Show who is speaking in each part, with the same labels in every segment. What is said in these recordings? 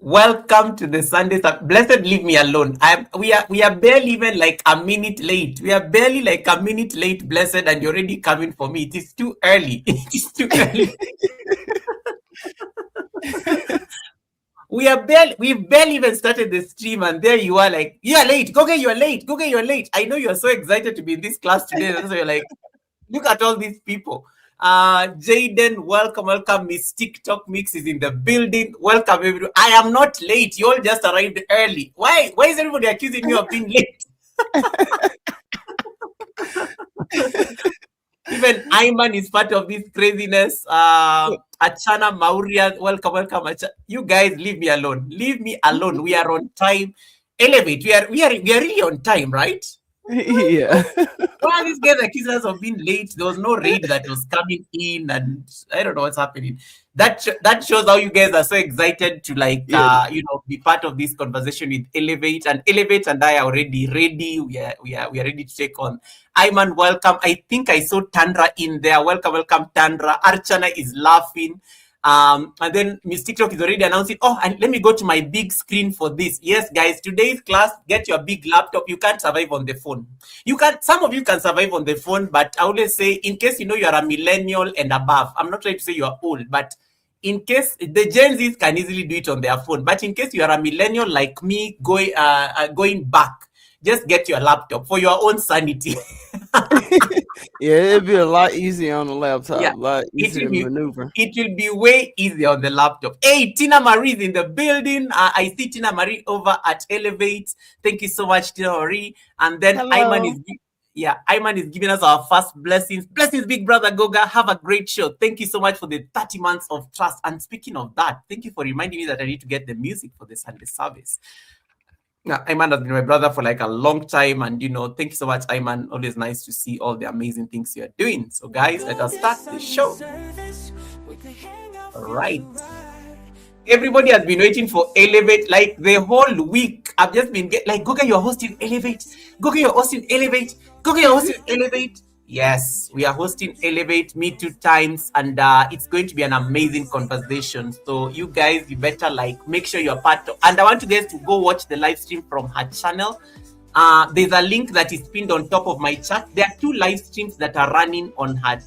Speaker 1: Welcome to the Sunday. Blessed, leave me alone. We are barely even like a minute late. We are barely like a minute late, blessed, and you're already coming for me. It is too early. It is too early. We've barely even started the stream, and there you are, like, you are late. Go get, you're late. Go get, you're late. I know you're so excited to be in this class today. So you're like, look at all these people. Jaden, welcome, welcome. Miss TikTok Mix is in the building. Welcome, everyone. I am not late. You all just arrived early. Why? Why is everybody accusing me of being late? Even Ayman is part of this craziness. Achana Maurian, welcome, welcome. You guys, leave me alone. Leave me alone. We are on time. Elevate. We are really on time, right?
Speaker 2: Yeah.
Speaker 1: Why these guys accusing us of being late? There was no raid that was coming in, and I don't know what's happening. That shows how you guys are so excited to be part of this conversation with Elevate. And Elevate and I are already ready. We are ready to take on. Ayman, welcome. I think I saw Tandra in there. Welcome, welcome, Tandra. Archana is laughing. And then Miss TikTok is already announcing, oh, and let me go to my big screen for this. Yes, guys, today's class, get your big laptop. You can't survive on the phone. Some of you can survive on the phone, but I always say, in case you are a millennial and above, I'm not trying to say you are old, but in case the Gen Zs can easily do it on their phone, but in case you are a millennial like me, going back, just get your laptop for your own sanity.
Speaker 2: Yeah, it'd be a lot easier on the laptop,
Speaker 1: Yeah,
Speaker 2: a lot
Speaker 1: it
Speaker 2: easier
Speaker 1: will
Speaker 2: to
Speaker 1: be
Speaker 2: maneuver.
Speaker 1: it will be way easier on the laptop. Hey, Tina Marie is in the building. I see Tina Marie over at Elevate. Thank you so much, Tina Marie. And then
Speaker 2: Hello.
Speaker 1: Ayman is giving us our first blessings. Blessings, big brother Goga. Have a great show. Thank you so much for the 30 months of trust. And speaking of that, thank you for reminding me that I need to get the music for the Sunday service. Yeah, Ayman has been my brother for like a long time, and thank you so much, Ayman. Always nice to see all the amazing things you're doing. So, guys, let us start the show. All right. Everybody has been waiting for Elevate like the whole week. I've just been like, Goga, you're hosting Elevate. Goga, you're hosting Elevate. Goga, you're hosting Elevate. Yes, we are hosting Elevate Me 2 times, and it's going to be an amazing conversation. So you guys, you better make sure you're part of. And I want you guys to go watch the live stream from her channel. There's a link that is pinned on top of my chat. There are 2 live streams that are running on her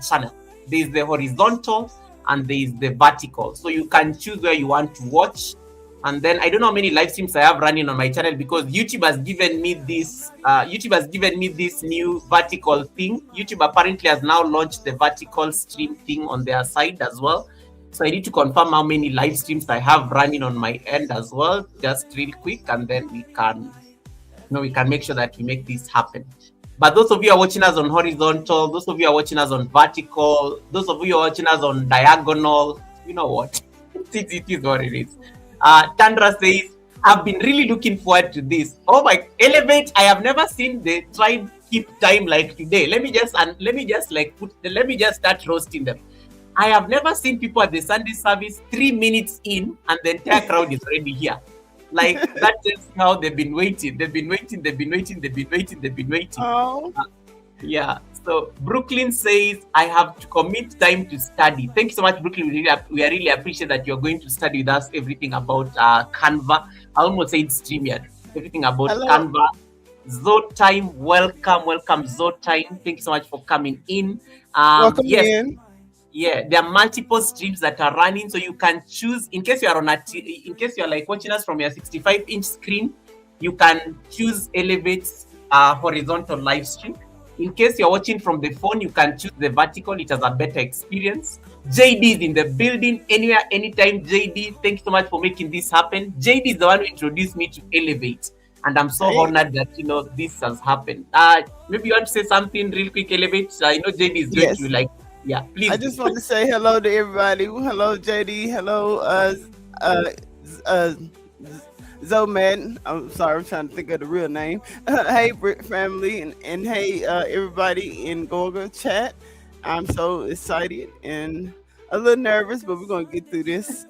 Speaker 1: channel. There's the horizontal and there's the vertical. So you can choose where you want to watch. And then I don't know how many live streams I have running on my channel, because YouTube has given me this. New vertical thing. YouTube apparently has now launched the vertical stream thing on their side as well. So I need to confirm how many live streams I have running on my end as well, just real quick, and then we can make sure that we make this happen. But those of you who are watching us on horizontal, those of you who are watching us on vertical, those of you who are watching us on diagonal, you know what? It is what it is. Tandra says, I've been really looking forward to this. Oh my, Elevate, I have never seen the tribe keep time like today. Let me just start roasting them. I have never seen people at the Sunday service 3 minutes in and the entire crowd is already here. Like, that's just how they've been waiting. They've been waiting.
Speaker 2: Oh.
Speaker 1: Yeah. So Brooklyn says, I have to commit time to study. Thank you so much, Brooklyn. We really appreciate that you're going to study with us everything about Canva. I almost said StreamYard. Everything about
Speaker 2: Hello.
Speaker 1: Canva. Zotime, welcome, Zotime. Thank you so much for coming in.
Speaker 2: Welcome
Speaker 1: Yes.
Speaker 2: in.
Speaker 1: Yeah, there are multiple streams that are running, so you can choose. In case you are watching us from your 65-inch screen, you can choose Elevate's horizontal live stream. In case you're watching from the phone, you can choose the vertical. It has a better experience. JD is in the building, anywhere, anytime. JD, thank you so much for making this happen. JD is the one who introduced me to Elevate, and I'm so honored that this has happened. Maybe you want to say something real quick, Elevate. I know JD is going to yeah, please.
Speaker 2: I just want to say hello to everybody. Hello, JD. Hello, Zoman. I'm sorry, I'm trying to think of the real name. Hey, Brick family, and hey, everybody in Gorga chat. I'm so excited and a little nervous, but we're gonna get through this.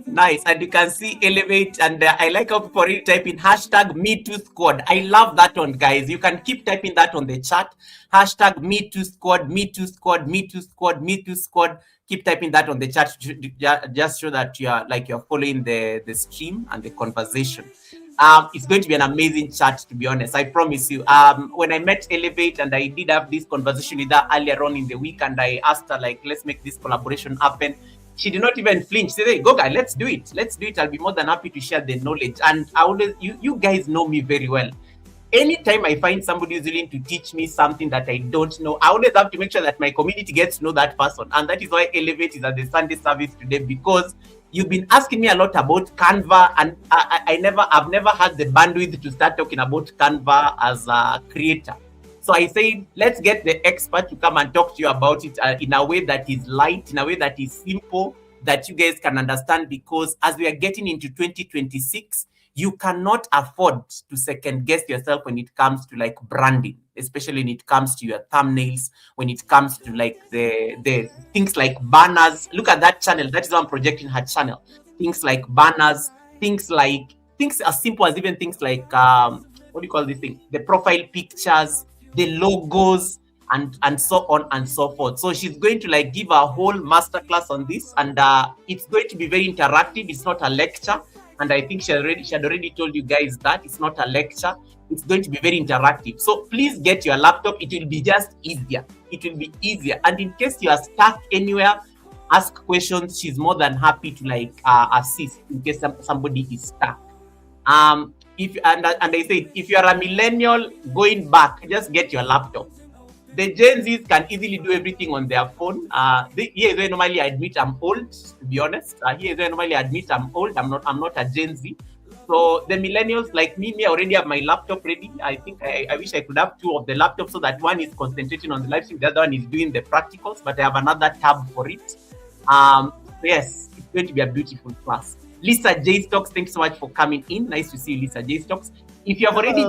Speaker 1: Nice. And you can see Elevate. And I like how people really type in hashtag #MeTooSquad. I love that one, guys. You can keep typing that on the chat. Hashtag #MeTooSquad, #MeTooSquad, #MeTooSquad, #MeTooSquad. Keep typing that on the chat. Just show that you're following the stream and the conversation. It's going to be an amazing chat, to be honest. I promise you. When I met Elevate and I did have this conversation with her earlier on in the week, and I asked her, like, let's make this collaboration happen. She did not even flinch. She said, hey, go guy, let's do it. Let's do it. I'll be more than happy to share the knowledge. And I always, you guys know me very well. Anytime I find somebody who's willing to teach me something that I don't know, I always have to make sure that my community gets to know that person. And that is why Elevate is at the Sunday service today, because you've been asking me a lot about Canva, and I've never had the bandwidth to start talking about Canva as a creator. So I said, let's get the expert to come and talk to you about it in a way that is light, in a way that is simple, that you guys can understand, because as we are getting into 2026, you cannot afford to second guess yourself when it comes to like branding, especially when it comes to your thumbnails, when it comes to like the things like banners. Look at that channel. That is why I'm projecting her channel. Things like banners, things as simple as even things like what do you call this thing? The profile pictures, the logos, and so on and so forth. So she's going to like give a whole masterclass on this, and it's going to be very interactive. It's not a lecture. And I think she had already told you guys that it's not a lecture. It's going to be very interactive. So please get your laptop. It will be just easier. It will be easier. And in case you are stuck anywhere, ask questions. She's more than happy to like assist in case somebody is stuck. If and I say, if you are a millennial going back, just get your laptop. The Gen Zs can easily do everything on their phone. Here is where normally I admit I'm old, to be honest. Here is where normally I admit I'm old. I'm not a Gen Z. So the millennials like me already have my laptop ready. I think I wish I could have two of the laptops, so that one is concentrating on the live stream, the other one is doing the practicals, but I have another tab for it. Yes, it's going to be a beautiful class. Lisa J Stocks, thanks so much for coming in. Nice to see you, Lisa J Stocks. If you have already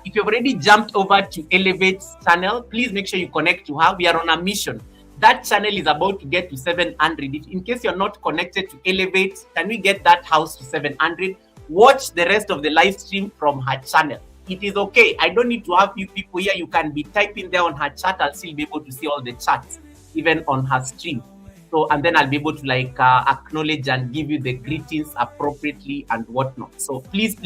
Speaker 1: if you've already jumped over to Elevate's channel, please make sure you connect to her. We are on a mission. That channel is about to get to 700. If, in case you're not connected to Elevate, can we get that house to 700? Watch the rest of the live stream from her channel. It is okay. I don't need to have you people here. You can be typing there on her chat. I'll still be able to see all the chats, even on her stream. So, and then I'll be able to like acknowledge and give you the greetings appropriately and whatnot. So please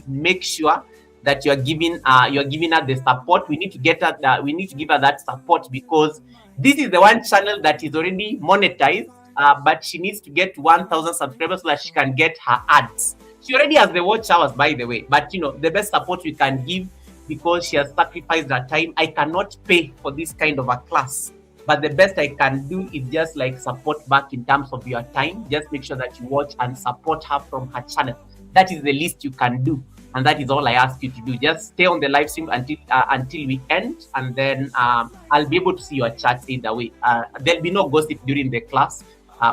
Speaker 1: make sure that you're giving her the support. We need to get her that. We need to give her that support, because this is the one channel that is already monetized, but she needs to get 1,000 subscribers so that she can get her ads. She already has the watch hours, by the way. But you know, the best support we can give, because she has sacrificed her time. I cannot pay for this kind of a class, but the best I can do is just like support back in terms of your time. Just make sure that you watch and support her from her channel. That is the least you can do. And that is all I ask you to do. Just stay on the live stream until we end, and then I'll be able to see your chats either way. There'll be no gossip during the class.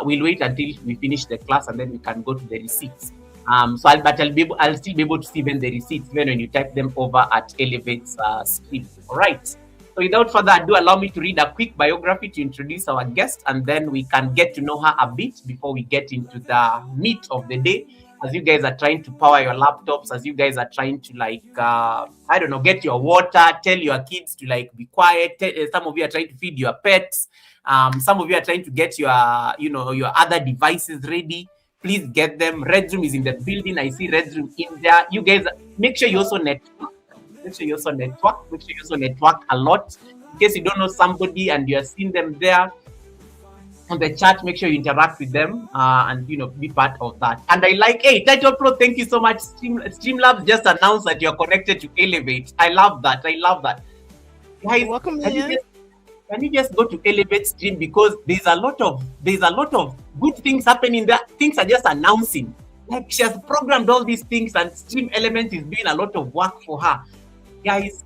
Speaker 1: We'll wait until we finish the class, and then we can go to the receipts. I'll still be able to see even the receipts even when you type them over at Elevate's stream. All right. So without further ado, allow me to read a quick biography to introduce our guest, and then we can get to know her a bit before we get into the meat of the day. As you guys are trying to power your laptops, as you guys are trying to like, I don't know, get your water, tell your kids to like be quiet. Some of you are trying to feed your pets. Some of you are trying to get your other devices ready. Please get them. Red Room is in the building. I see Red Room in there. You guys, make sure you also network. Make sure you also network a lot. In case you don't know somebody and you are seeing them there on the chat, make sure you interact with them and be part of that. And I like, hey, Title Pro, thank you so much. Streamlabs just announced that you're connected to Elevate. I love that. Guys,
Speaker 2: welcome in.
Speaker 1: Can you just go to Elevate stream, because there's a lot of good things happening there. Things are just announcing. Like, she has programmed all these things, and Stream Element is doing a lot of work for her. Guys,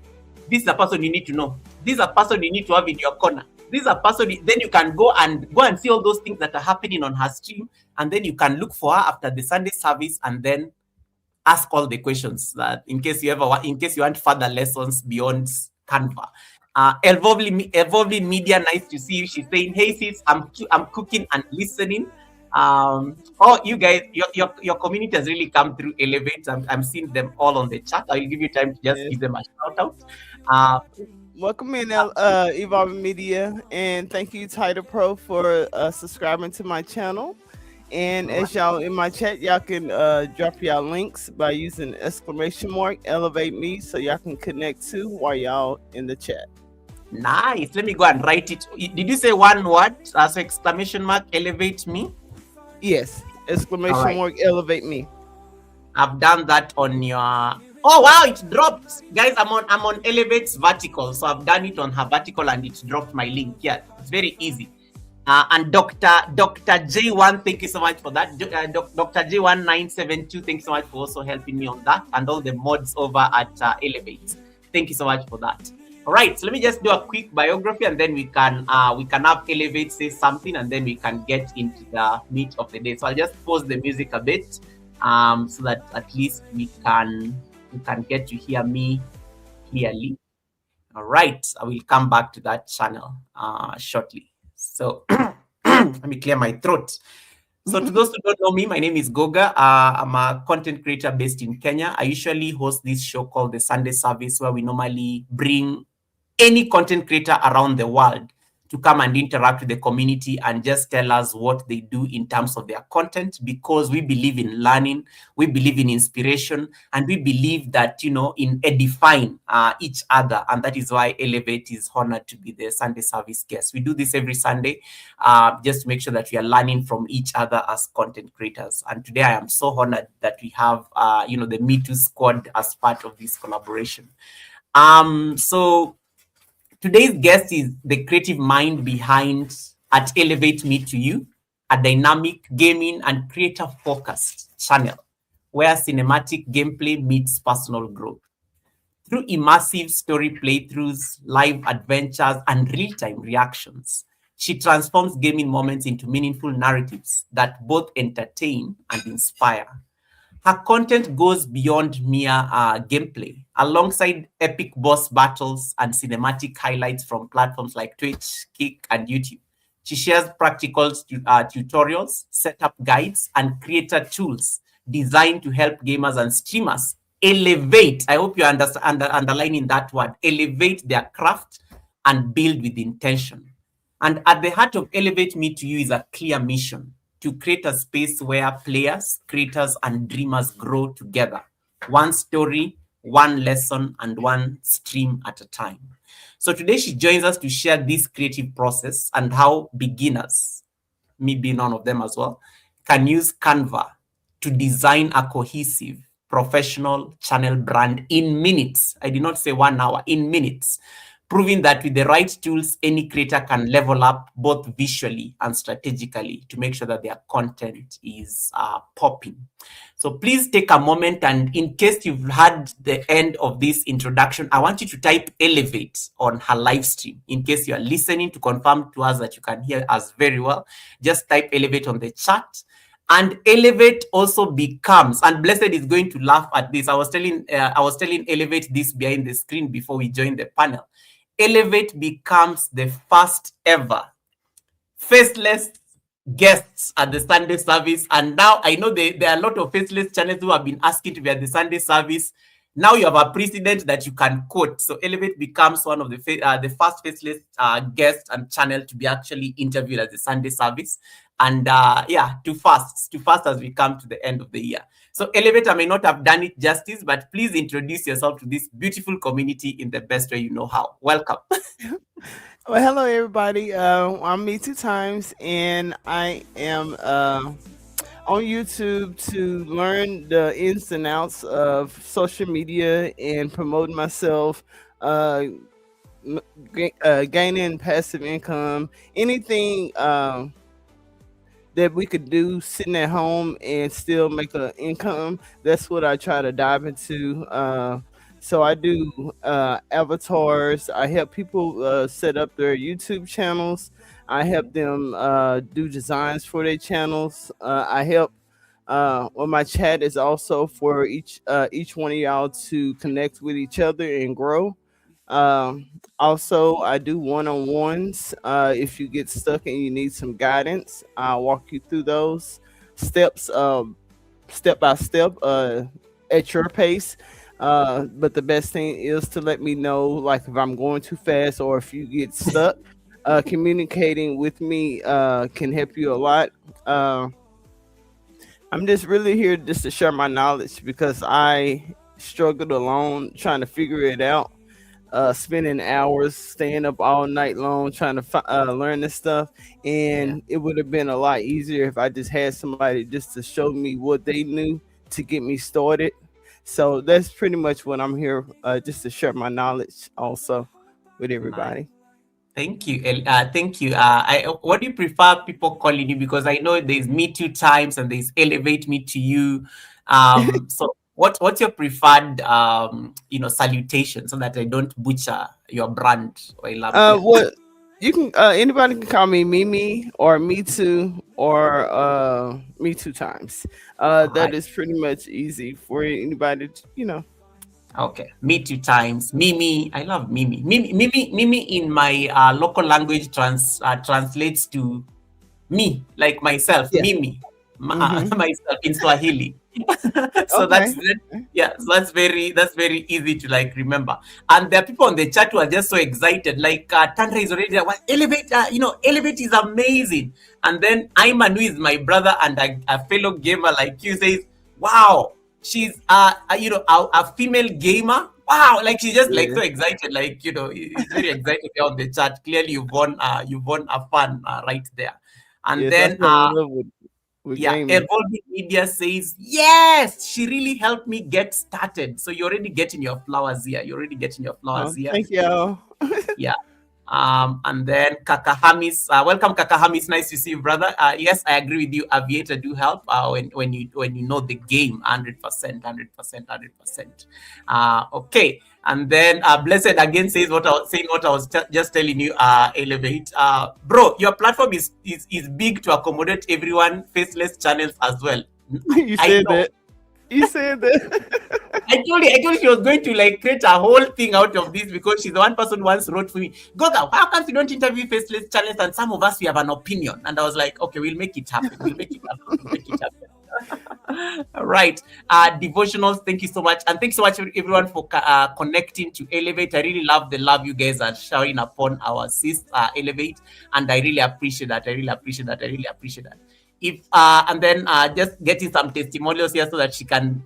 Speaker 1: this is a person you need to know. This is a person you need to have in your corner. This is a person, then you can go and see all those things that are happening on her stream, and then you can look for her after the Sunday service, and then ask all the questions that in case you want further lessons beyond Canva. Evolving Media, nice to see you. She's saying, hey sis, I'm cooking and listening. Oh, you guys, your community has really come through Elevate. I'm seeing them all on the chat. I'll give you time to just
Speaker 2: Yes.
Speaker 1: give them a shout out. Uh,
Speaker 2: Welcome in, Evolving Media, and thank you, Title Pro, for subscribing to my channel. And
Speaker 1: all right.
Speaker 2: as y'all in my chat, y'all can drop y'all links by using exclamation mark elevate me, so y'all can connect to while y'all in the chat.
Speaker 1: Nice. Let me go and write it. Did you say one word as exclamation mark elevate me?
Speaker 2: Yes,
Speaker 1: All
Speaker 2: exclamation
Speaker 1: right.
Speaker 2: mark elevate me.
Speaker 1: I've done that on your. Oh wow, it dropped, guys. I'm on Elevate's vertical, so I've done it on her vertical, and it dropped my link. Yeah, it's very easy. And Dr. J1, thank you so much for that. Dr. J1972, thank you so much for also helping me on that, and all the mods over at Elevate. Thank you so much for that. All right, so let me just do a quick biography, and then we can have Elevate say something, and then we can get into the meat of the day. So I'll just pause the music a bit, so that at least we can get to hear me clearly. All right, I will come back to that channel shortly. So let me clear my throat. So to those who don't know me, my name is Goga. I'm a content creator based in Kenya. I usually host this show called the Sunday Service, where we normally bring any content creator around the world to come and interact with the community and just tell us what they do in terms of their content, because we believe in learning, we believe in inspiration, and we believe that, in edifying each other. And that is why Elevate is honored to be the Sunday service guest. We do this every Sunday, just to make sure that we are learning from each other as content creators. And today I am so honored that we have, the Me Too squad as part of this collaboration. So today's guest is the creative mind behind at Elevate Me to You, a dynamic gaming and creator focused channel where cinematic gameplay meets personal growth. Through immersive story playthroughs, live adventures, and real time reactions, she transforms gaming moments into meaningful narratives that both entertain and inspire. Her content goes beyond mere gameplay. Alongside epic boss battles and cinematic highlights from platforms like Twitch, Kick, and YouTube, she shares practical tutorials, setup guides, and creator tools designed to help gamers and streamers elevate. I hope you underlining that word, elevate their craft and build with intention. And at the heart of Elevate Me to You is a clear mission to create a space where players, creators, and dreamers grow together. One story, one lesson, and one stream at a time. So today she joins us to share this creative process and how beginners, me being one of them as well, can use Canva to design a cohesive, professional channel brand in minutes. I did not say 1 hour, in minutes, proving that with the right tools, any creator can level up both visually and strategically to make sure that their content is popping. So please take a moment, and in case you've had the end of this introduction, I want you to type Elevate on her live stream. In case you are listening, to confirm to us that you can hear us very well, just type Elevate on the chat. And Elevate also becomes, and Blessed is going to laugh at this. I was telling Elevate this behind the screen before we joined the panel. Elevate becomes the first ever faceless guests at the Sunday service. And now I know there are a lot of faceless channels who have been asking to be at the Sunday service. Now you have a precedent that you can quote. So Elevate becomes one of the first faceless guests and channel to be actually interviewed at the Sunday service. And too fast as we come to the end of the year. So Elevate, I may not have done it justice, but please introduce yourself to this beautiful community in the best way you know how. Welcome.
Speaker 2: Well, hello everybody. I'm Me Two Times, and I am on YouTube to learn the ins and outs of social media and promoting myself, gaining passive income, anything that we could do sitting at home and still make an income. That's what I try to dive into. So I do avatars. I help people set up their YouTube channels. I help them do designs for their channels. I help. Well, my chat is also for each one of y'all to connect with each other and grow. Um, Also, I do one-on-ones. If you get stuck and you need some guidance, I'll walk you through those steps, step by step, at your pace. But the best thing is to let me know, like if I'm going too fast or if you get stuck. Communicating with me can help you a lot. Uh, I'm just really here just to share my knowledge because I struggled alone trying to figure it out, spending hours staying up all night long trying to learn this stuff.
Speaker 1: Yeah.
Speaker 2: And it would have been a lot easier if I just had somebody just to show me what they knew to get me started. So that's pretty much what I'm here, just to share my knowledge also with
Speaker 1: Nice.
Speaker 2: everybody.
Speaker 1: Thank you. Thank you. What do you prefer people calling you? Because I know there's me two times and there's elevate me to you. So what's your preferred salutation so that I don't butcher your brand or yeah.
Speaker 2: What you can anybody can call me Mimi or Me Too or Me Two Times.
Speaker 1: All
Speaker 2: That
Speaker 1: right.
Speaker 2: is pretty much easy for anybody to.
Speaker 1: Okay. Me two times. Mimi. I love Mimi. Mimi in my local language translates to me, like myself,
Speaker 2: Yeah.
Speaker 1: Mimi,
Speaker 2: Mm-hmm.
Speaker 1: myself in Swahili. So
Speaker 2: Okay.
Speaker 1: yeah, so that's very easy to like remember. And there are people on the chat who are just so excited. Like Tantra is already there. Well, elevate, elevate is amazing. And then Ayman, who is my brother and a fellow gamer like you, says, "Wow, she's a female gamer." Wow, like she's just like
Speaker 2: Yeah.
Speaker 1: so excited, like he's very excited on the chat. Clearly, you've won a fun right there. And
Speaker 2: Yes, I
Speaker 1: then
Speaker 2: fell in love with
Speaker 1: yeah,
Speaker 2: gaming.
Speaker 1: Evolving Media says, yes, she really helped me get started. So you're already getting your flowers here. You're already getting your flowers here.
Speaker 2: Thank y'all.
Speaker 1: Yeah. And then Kakahamis, welcome Kakahamis. Nice to see you, brother. Yes, I agree with you. Aviator do help when you know the game, 100%, 100%, 100%. Okay. And then Blessed again says what I was just telling you. Elevate, bro. Your platform is big to accommodate everyone. Faceless channels as well.
Speaker 2: You
Speaker 1: I
Speaker 2: said
Speaker 1: know.
Speaker 2: that. You said that.
Speaker 1: I told you she was going to like create a whole thing out of this because she's the one person once wrote for me, Goga, how come you don't interview faceless channels and some of us we have an opinion? And I was like, okay, we'll make it happen. We'll make it happen. We'll make it happen. All right. Devotionals, thank you so much. And thanks so much everyone for connecting to Elevate. I really love the love you guys are showering upon our sis Elevate. And I really appreciate that. I really appreciate that. I really appreciate that. If and then just getting some testimonials here so that she can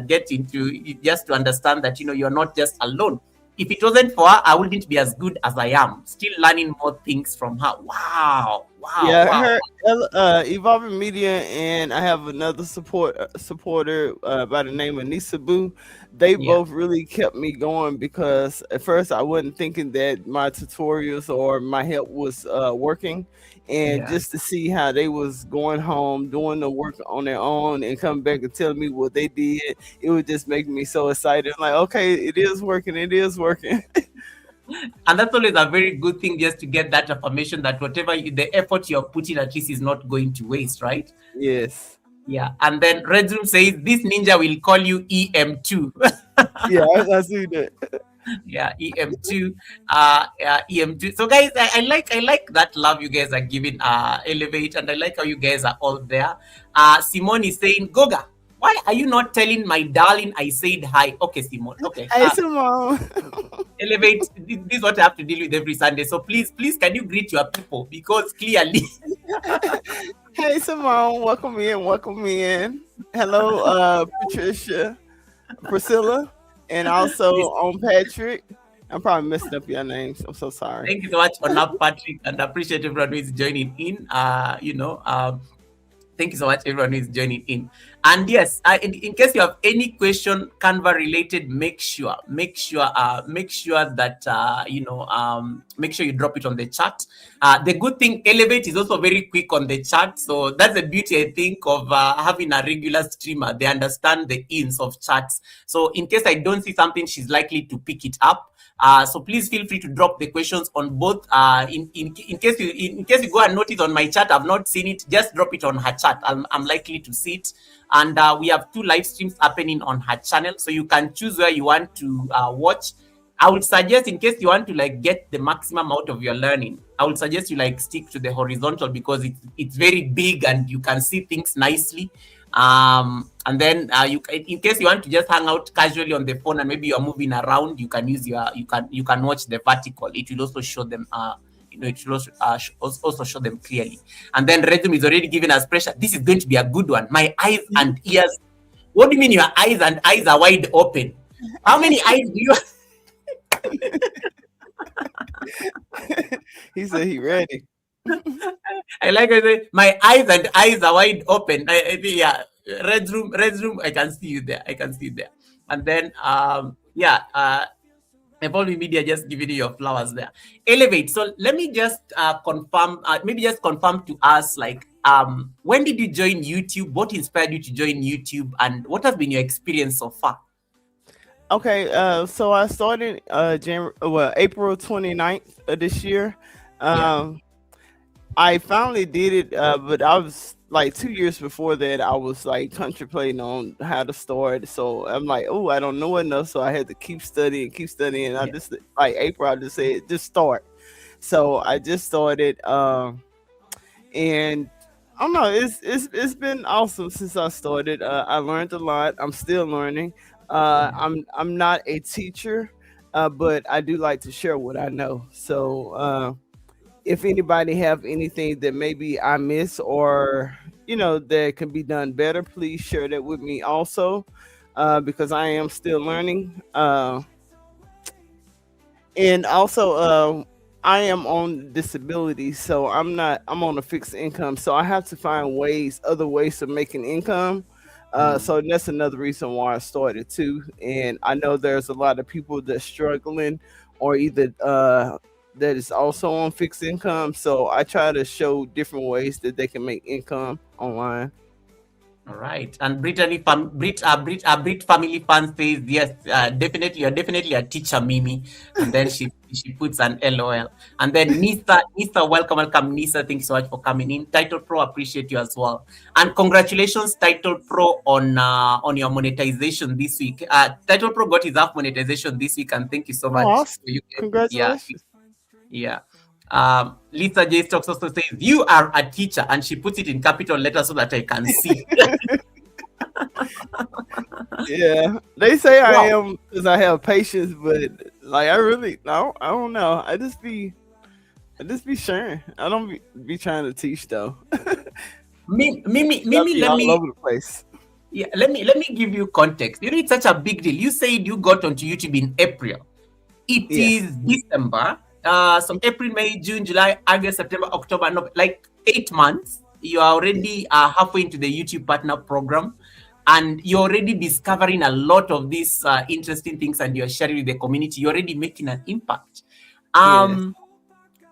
Speaker 1: get into just to understand that you're not just alone. If it wasn't for her, I wouldn't be as good as I am. Still learning more things from her. Wow, wow,
Speaker 2: Yeah,
Speaker 1: wow.
Speaker 2: her Evolving Media, and I have another supporter by the name of Nisa Boo. They
Speaker 1: Yeah,
Speaker 2: both really kept me going because at first I wasn't thinking that my tutorials or my help was working, and
Speaker 1: yeah.
Speaker 2: just to see how they was going home doing the work on their own and coming back and telling me what they did, it was just making me so excited. I'm like, okay, it is working, it is working.
Speaker 1: And that's always a very good thing, just to get that affirmation that whatever the effort you're putting at least is not going to waste, right?
Speaker 2: Yes.
Speaker 1: Yeah. And then Red Room says this ninja will call you EM2.
Speaker 2: Yeah, I see that.
Speaker 1: Yeah, EM2, EM2. So guys, I like that love you guys are giving Elevate, and I like how you guys are all there. Simone is saying, Goga, why are you not telling my darling I said hi? Okay, Simone. Okay.
Speaker 2: Hey, Simone.
Speaker 1: Elevate, this is what I have to deal with every Sunday. So please, can you greet your people? Because clearly,
Speaker 2: Hey, Simone. Welcome in. Welcome in. Hello, Patricia, Priscilla, and also
Speaker 1: this,
Speaker 2: on Patrick. I'm probably messing up your names. I'm so sorry.
Speaker 1: thank you so much for now, Patrick, and appreciate everyone who is joining in. Thank you so much, everyone who is joining in. And yes, in case you have any question Canva related, make sure that make sure you drop it on the chat. The good thing, Elevate is also very quick on the chat, so that's the beauty, I think, of having a regular streamer. They understand the ins of chats. So in case I don't see something, she's likely to pick it up. So please feel free to drop the questions on both. In case you go and notice on my chat, I've not seen it. Just drop it on her chat. I'm likely to see it. And we have 2 live streams happening on her channel, so you can choose where you want to watch. I would suggest, in case you want to like get the maximum out of your learning, I would suggest you like stick to the horizontal, because it's very big and you can see things nicely. And then you, in case you want to just hang out casually on the phone and maybe you're moving around, you can use your, you can watch the vertical. It will also show them it will also show them clearly. And then Resume is already giving us pressure. This is going to be a good one. My eyes and ears. What do you mean your eyes and eyes are wide open? How many eyes do you?
Speaker 2: He said he ready.
Speaker 1: I like it. My eyes and eyes are wide open. Yeah, red room. I can see you there. I can see you there. And then Evolving Media just giving you your flowers there. Elevate. So let me just confirm. Maybe just confirm to us, like, when did you join YouTube? What inspired you to join YouTube, and what has been your experience so far?
Speaker 2: Okay, so I started April 29th of this year. I finally did it, but I was like 2 years before that. I was like contemplating on how to start. So I'm like, oh, I don't know enough, so I had to keep studying. I just like April, I just said just start. So I just started, and I don't know. It's been awesome since I started. I learned a lot. I'm still learning. I'm not a teacher, but I do like to share what I know. So if anybody have anything that maybe I miss, or that can be done better, please share that with me also, because I am still learning. And also, I am on disability, so I'm on a fixed income, so I have to find other ways of making income. So that's another reason why I started too. And I know there's a lot of people that's struggling, or either that is also on fixed income. So I try to show different ways that they can make income online.
Speaker 1: All right. And Brit family fan says yes, definitely, you're definitely a teacher, Mimi. And then she puts an LOL. And then Nisa, welcome, Nisa. Thanks so much for coming in. Title Pro, appreciate you as well. And congratulations, Title Pro, on your monetization this week. Title Pro got his half monetization this week, and thank you so much.
Speaker 2: Awesome. Congratulations.
Speaker 1: Yeah. Lisa J Stocks also says you are a teacher, and she puts it in capital letters so that I can see.
Speaker 2: Yeah, they say I am because I have patience, but like I don't know. I just be sharing. I don't be trying to teach though.
Speaker 1: Mimi, let me
Speaker 2: all over the place.
Speaker 1: Yeah, let me give you context. It's such a big deal. You said you got onto YouTube in April. It is December. So April, May, June, July, August, September, October, like 8 months. You are already halfway into the YouTube Partner Program, and you're already discovering a lot of these interesting things, and you're sharing with the community. You're already making an impact.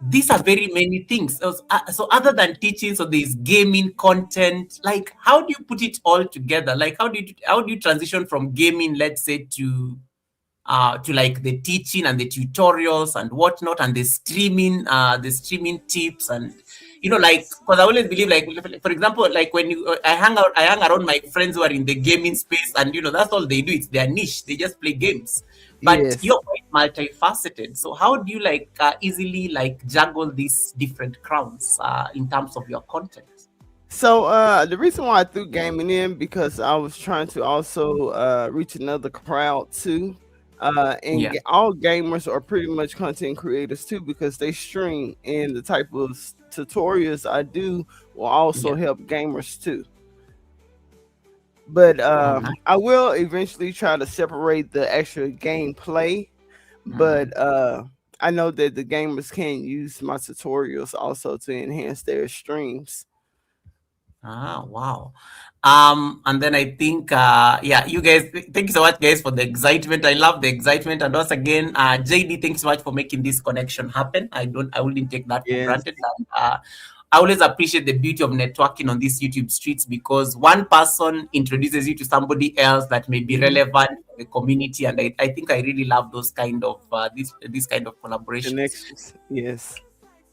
Speaker 1: These are very many things. So other than teaching, so there's gaming content. Like, how do you put it all together? Like, how do you transition from gaming, let's say, to like the teaching and the tutorials and whatnot, and the streaming tips, and like, because I always believe, like, for example, like when I hang around my friends who are in the gaming space, and that's all they do. It's their niche. They just play games. But you're quite multifaceted. So how do you like easily like juggle these different crowns in terms of your content?
Speaker 2: So the reason why I threw gaming in, because I was trying to also reach another crowd too. All gamers are pretty much content creators too, because they stream, and the type of tutorials I do will also help gamers too. But I will eventually try to separate the actual gameplay. But I know that the gamers can use my tutorials also to enhance their streams.
Speaker 1: Wow. And then I think you guys, thank you so much, guys, for the excitement. I love the excitement. And once again, JD, thanks so much for making this connection happen. I wouldn't take that for granted. And, I always appreciate the beauty of networking on these YouTube streets, because one person introduces you to somebody else that may be relevant for the community, and I think I really love those kind of this kind of collaborations.
Speaker 2: Connections. Yes.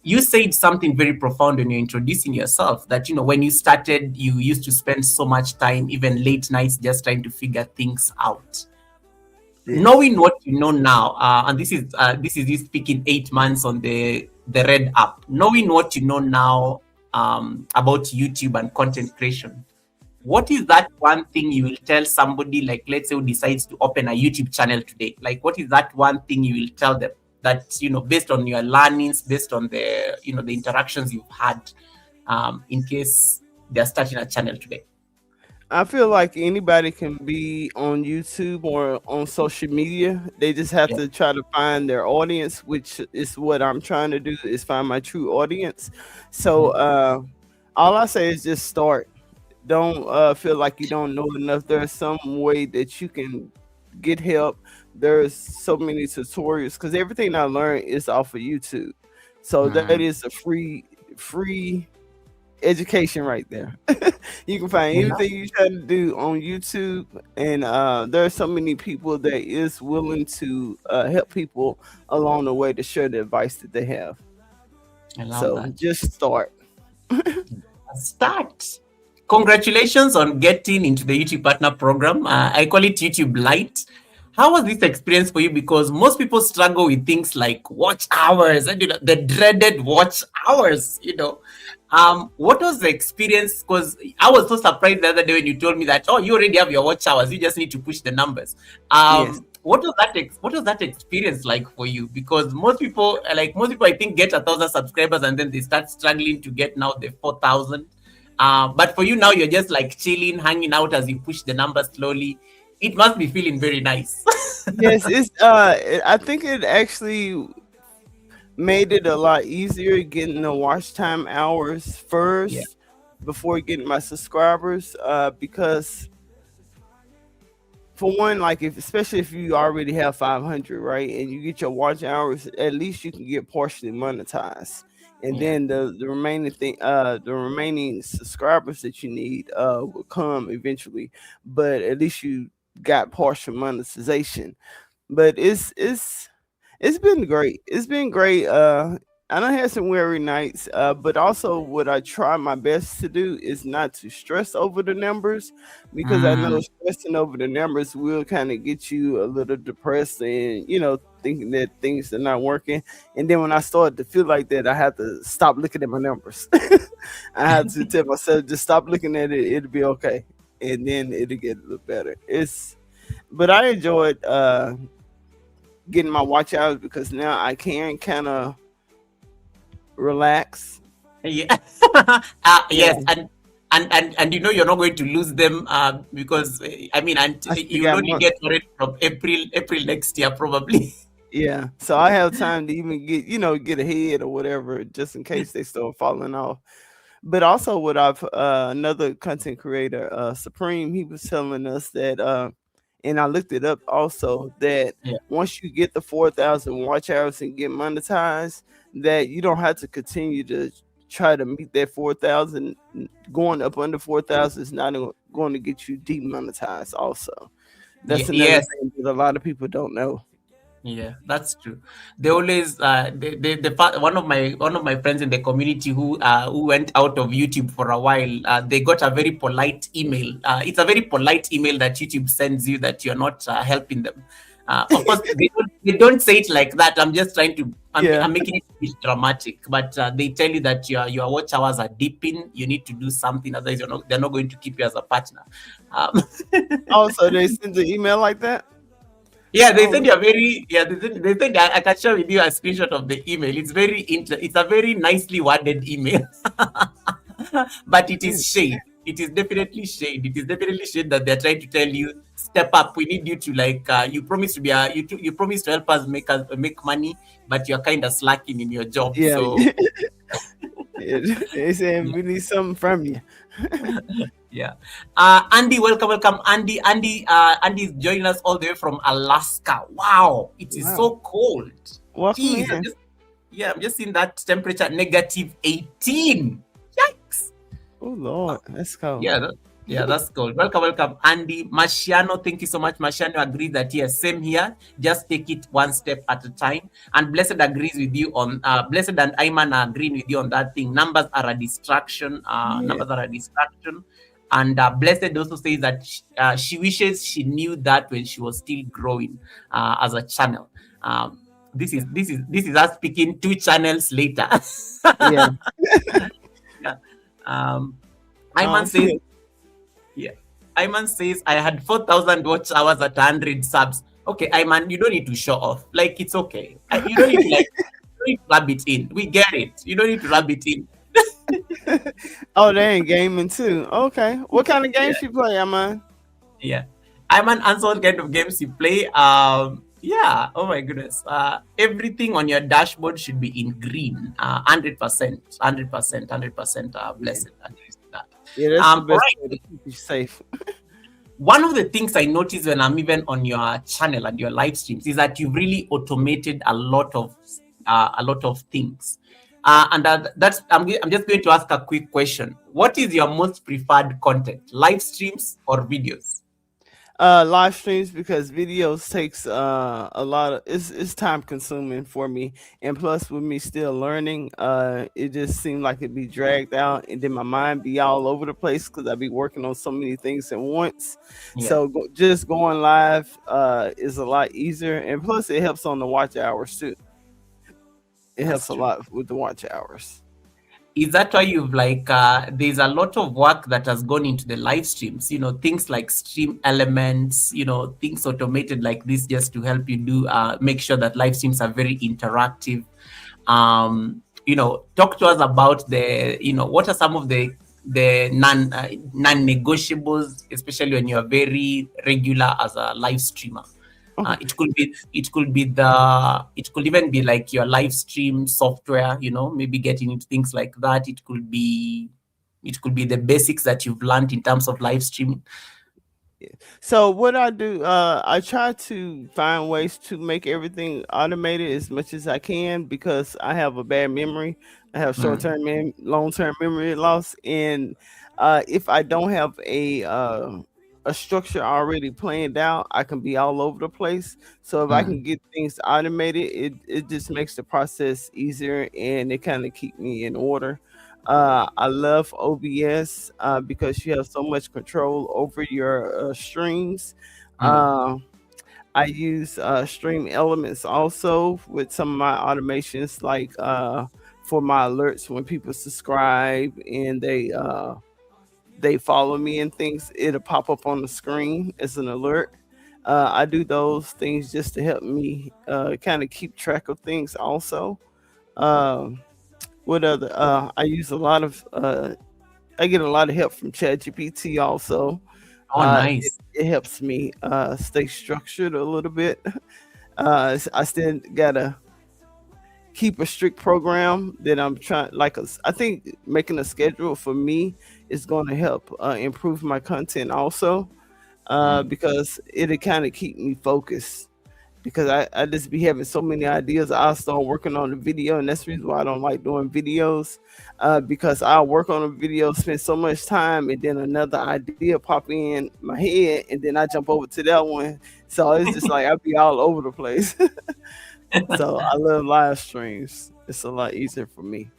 Speaker 1: You said something very profound when you're introducing yourself, that when you started, you used to spend so much time, even late nights, just trying to figure things out.
Speaker 2: Yes.
Speaker 1: Knowing what you know now, and this is you speaking 8 months on the Red app. Knowing what you know now about YouTube and content creation, what is that one thing you will tell somebody, like let's say who decides to open a YouTube channel today? Like what is that one thing you will tell them that, based on your learnings, based on the interactions you've had, in case they're starting a channel today?
Speaker 2: I feel like anybody can be on YouTube or on social media. They just have
Speaker 1: Yeah.
Speaker 2: to try to find their audience, which is what I'm trying to do, is find my true audience. So
Speaker 1: Mhm.
Speaker 2: all I say is just start. Don't feel like you don't know enough. There's some way that you can get help. There's so many tutorials because everything I learned is off of YouTube. So that
Speaker 1: Mm.
Speaker 2: is a free education right there. You can find
Speaker 1: I love
Speaker 2: anything you try to do on YouTube, and there are so many people that is willing to help people along the way to share the advice that they have.
Speaker 1: I love
Speaker 2: So
Speaker 1: that.
Speaker 2: just start.
Speaker 1: Start. Congratulations on getting into the YouTube Partner Program. I call it YouTube Lite. How was this experience for you? Because most people struggle with things like watch hours and the dreaded watch hours. What was the experience? Because I was so surprised the other day when you told me that, oh, you already have your watch hours. You just need to push the numbers.
Speaker 2: Yes.
Speaker 1: What was that experience like for you? Because most people I think get 1,000 subscribers and then they start struggling to get now the 4,000. But for you now, you're just like chilling, hanging out as you push the numbers slowly. It must be feeling very nice.
Speaker 2: Yes, it's I think it actually made it a lot easier getting the watch time hours
Speaker 1: Yeah.
Speaker 2: first before getting my subscribers because for one, like if especially if you already have 500, right, and you get your watch hours, at least you can get partially monetized, and
Speaker 1: Yeah.
Speaker 2: then the remaining subscribers that you need will come eventually, but at least you got partial monetization. But it's been great. It's been great. I done had some weary nights, but also what I try my best to do is not to stress over the numbers because I know
Speaker 1: Mm.
Speaker 2: stressing over the numbers will kind of get you a little depressed and thinking that things are not working. And then when I started to feel like that, I had to stop looking at my numbers. I had to tell myself just stop looking at it. It'll be okay, and then it'll get a little better. But I enjoyed getting my watch hours because now I can kind of relax.
Speaker 1: Yeah. Yes,
Speaker 2: Yeah,
Speaker 1: and you're not going to lose them, because I mean, and
Speaker 2: I still
Speaker 1: you'll
Speaker 2: got
Speaker 1: only
Speaker 2: months.
Speaker 1: get married from April next year probably.
Speaker 2: Yeah, so I have time to even get ahead or whatever, just in case they start falling off. But also, what I've another content creator, Supreme, he was telling us that, and I looked it up also that
Speaker 1: Yeah.
Speaker 2: once you get the 4,000 watch hours and get monetized, that you don't have to continue to try to meet that 4,000. Going up under 4,000 is not going to get you demonetized. Also, that's another
Speaker 1: Yes.
Speaker 2: thing that a lot of people don't know.
Speaker 1: Yeah, that's true. They always one of my friends in the community who went out of YouTube for a while. They got a very polite email. It's a very polite email that YouTube sends you that you're not helping them. Of course, they don't say it like that. I'm just trying to.
Speaker 2: Yeah.
Speaker 1: I'm making it a bit dramatic, but they tell you that your watch hours are dipping. You need to do something, otherwise they're not going to keep you as a partner. Um,
Speaker 2: Also, they send an email like that.
Speaker 1: Yeah, they
Speaker 2: Oh,
Speaker 1: said you're very. Yeah, they said I can share with you a screenshot of the email. It's a very nicely worded email, but it is shade. It is definitely shade. It is definitely shade that they're trying to tell you, step up. We need you to you promise to be you promise to help us make money, but you're kind of slacking in your job.
Speaker 2: yeah.
Speaker 1: So
Speaker 2: They saying we need something from you.
Speaker 1: yeah. Andy, welcome, welcome. Andy is joining us all the way from Alaska. Wow, it is
Speaker 2: Wow.
Speaker 1: so cold.
Speaker 2: Welcome
Speaker 1: Jeez,
Speaker 2: in.
Speaker 1: I'm just seeing that temperature -18. Yikes.
Speaker 2: Oh Lord, let's go.
Speaker 1: Yeah, that's cold. Welcome, welcome, Andy. Marciano, thank you so much. Marciano agrees that yes, same here. Just take it one step at a time. And Blessed agrees with you on Blessed and Ayman are agreeing with you on that thing. Numbers are a distraction.
Speaker 2: Yeah.
Speaker 1: Numbers are a distraction. And Blessed also says that she wishes she knew that when she was still growing as a channel. This is us speaking 2 channels later.
Speaker 2: Yeah.
Speaker 1: Yeah. Um,
Speaker 2: I
Speaker 1: Iman
Speaker 2: don't
Speaker 1: says,
Speaker 2: feel.
Speaker 1: yeah. Iman says, I had 4,000 watch hours at 100 subs. Okay, Iman, you don't need to show off. Like, it's okay. You don't need to, like, you don't need to rub it in. We get it. You don't need to rub it in.
Speaker 2: Oh, they ain't gaming too. Okay. What kind of
Speaker 1: Yeah.
Speaker 2: games you play, Amon?
Speaker 1: Yeah. Iman, answer what kind of games you play. Yeah. Oh my goodness. Everything on your dashboard should be in green. 100%, 100%, 100%.
Speaker 2: Yeah.
Speaker 1: Blessed. Agree with that.
Speaker 2: Yeah, that's the
Speaker 1: All
Speaker 2: best way to
Speaker 1: right.
Speaker 2: keep you safe.
Speaker 1: One of the things I notice when I'm even on your channel and your live streams is that you've really automated a lot of things. And that's I'm just going to ask a quick question. What is your most preferred content, live streams or videos?
Speaker 2: Live streams, because videos takes a lot of, it's time consuming for me, and plus with me still learning, it just seemed like it'd be dragged out, and then my mind be all over the place because I be working on so many things at once.
Speaker 1: Yeah,
Speaker 2: So just going live is a lot easier, and plus it helps on the watch hours too. It
Speaker 1: that's
Speaker 2: helps a
Speaker 1: true.
Speaker 2: lot with the watch hours.
Speaker 1: Is that why you've like there's a lot of work that has gone into the live streams, things like stream elements, things automated like this just to help you do make sure that live streams are very interactive. Talk to us about what are some of the non-negotiables, especially when you're very regular as a live streamer.
Speaker 2: Okay.
Speaker 1: It could even be like your live stream software, maybe getting into things like that. It could be the basics that you've learned in terms of live streaming.
Speaker 2: So what I do, I try to find ways to make everything automated as much as I can, because I have a bad memory. I have
Speaker 1: Mm,
Speaker 2: short-term and long-term memory loss, and if I don't have a structure already planned out, I can be all over the place. So if I
Speaker 1: mm,
Speaker 2: can get things automated, it just makes the process easier, and it kind of keep me in order. I love OBS because you have so much control over your streams.
Speaker 1: mm,
Speaker 2: Uh, I use Stream Elements also with some of my automations, like for my alerts when people subscribe and they follow me and things. It'll pop up on the screen as an alert. I do those things just to help me kind of keep track of things also. Um, what other? I use a lot of. I get a lot of help from ChatGPT also.
Speaker 1: oh,
Speaker 2: It,
Speaker 1: nice.
Speaker 2: it helps me stay structured a little bit. I still gotta keep a strict program that I'm trying. I think making a schedule for me is going to help improve my content also,
Speaker 1: Mm,
Speaker 2: because it'll kind of keep me focused, because I just be having so many ideas. I'll start working on the video, and that's the reason why I don't like doing videos, because I'll work on a video, spend so much time, and then another idea pop in my head, and then I jump over to that one. So it's just like I'll be all over the place. So I love live streams. It's a lot easier for me,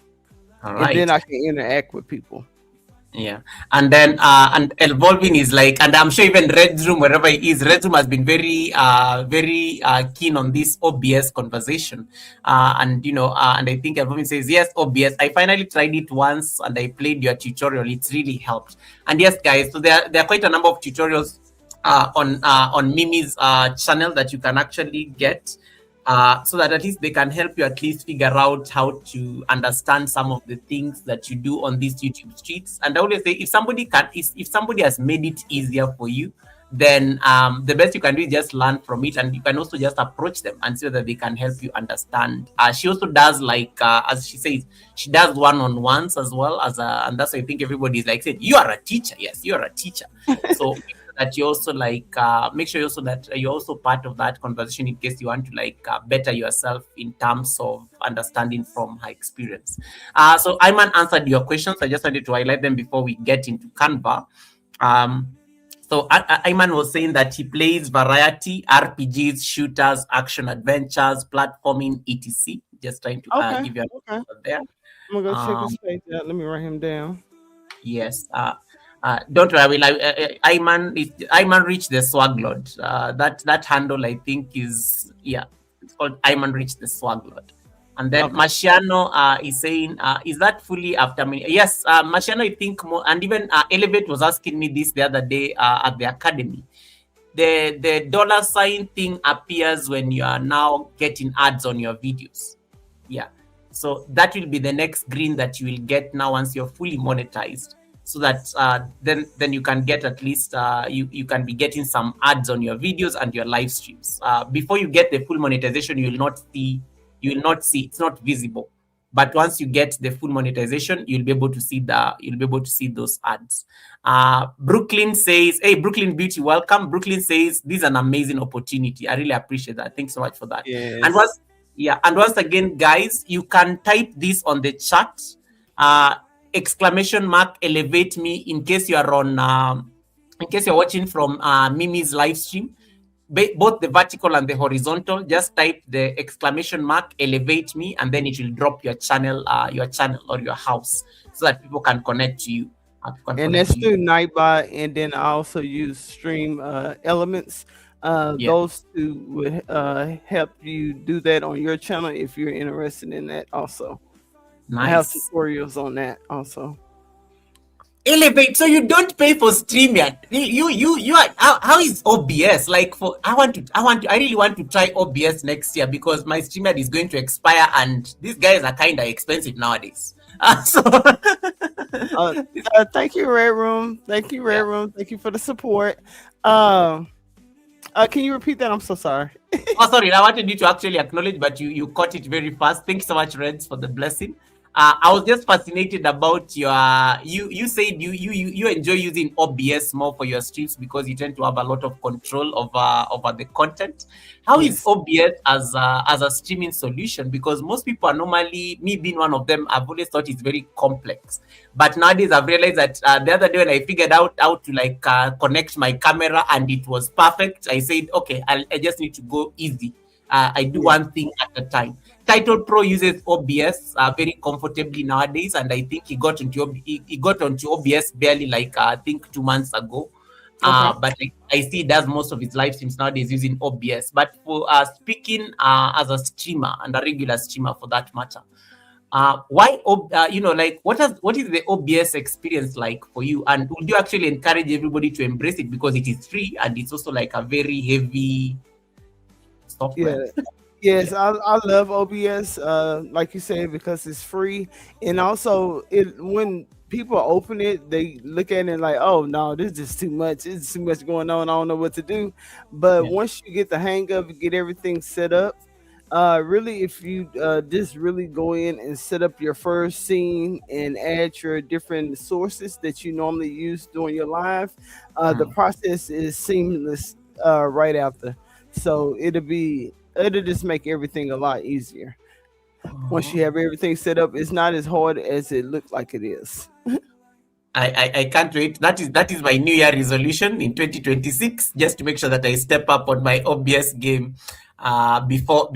Speaker 1: all
Speaker 2: and then
Speaker 1: right.
Speaker 2: I can interact with people.
Speaker 1: Yeah. And evolving is like, and I'm sure even Red Room, wherever it is, Red Room has been very keen on this OBS conversation. And I think evolving says, yes, OBS. I finally tried it once and I played your tutorial. It's really helped. And yes, guys, so there are quite a number of tutorials on Mimi's channel that you can actually get, so that at least they can help you at least figure out how to understand some of the things that you do on these YouTube streets. And I always say, if somebody has made it easier for you, then the best you can do is just learn from it, and you can also just approach them and see whether they can help you understand. She also does, like, as she says, she does one-on-ones as well as and that's why I think everybody is like, saying, you are a teacher. Yes, you are a teacher. So that you also like make sure also that you're also part of that conversation in case you want to like better yourself in terms of understanding from her experience. So Iman answered your questions. I just wanted to highlight them before we get into Canva. So Ayman was saying that he plays variety RPGs, shooters, action adventures, platforming, etc. Just trying to
Speaker 2: Okay,
Speaker 1: give you an
Speaker 2: okay.
Speaker 1: answer there.
Speaker 2: I'm gonna go check his
Speaker 1: Um,
Speaker 2: page out. Let me write him down.
Speaker 1: yes. Don't worry. Iman reached the swag lord. That handle I think is, yeah, it's called Iman reached the swag lord. And then
Speaker 2: Okay.
Speaker 1: Marciano is saying, is that fully after me? Yes, Marciano, I think more, and even Elevate was asking me this the other day at the academy. The dollar sign thing appears when you are now getting ads on your videos. Yeah. So that will be the next green that you will get now once you're fully monetized. So that then you can get at least you can be getting some ads on your videos and your live streams. Before you get the full monetization, you will not see it's not visible. But once you get the full monetization, you'll be able to see those ads. Brooklyn says, hey, Brooklyn Beauty, welcome. Brooklyn says, this is an amazing opportunity. I really appreciate that. Thanks so much for that. And
Speaker 2: Yes.
Speaker 1: once again, guys, you can type this on the chat. Uh, exclamation mark elevate me in case you are on in case you're watching from Mimi's live stream. Both the vertical and the horizontal, just type the exclamation mark elevate me, and then it will drop your channel or your house, so that people can connect to you.
Speaker 2: And that's through Nightbot, and then I also use Stream Elements.
Speaker 1: Yeah,
Speaker 2: Those two would help you do that on your channel if you're interested in that. Also, I have
Speaker 1: nice.
Speaker 2: tutorials on that. Also,
Speaker 1: Elevate. So you don't pay for StreamYard. You are, how is OBS? Like, for I really want to try OBS next year, because my StreamYard is going to expire, and these guys are kind of expensive nowadays. So
Speaker 2: uh, thank you, Red Room. Thank you, Red
Speaker 1: yeah.
Speaker 2: Room. Thank you for the support. Um, can you repeat that? I'm so sorry.
Speaker 1: Oh, sorry. I wanted you to actually acknowledge, but you caught it very fast. Thank you so much, Reds, for the blessing. I was just fascinated about your. You said you enjoy using OBS more for your streams because you tend to have a lot of control over the content. How is
Speaker 2: Yes.
Speaker 1: OBS as a streaming solution? Because most people are normally, me being one of them, I've always thought it's very complex. But nowadays I've realized that the other day when I figured out how to like connect my camera and it was perfect, I said, okay, I just need to go easy. I do
Speaker 2: Yeah.
Speaker 1: one thing at a time. Title Pro uses OBS very comfortably nowadays, and I think he got onto OBS barely like I think 2 months ago.
Speaker 2: Okay.
Speaker 1: But I see he does most of his live streams nowadays using OBS. But for speaking as a streamer and a regular streamer for that matter, like what is the OBS experience like for you, and would you actually encourage everybody to embrace it because it is free and it's also like a very heavy
Speaker 2: Yeah.
Speaker 1: software?
Speaker 2: Yes,
Speaker 1: Yeah.
Speaker 2: I love OBS, like you said, because it's free, and also it when people open it, they look at it like, oh no, this is just too much. It's too much going on. I don't know what to do. But
Speaker 1: Yeah.
Speaker 2: once you get the hang of it, get everything set up, really, if you just really go in and set up your first scene and add your different sources that you normally use during your live, the
Speaker 1: Mm.
Speaker 2: process is seamless right after. So it'll just make everything a lot easier. Once you
Speaker 1: Oh.
Speaker 2: have everything set up, it's not as hard as it looks like it is.
Speaker 1: I can't wait. That is my New Year resolution in 2026, just to make sure that I step up on my OBS game before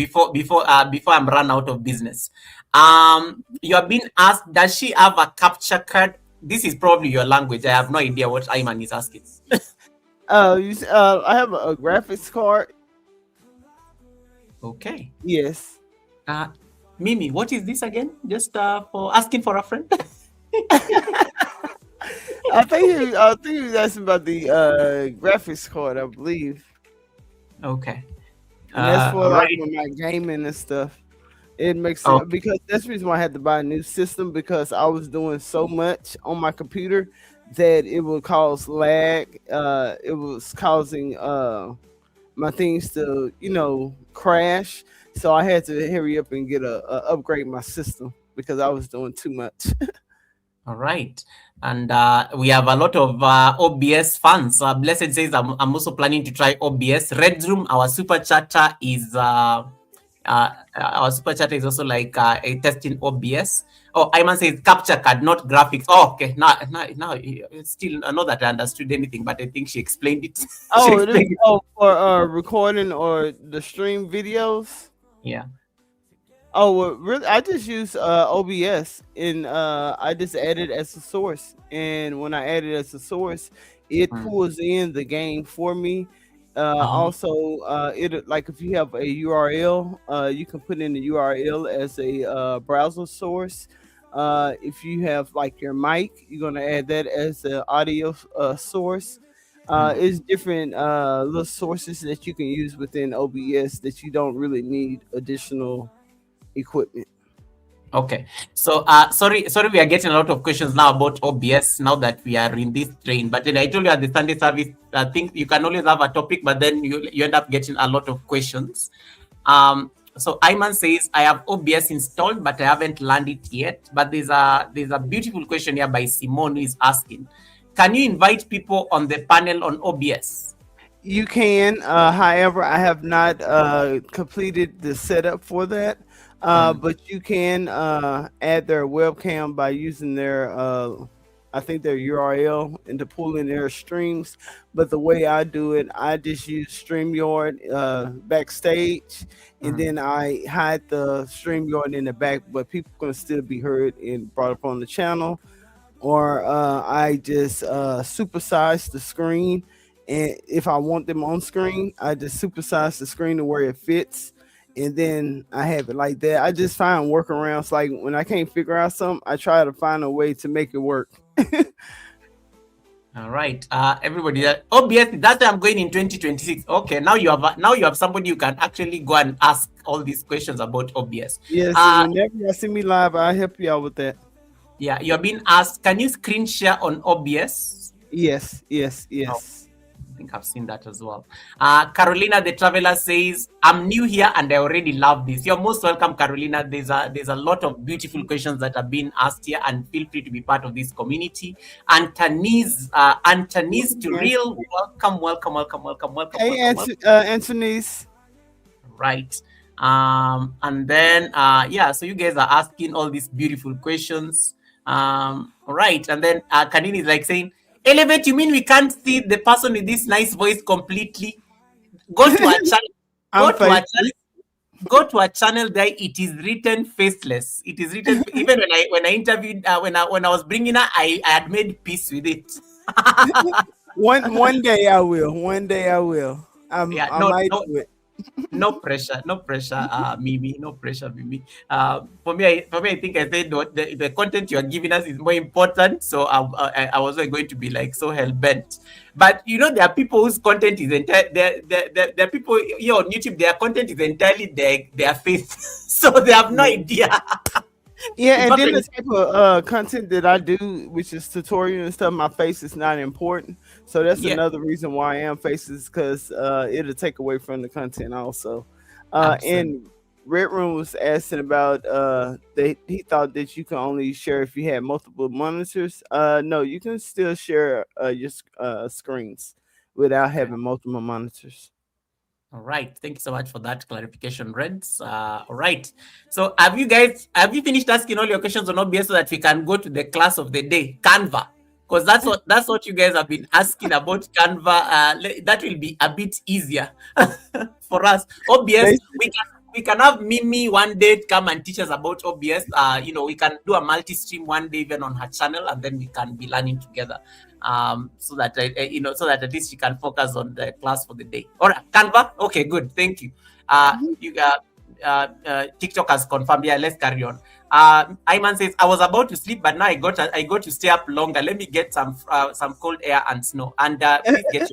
Speaker 1: I'm run out of business. You have been asked, does she have a capture card? This is probably your language. I have no idea what Ayman is asking.
Speaker 2: I have a graphics card.
Speaker 1: Okay.
Speaker 2: Yes.
Speaker 1: Uh, Mimi, what is this again? Just for asking for a friend.
Speaker 2: I think he was asking about the graphics card, I believe,
Speaker 1: Okay.
Speaker 2: and that's for like
Speaker 1: Right.
Speaker 2: with my gaming and stuff. It makes sense
Speaker 1: Okay.
Speaker 2: because that's the reason why I had to buy a new system because I was doing so much on my computer that it would cause lag. It was causing my things to crash. So I had to hurry up and get a upgrade my system because I was doing too much.
Speaker 1: All right. And we have a lot of OBS fans. Blessed says, I'm also planning to try OBS. Red Room, our super chatter is also like a testing OBS. Oh, Iman says capture card, not graphics. Oh, okay. Now, it's still not that I understood anything, but I think she explained it. She
Speaker 2: Oh, it is.
Speaker 1: explained it.
Speaker 2: Oh, for recording or the stream videos.
Speaker 1: Yeah.
Speaker 2: Oh, well, really? I just use OBS, and I just add it as a source. And when I add it as a source, it
Speaker 1: Mm.
Speaker 2: pulls in the game for me.
Speaker 1: Oh.
Speaker 2: Also, it like if you have a URL, you can put in the URL as a browser source. If you have like your mic, you're gonna add that as an audio source.
Speaker 1: Mm.
Speaker 2: It's different little sources that you can use within OBS that you don't really need additional equipment.
Speaker 1: Okay. So, sorry, we are getting a lot of questions now about OBS now that we are in this train. But then I told you at the Sunday service, I think you can always have a topic, but then you end up getting a lot of questions. So Ayman says, I have OBS installed, but I haven't learned it yet. But there's a beautiful question here by Simone who is asking, can you invite people on the panel on OBS?
Speaker 2: You can, however, I have not completed the setup for that.
Speaker 1: Mm,
Speaker 2: But you can add their webcam by using their, I think their URL and to pull in their streams. But the way I do it, I just use StreamYard backstage, and
Speaker 1: mm.
Speaker 2: then I hide the StreamYard in the back, but people can still be heard and brought up on the channel. Or I just supersize the screen. And if I want them on screen, I just supersize the screen to where it fits. And then I have it like that. I just find workarounds. Like when I can't figure out something, I try to find a way to make it work.
Speaker 1: All right, everybody. OBS. That's why I'm going in 2026. Okay, now you have somebody you can actually go and ask all these questions about OBS.
Speaker 2: Yes, and whenever y'all see me live, I'll help you out with that.
Speaker 1: Yeah, you're being asked. Can you screen share on OBS?
Speaker 2: Yes, yes,
Speaker 1: Oh,
Speaker 2: yes.
Speaker 1: I think I've seen that as well. Carolina the Traveler says, I'm new here and I already love this. You're most welcome, Carolina. There's a lot of beautiful questions that are being asked here, and feel free to be part of this community. And Tanis to real, welcome, welcome, welcome, welcome, welcome,
Speaker 2: Hey,
Speaker 1: welcome, welcome.
Speaker 2: Antonice.
Speaker 1: Right. And then yeah, so you guys are asking all these beautiful questions. Right. And then Kanini is like saying, Elevate, you mean we can't see the person with this nice voice completely? Go to our channel. Go
Speaker 2: I'm
Speaker 1: to our
Speaker 2: faithful.
Speaker 1: channel. Go to our channel there. It is written faceless. It is written. Even when I interviewed when I was bringing her, I had made peace with it.
Speaker 2: One day I will. One day I will.
Speaker 1: Yeah.
Speaker 2: I
Speaker 1: No.
Speaker 2: might
Speaker 1: No.
Speaker 2: do it.
Speaker 1: No pressure, no pressure, Mimi, no pressure, Mimi. For me, I think I said the content you are giving us is more important, so I wasn't going to be like so hell bent. But there are people whose content is entirely there are people here on YouTube. Their content is entirely their faith, so they have no idea.
Speaker 2: Yeah,
Speaker 1: In
Speaker 2: and
Speaker 1: fact,
Speaker 2: then the type of content that I do, which is tutorial and stuff, my face is not important. So that's
Speaker 1: yeah,
Speaker 2: another reason why I am faces, because it'll take away from the content also.
Speaker 1: absolutely.
Speaker 2: And Red Room was asking about he thought that you can only share if you had multiple monitors. No, you can still share your screens without
Speaker 1: Okay.
Speaker 2: having multiple monitors.
Speaker 1: All right. Thank you so much for that clarification, Reds. All right. So have you finished asking all your questions on OBS so that we can go to the class of the day, Canva? Because that's what you guys have been asking about Canva. That will be a bit easier for us. OBS,
Speaker 2: They
Speaker 1: we can have Mimi one day come and teach us about OBS. We can do a multi-stream one day even on her channel, and then we can be learning together. So that at least she can focus on the class for the day. All right, Canva. Okay, good. Thank you. TikTok has confirmed. Yeah, let's carry on. Ayman says, I was about to sleep, but now I got to stay up longer. Let me get some cold air and snow. And please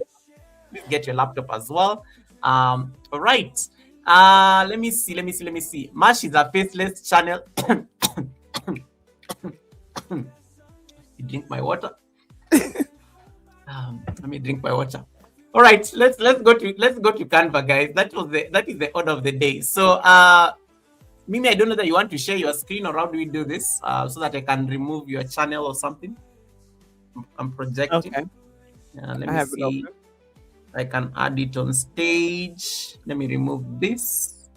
Speaker 1: get your laptop as well. All right. Let me see. Mash is a faceless channel. You drink my water. Let me drink my water. All right, let's go to Canva, guys. That is the order of the day. So, Mimi, I don't know that you want to share your screen, or how do we do this, so that I can remove your channel or something. I'm projecting.
Speaker 2: okay.
Speaker 1: Let
Speaker 2: I
Speaker 1: me
Speaker 2: have it
Speaker 1: see.
Speaker 2: open.
Speaker 1: I can add it on stage. Let me remove this.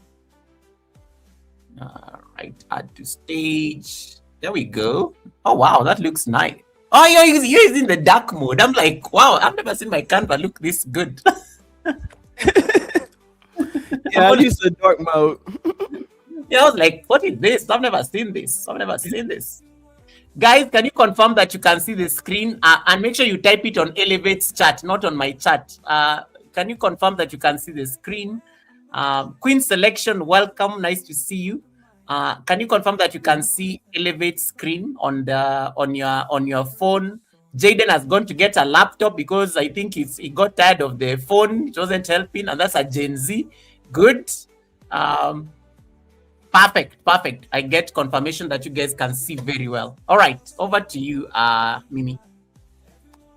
Speaker 1: All right, add to stage. There we go. Oh wow, that looks nice. Oh, you're using the dark mode. I'm like, wow, I've never seen my Canva look this good.
Speaker 2: Yeah, I use the dark mode.
Speaker 1: I was like, what is this? I've never seen this. I've never seen this. Guys, can you confirm that you can see the screen? And make sure you type it on Elevate's chat, not on my chat. Can you confirm that you can see the screen? Queen Selection, welcome. Nice to see you. Can you confirm that you can see Elevate screen on your phone? Jaden has gone to get a laptop because I think he got tired of the phone. It wasn't helping, and that's a Gen Z. Good. Um, Perfect. I get confirmation that you guys can see very well. All right, over to you, Mimi.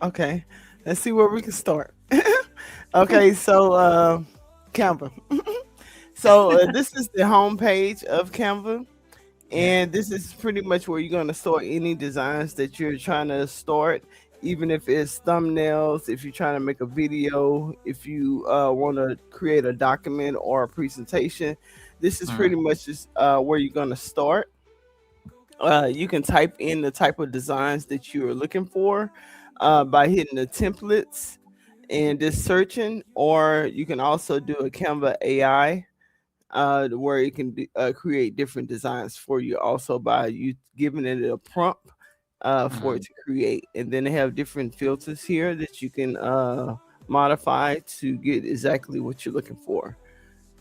Speaker 2: Okay, let's see where we can start. Okay, so Canva. So this is the home page of Canva,
Speaker 1: Yeah.
Speaker 2: and this is pretty much where you're going to store any designs that you're trying to start, even if it's thumbnails, if you're trying to make a video, if you want to create a document or a presentation. This is
Speaker 1: Mm,
Speaker 2: pretty much just where you're going to start. You can type in the type of designs that you are looking for by hitting the templates and just searching, or you can also do a Canva AI where it can create different designs for you also by you giving it a prompt for it
Speaker 1: mm,
Speaker 2: to create. And then they have different filters here that you can modify to get exactly what you're looking for.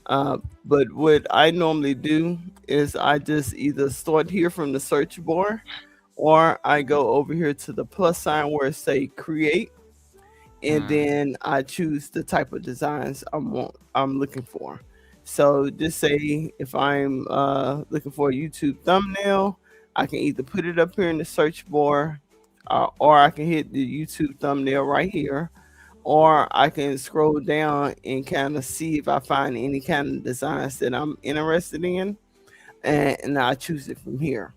Speaker 2: But what I normally do is I just either start here from the search bar, or I go over here to the plus sign where it say create, and
Speaker 1: mm.
Speaker 2: then I choose the type of designs I'm looking for. So just say if I'm looking for a YouTube thumbnail, I can either put it up here in the search bar, or I can hit the YouTube thumbnail right here, or I can scroll down and kind of see if I find any kind of designs that I'm interested in, and I choose it from here.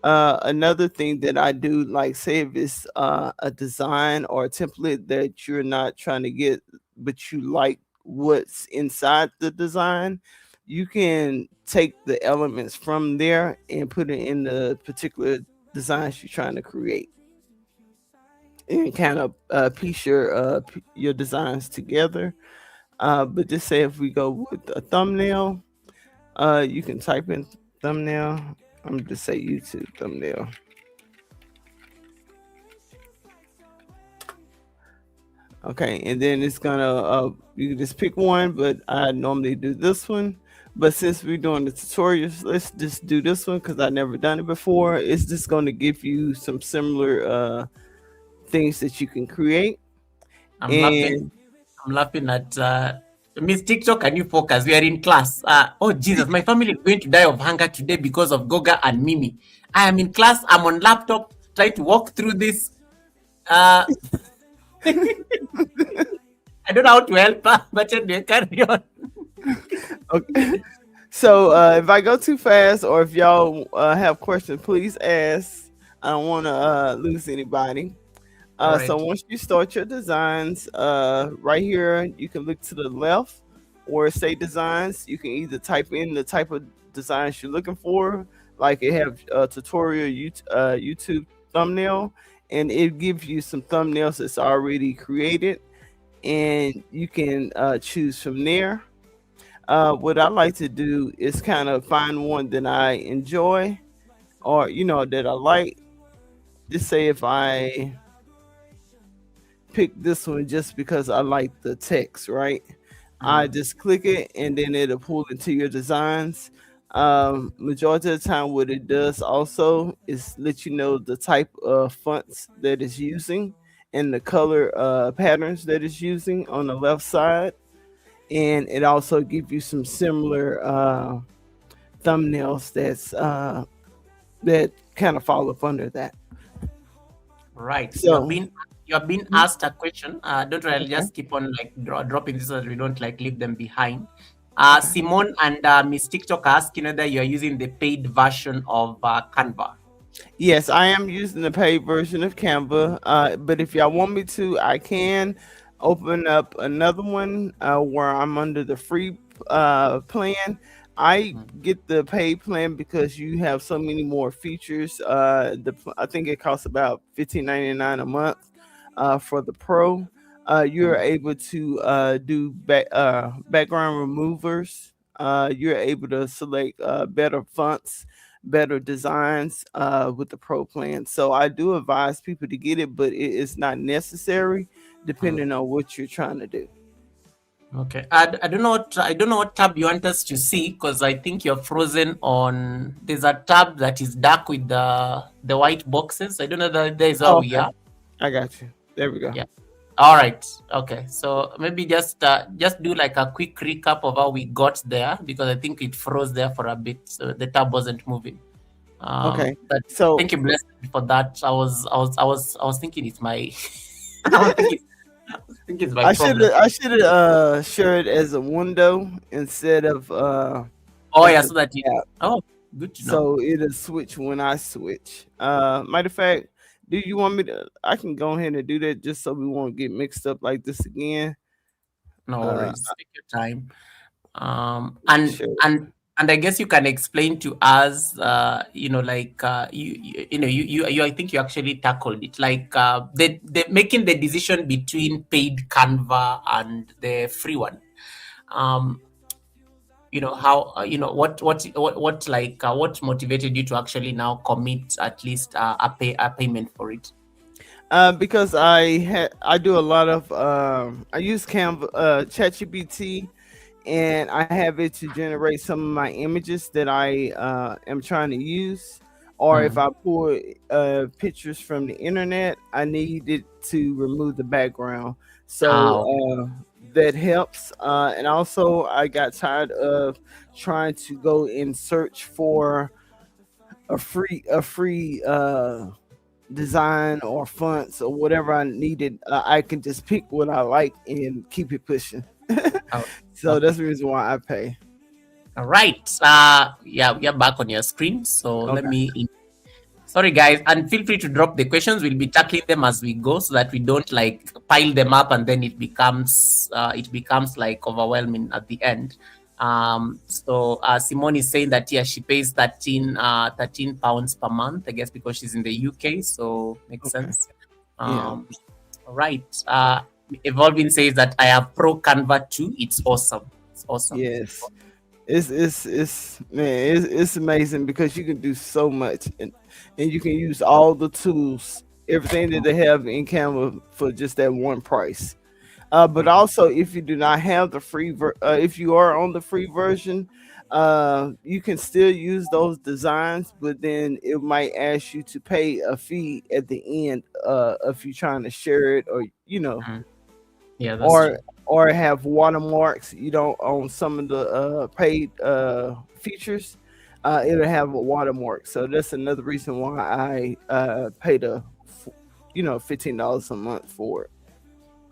Speaker 2: Another thing that I do, like say if it's a design or a template that you're not trying to get, but you like what's inside the design, you can take the elements from there and put it in the particular designs you're trying to create, and kind of piece your designs together. But just say if we go with a thumbnail, you can type in thumbnail. I'm gonna just say YouTube thumbnail. Okay, and then it's gonna you can just pick one, but I normally do this one. But since we're doing the tutorials, let's just do this one because I never done it before. It's just gonna give you some similar things that you can create.
Speaker 1: I'm laughing.
Speaker 2: And
Speaker 1: I'm laughing at Miss TikTok. Can you focus? We are in class. Oh Jesus, my family is going to die of hunger today because of Goga and Mimi. I am in class. I'm on laptop trying to walk through this. Uh, I don't know how to help her, but anyway, carry on.
Speaker 2: okay. So if I go too fast, or if y'all have questions, please ask. I don't want to lose anybody.
Speaker 1: All
Speaker 2: So
Speaker 1: right.
Speaker 2: once you start your designs, right here you can look to the left where it say designs. You can either type in the type of designs you're looking for, like it have a tutorial YouTube thumbnail, and it gives you some thumbnails that's already created, and you can choose from there. What I like to do is kind of find one that I enjoy, or that I like. Just say if I pick this one just because I like the text, right? I
Speaker 1: Mm,
Speaker 2: just click it and then it'll pull into your designs. Majority of the time, what it does also is let you know the type of fonts that it's using and the color patterns that it's using on the left side, and it also gives you some similar thumbnails that kind of fall up under that.
Speaker 1: right.
Speaker 2: So,
Speaker 1: You have been
Speaker 2: mhm,
Speaker 1: asked a question. Don't worry, I'll
Speaker 2: okay,
Speaker 1: just keep on like dropping this so that we don't like leave them behind.
Speaker 2: okay.
Speaker 1: Simone and Miss TikTok are asking whether you are using the paid version of Canva.
Speaker 2: Yes, I am using the paid version of Canva, but if y'all want me to, I can open up another one where I'm under the free plan. I
Speaker 1: Mm,
Speaker 2: get the paid plan because you have so many more features. I think it costs about $15.99 a month for the pro. You're
Speaker 1: mm,
Speaker 2: able to do background removers. you're able to select better fonts, better designs with the Pro plan. So I do advise people to get it, but it is not necessary
Speaker 1: Mm.
Speaker 2: depending on what you're trying to do.
Speaker 1: Okay. I don't know what tab you want us to see because I think you're frozen on. There's a tab that is dark with the white boxes. I don't know that there is how
Speaker 2: Oh,
Speaker 1: we
Speaker 2: okay.
Speaker 1: are.
Speaker 2: I got you. There we go.
Speaker 1: Yeah. All right. Okay. So maybe just do like a quick recap of how we got there because I think it froze there for a bit, so the tab wasn't moving.
Speaker 2: Okay.
Speaker 1: But
Speaker 2: So
Speaker 1: thank you, blessed for that. I was thinking it's my, I was thinking it's my problem.
Speaker 2: I should have shared as a window instead of
Speaker 1: Oh
Speaker 2: as
Speaker 1: yeah,
Speaker 2: a
Speaker 1: so that it.
Speaker 2: tab.
Speaker 1: Oh, good to know.
Speaker 2: So it'll switch when I switch. Matter of fact, do you want me to? I can go ahead and do that just so we won't get mixed up like this again.
Speaker 1: No
Speaker 2: Uh,
Speaker 1: worries. Take your time. Um, and
Speaker 2: sure.
Speaker 1: and and I guess you can explain to us, like you I think you actually tackled it, like the making the decision between paid Canva and the free one. Um, how what motivated you to actually now commit at least a payment for it?
Speaker 2: Because I do a lot of I use Canva, ChatGPT, and I have it to generate some of my images that I am trying to use. Or if
Speaker 1: Mm.
Speaker 2: I pull pictures from the internet, I need it to remove the background. So
Speaker 1: Okay.
Speaker 2: that helps. And also, I got tired of trying to go and search for a free design or fonts or whatever I needed. I can just pick what I like and keep it pushing.
Speaker 1: Oh,
Speaker 2: So
Speaker 1: okay.
Speaker 2: that's the reason why I pay.
Speaker 1: All right. Yeah, we are back on your screen. So let
Speaker 2: Okay.
Speaker 1: me. Sorry, guys, and feel free to drop the questions. We'll be tackling them as we go, so that we don't like pile them up and then it becomes like overwhelming at the end. So Simone is saying that, yeah, she pays 13 pounds per month, I guess, because she's in the UK. So makes
Speaker 2: Okay.
Speaker 1: sense.
Speaker 2: Yeah.
Speaker 1: All right. Evolving says that I have Pro Canva too. It's awesome. It's awesome.
Speaker 2: Yes. It's man, it's amazing because you can do so much, and you can use all the tools, everything that they have in Canva for just that one price. But
Speaker 1: Mhm.
Speaker 2: also, if you do not have the if you are on the free version, you can still use those designs, but then it might ask you to pay a fee at the end if you're trying to share it, or
Speaker 1: Mm. Yeah, that's
Speaker 2: or
Speaker 1: true.
Speaker 2: have watermarks. You don't on some of the paid features. It'll have a watermark, so that's another reason why I pay the $15 a month for it.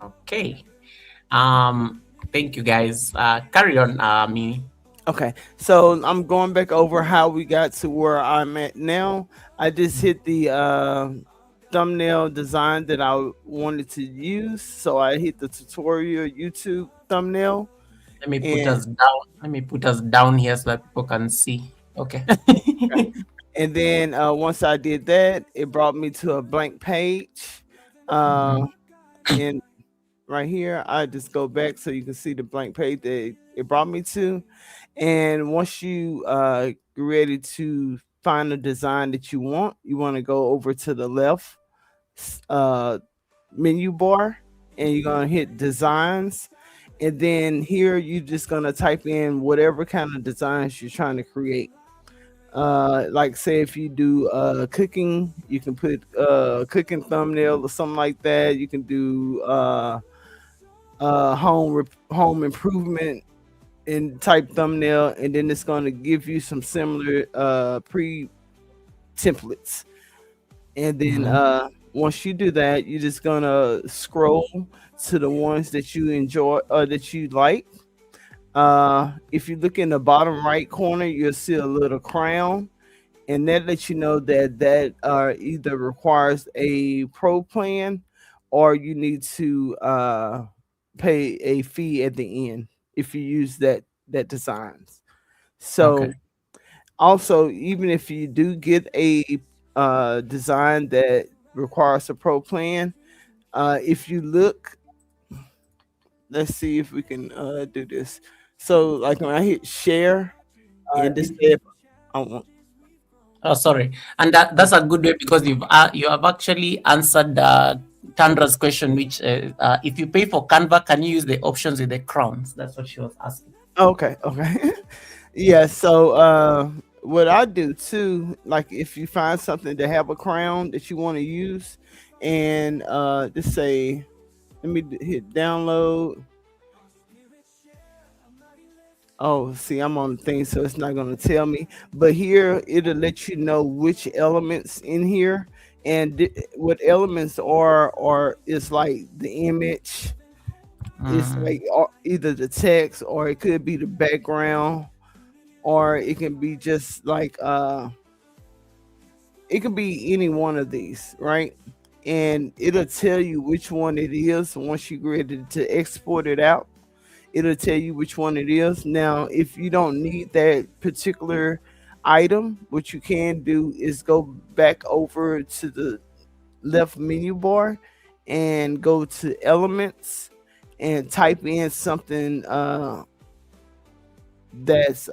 Speaker 1: Okay. Thank you, guys. Carry on, me.
Speaker 2: Okay, so I'm going back over how we got to where I'm at now. I just hit the thumbnail design that I wanted to use. So I hit the tutorial YouTube thumbnail,
Speaker 1: Let me put
Speaker 2: and
Speaker 1: us down. Let me put us down here so that people can see. Okay.
Speaker 2: then once I did that, it brought me to a blank page. Uh,
Speaker 1: Mhm.
Speaker 2: and right here, I just go back so you can see the blank page that it brought me to. And once you ready to find a design that you want to go over to the left uh, menu bar, and you're gonna hit designs, and then here you're just gonna type in whatever kind of designs you're trying to create. Like say if you do cooking, you can put cooking thumbnail or something like that. You can do home improvement and type thumbnail, and then it's going to give you some similar pre templates. And then
Speaker 1: Mhm.
Speaker 2: once you do that, you're just gonna scroll to the ones that you enjoy or that you like. If you look in the bottom right corner, you'll see a little crown, and that lets you know that either requires a pro plan, or you need to pay a fee at the end if you use that designs.
Speaker 1: Okay.
Speaker 2: So also, even if you do get a design that requires a pro plan, if you look, let's see if we can do this. So like when I hit share and this step, I want.
Speaker 1: Oh, sorry. And that's a good way because you have actually answered Tandra's question, which if you pay for Canva, can you use the options with the crowns? That's what she was asking.
Speaker 2: Okay, okay. Yeah, so what I do too, like if you find something to have a crown that you want to use, and just say, let me hit download. Oh, see, I'm on the thing, so it's not going to tell me. But here, it'll let you know which elements in here and what elements are, or it's like the image. It's
Speaker 1: Mm.
Speaker 2: like either the text, or it could be the background, or it can be just like it could be any one of these, right? And it'll tell you which one it is once you're ready to export it out. It'll tell you which one it is. Now, if you don't need that particular item, what you can do is go back over to the left menu bar and go to elements and type in something that's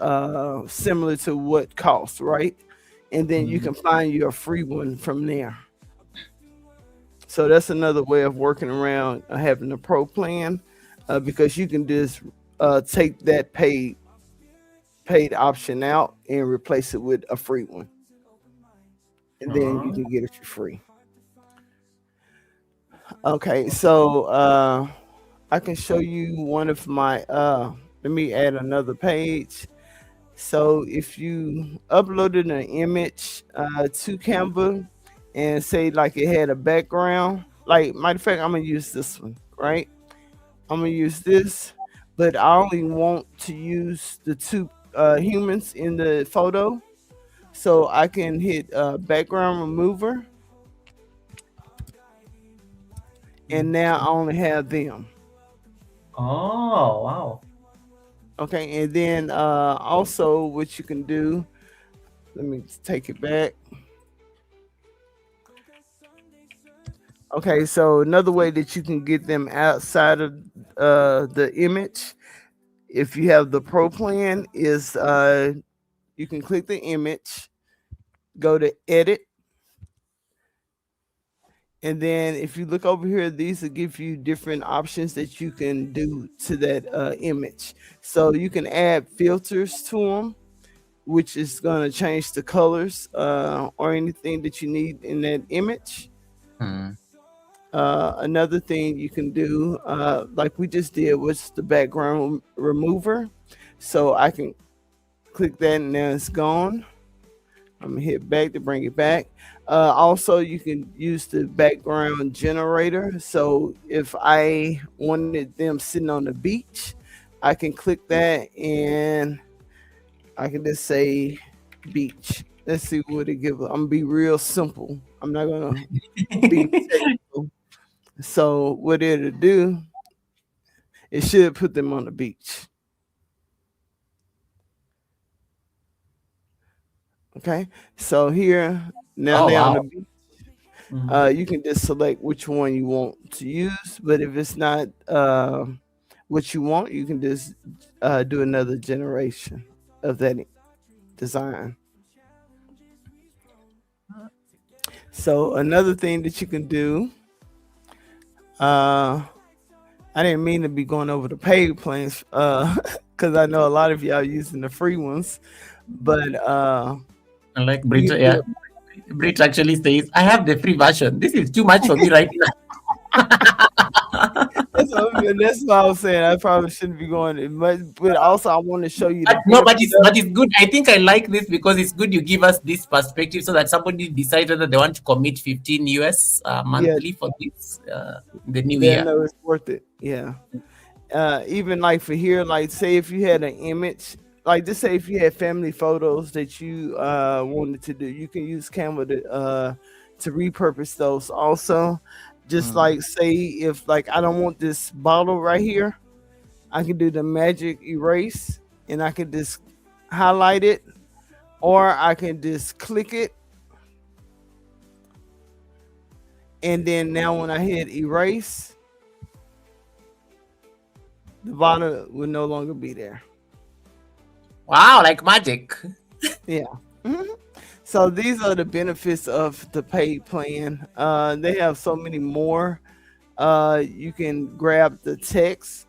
Speaker 2: similar to what costs, right? And then you
Speaker 1: Mm.
Speaker 2: can find your free one from there. So that's another way of working around having a pro plan, because you can just take that paid option out and replace it with a free one, and then you
Speaker 1: Oh.
Speaker 2: can get it for free. Okay, so I can show you one of my. Let me add another page. So if you uploaded an image to Canva and say like it had a background, like matter of fact, I'm gonna use this one, right? I'm gonna use this, but I only want to use the two humans in the photo. So I can hit background remover, and now I only have them.
Speaker 1: Oh, wow.
Speaker 2: Okay, and then also what you can do, let me take it back. Okay, so another way that you can get them outside of the image, if you have the pro plan, is you can click the image, go to edit, and then if you look over here, these will give you different options that you can do to that image. So you can add filters to them, which is going to change the colors or anything that you need in that image.
Speaker 1: Mm.
Speaker 2: Another thing you can do, like we just did, was the background remover. So I can click that and now it's gone. I'm gonna hit back to bring it back. Also, you can use the background generator. So if I wanted them sitting on the beach, I can click that and I can just say beach. Let's see what it gives. I'm gonna be real simple. I'm not gonna be technical. So what it'll do, it should put them on the beach. Okay. So here now
Speaker 1: Oh,
Speaker 2: they're on the
Speaker 1: wow.
Speaker 2: beach.
Speaker 1: Mm.
Speaker 2: You can just select which one you want to use, but if it's not what you want, you can just do another generation of that design. So another thing that you can do, uh, I didn't mean to be going over the paid plans, because I know a lot of y'all using the free ones, but
Speaker 1: Like Brit,
Speaker 2: you can
Speaker 1: yeah.
Speaker 2: do
Speaker 1: Brit actually says, I have the free version. This is too much for me right now.
Speaker 2: that's what I was saying. I probably shouldn't be going, but also I want to show you the
Speaker 1: But no,
Speaker 2: benefit of
Speaker 1: but it's good. I think I like this because it's good you give us this perspective so that somebody decides whether they want to commit 15 US
Speaker 2: yeah,
Speaker 1: monthly for this the new
Speaker 2: then
Speaker 1: year.
Speaker 2: know it's worth it. Yeah. Even like for here, like say if you had an image, like just say if you had family photos that you wanted to do, you can use Canva to repurpose those also. Just
Speaker 1: Mm.
Speaker 2: like say if like I don't want this bottle right here, I can do the magic erase and I can just highlight it, or I can just click it, and then now when I hit erase, the bottle will no longer be there.
Speaker 1: Wow, like magic.
Speaker 2: Yeah. Mhm. So these are the benefits of the paid plan. They have so many more. You can grab the text.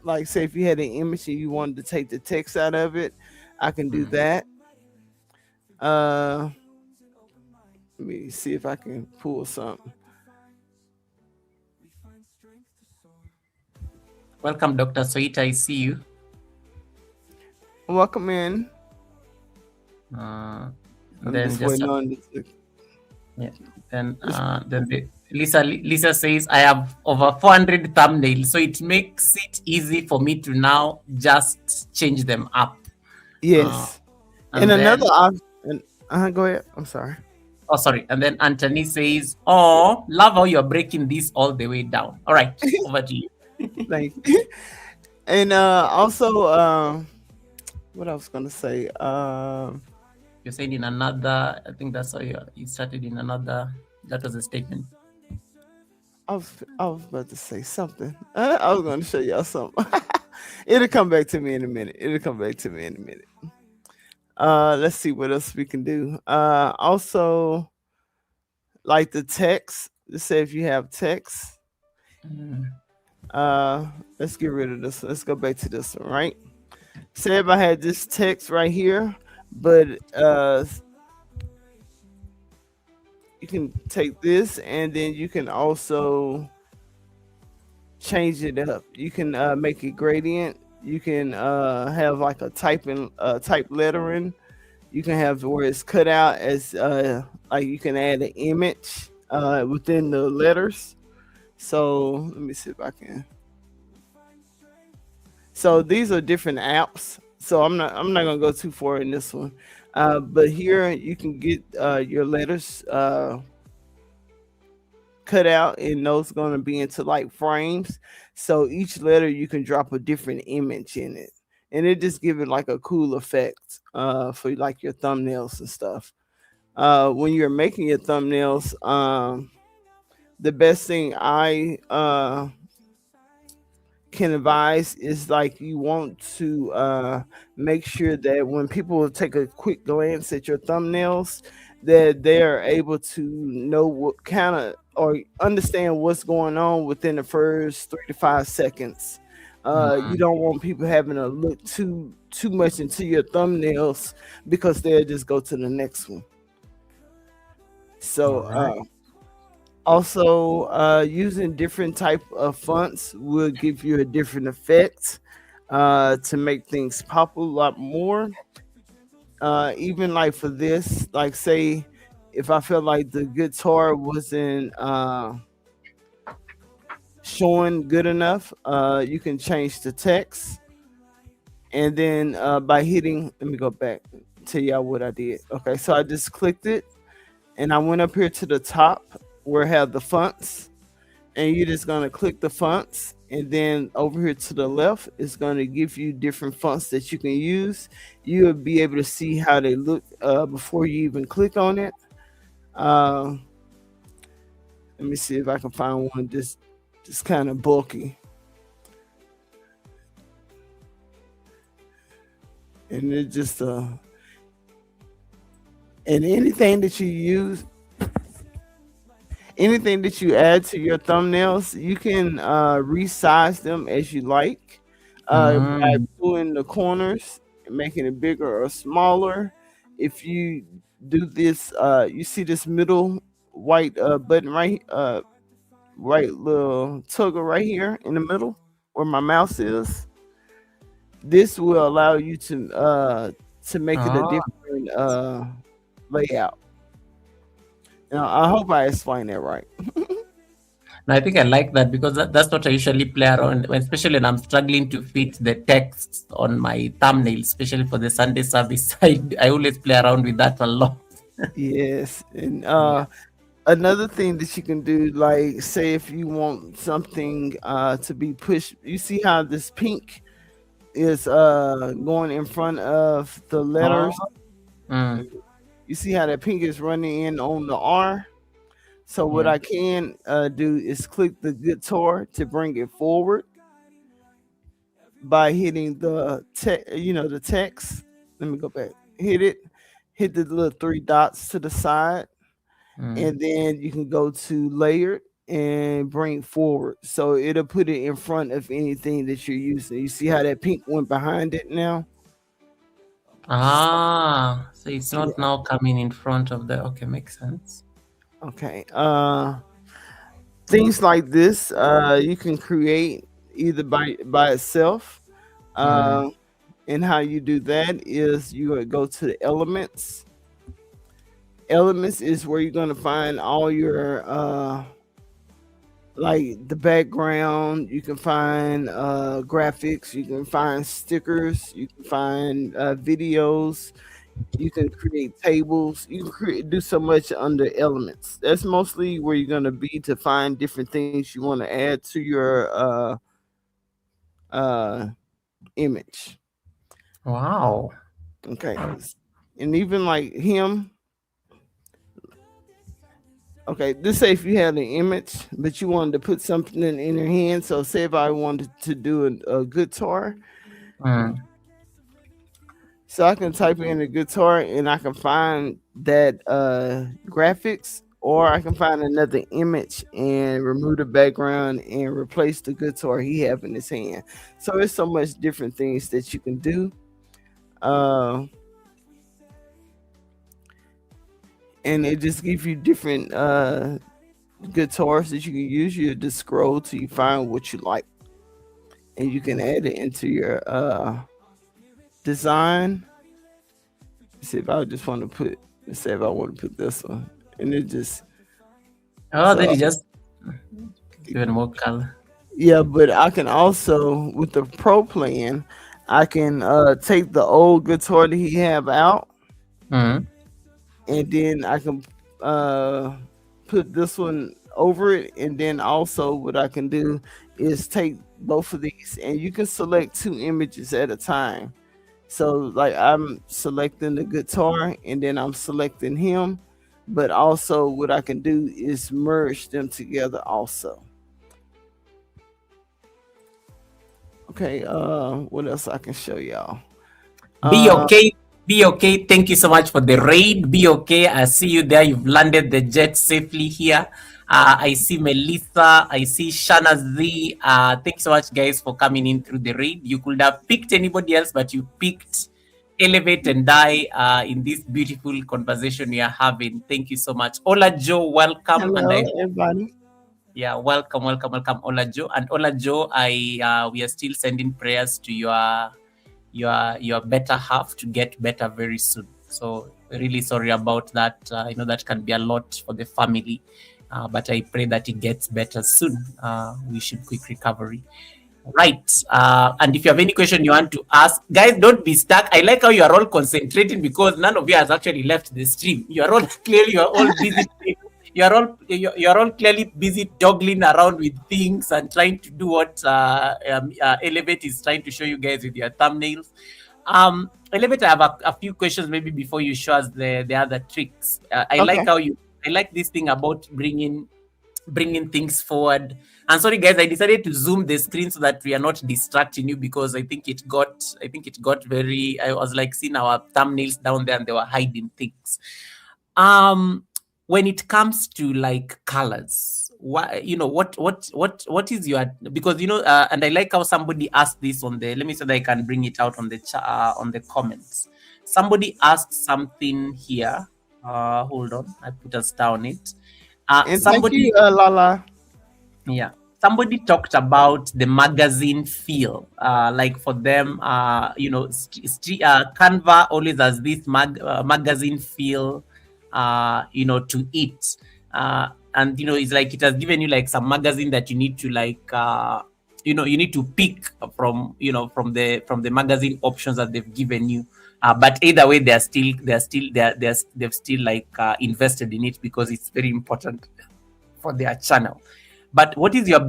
Speaker 2: Like, say, if you had an image and you wanted to take the text out of it, I can do
Speaker 1: Mm.
Speaker 2: that. Uh, Let me see if I can pull something.
Speaker 1: Welcome, Dr. Sweet. I see you.
Speaker 2: Welcome in.
Speaker 1: Uh,
Speaker 2: I'm
Speaker 1: then
Speaker 2: just
Speaker 1: just
Speaker 2: waiting on this.
Speaker 1: yeah. Then
Speaker 2: this-
Speaker 1: Lisa says I have over 400 thumbnails, so it makes it easy for me to now just change them up. Uh,
Speaker 2: Yes. And
Speaker 1: and
Speaker 2: another
Speaker 1: then
Speaker 2: option. Go ahead. I'm sorry.
Speaker 1: oh sorry, and then Anthony says, "Oh, love how you're breaking this all the way down." All right, over to you.
Speaker 2: Thank you. And also, what I was gonna say.
Speaker 1: You're saying in another. I think that's how you started in another. That was a statement.
Speaker 2: I was about to say something. I was gonna show y'all something. It'll come back to me in a minute. It'll come back to me in a minute. Let's see what else we can do. Also, like the text. Let's say if you have text.
Speaker 1: Mm.
Speaker 2: Let's get rid of this. Let's go back to this one, right? Say if I had this text right here, but you can take this and then you can also change it up. You can make it gradient. You can have like a type lettering. You can have where it's cut out as like you can add an image within the letters. So let me see if I can. So these are different apps. So I'm not gonna go too far in this one. But here you can get your letters cut out, and those going to be into like frames. So each letter you can drop a different image in it, and it just give it like a cool effect for like your thumbnails and stuff. When you're making your thumbnails, the best thing I can advise is like you want to make sure that when people take a quick glance at your thumbnails, that they are able to know what kind of or understand what's going on within the first 3 to 5 seconds. You
Speaker 1: Mm.
Speaker 2: don't want people having to look too much into your thumbnails because they'll just go to the next one. So
Speaker 1: All right.
Speaker 2: also, using different type of fonts will give you a different effect to make things pop a lot more. Even like for this, like say, if I felt like the guitar wasn't showing good enough, you can change the text, and then by hitting, let me go back tell y'all what I did. Okay, so I just clicked it, and I went up here to the top where I have the fonts, and you're just gonna click the fonts, and then over here to the left it's gonna give you different fonts that you can use. You'll be able to see how they look before you even click on it. Uh, Let me see if I can find one just kind of bulky, and it just and anything that you add to your thumbnails, you can resize them as you like by
Speaker 1: Mm.
Speaker 2: pulling the corners and making it bigger or smaller. If you do this, you see this middle white button right little toggle right here in the middle where my mouse is. This will allow you to make it a
Speaker 1: Oh.
Speaker 2: different layout. Now, I hope I explained that right.
Speaker 1: And I think I like that because that's what I usually play around, especially when I'm struggling to fit the text on my thumbnail, especially for the Sunday service. I always play around with that a lot.
Speaker 2: Yes, and
Speaker 1: Yeah.
Speaker 2: another thing that you can do, like say if you want something to be pushed, you see how this pink is going in front of the
Speaker 1: Oh.
Speaker 2: letters.
Speaker 1: Mm.
Speaker 2: You see how that pink is running in on the R. So what
Speaker 1: Yeah.
Speaker 2: I can do is click the guitar to bring it forward by hitting the text. Let me go back. Hit it. Hit the little three dots to the side,
Speaker 1: Mm.
Speaker 2: and then you can go to layered and bring forward. So it'll put it in front of anything that you're using. You see how that pink went behind it now?
Speaker 1: So it's not
Speaker 2: Yeah.
Speaker 1: now coming in front of the. Okay, makes sense.
Speaker 2: Okay. Things like this, you can create either by itself.
Speaker 1: Mm.
Speaker 2: Uh, and how you do that is you would go to the elements. Elements is where you're gonna find all your like the background. You can find graphics. You can find stickers. You can find videos. You can create tables. You can do so much under elements. That's mostly where you're gonna be to find different things you want to add to your uh, image.
Speaker 1: Wow.
Speaker 2: Okay, and even like him. Okay, this say if you had an image, but you wanted to put something in your hand. So say if I wanted to do a guitar,
Speaker 1: Mm.
Speaker 2: so I can type in a guitar and I can find that graphics, or I can find another image and remove the background and replace the guitar he have in his hand. So there's so much different things that you can do. Uh, and it just gives you different guitars that you can use. You just scroll till you find what you like, and you can add it into your design. See if I just want to put, let's say if I want to put this one, and it just
Speaker 1: Oh, then
Speaker 2: so
Speaker 1: you just even more color.
Speaker 2: yeah. But I can also with the pro plan, I can take the old guitar that he have out,
Speaker 1: Mm.
Speaker 2: and then I can uh put this one over it, and then also what I can do is take both of these, and you can select two images at a time. So like I'm selecting the guitar and then I'm selecting him, but also what I can do is merge them together also. Okay, what else I can show y'all?
Speaker 1: Be
Speaker 2: Uh
Speaker 1: okay. Be okay. Thank you so much for the raid. Be okay. I see you there. You've landed the jet safely here. I see Melissa. I see Shana Z. Thanks so much, guys, for coming in through the raid. You could have picked anybody else, but you picked Elevate and Die in this beautiful conversation we are having. Thank you so much. Ola Joe, welcome. And I
Speaker 2: Hello everybody.
Speaker 1: yeah, welcome, welcome, welcome, Ola Joe. And Ola Joe, we are still sending prayers to your better half to get better very soon. So really sorry about that. I know that can be a lot for the family, but I pray that it gets better soon. Wish him quick recovery. Right. And if you have any question you want to ask, guys, don't be stuck. I like how you are all concentrating because none of you has actually left the stream. You are all clearly you are all busy. You are all clearly busy juggling around with things and trying to do what Elevate is trying to show you guys with your thumbnails. Elevate, I have a few questions maybe before you show us the other tricks. I like
Speaker 2: Okay.
Speaker 1: how you I like this thing about bringing things forward. And sorry guys, I decided to zoom the screen so that we are not distracting you because I think it got very, I was like seeing our thumbnails down there and they were hiding things. When it comes to like colors, what is your, because and I like how somebody asked this on the, let me see that I can bring it out on the on the comments. Somebody asked something here. Hold on, I put a star on it.
Speaker 2: And thank
Speaker 1: Somebody
Speaker 2: you, Lala.
Speaker 1: Yeah. Somebody talked about the magazine feel. Like for them, Canva always has this magazine feel, to it. And, it's like it has given you like some magazine that you need to like, you need to pick from the magazine options that they've given you. But either way, they've still like invested in it because it's very important for their channel. But what is your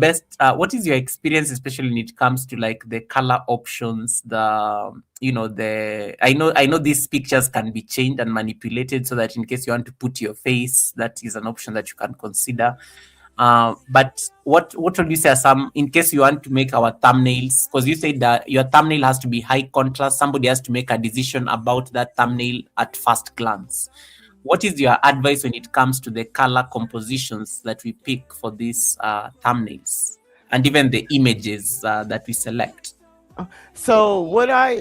Speaker 1: experience, especially when it comes to like the color options, I know these pictures can be changed and manipulated so that in case you want to put your face, that is an option that you can consider. But what would you say are some, in case you want to make our thumbnails, because you said that your thumbnail has to be high contrast, somebody has to make a decision about that thumbnail at first glance. What is your advice when it comes to the color compositions that we pick for these thumbnails and even the images that we select?
Speaker 2: So what I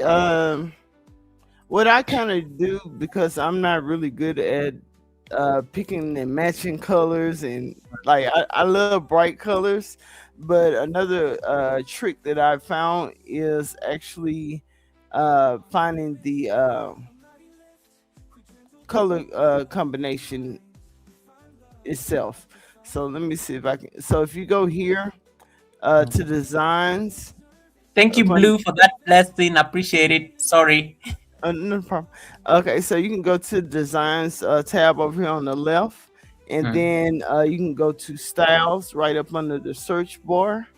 Speaker 2: kind of do, because I'm not really good at picking and matching colors, and like I love bright colors, but another trick that I found is actually finding the color combination itself. So let me see if I can. So if you go here to designs,
Speaker 1: Thank you,
Speaker 2: up on
Speaker 1: Blue, for that blessing. Appreciate it. Sorry.
Speaker 2: no problem. Okay, so you can go to designs tab over here on the left, and
Speaker 1: Mm,
Speaker 2: then you can go to styles right up under the search bar.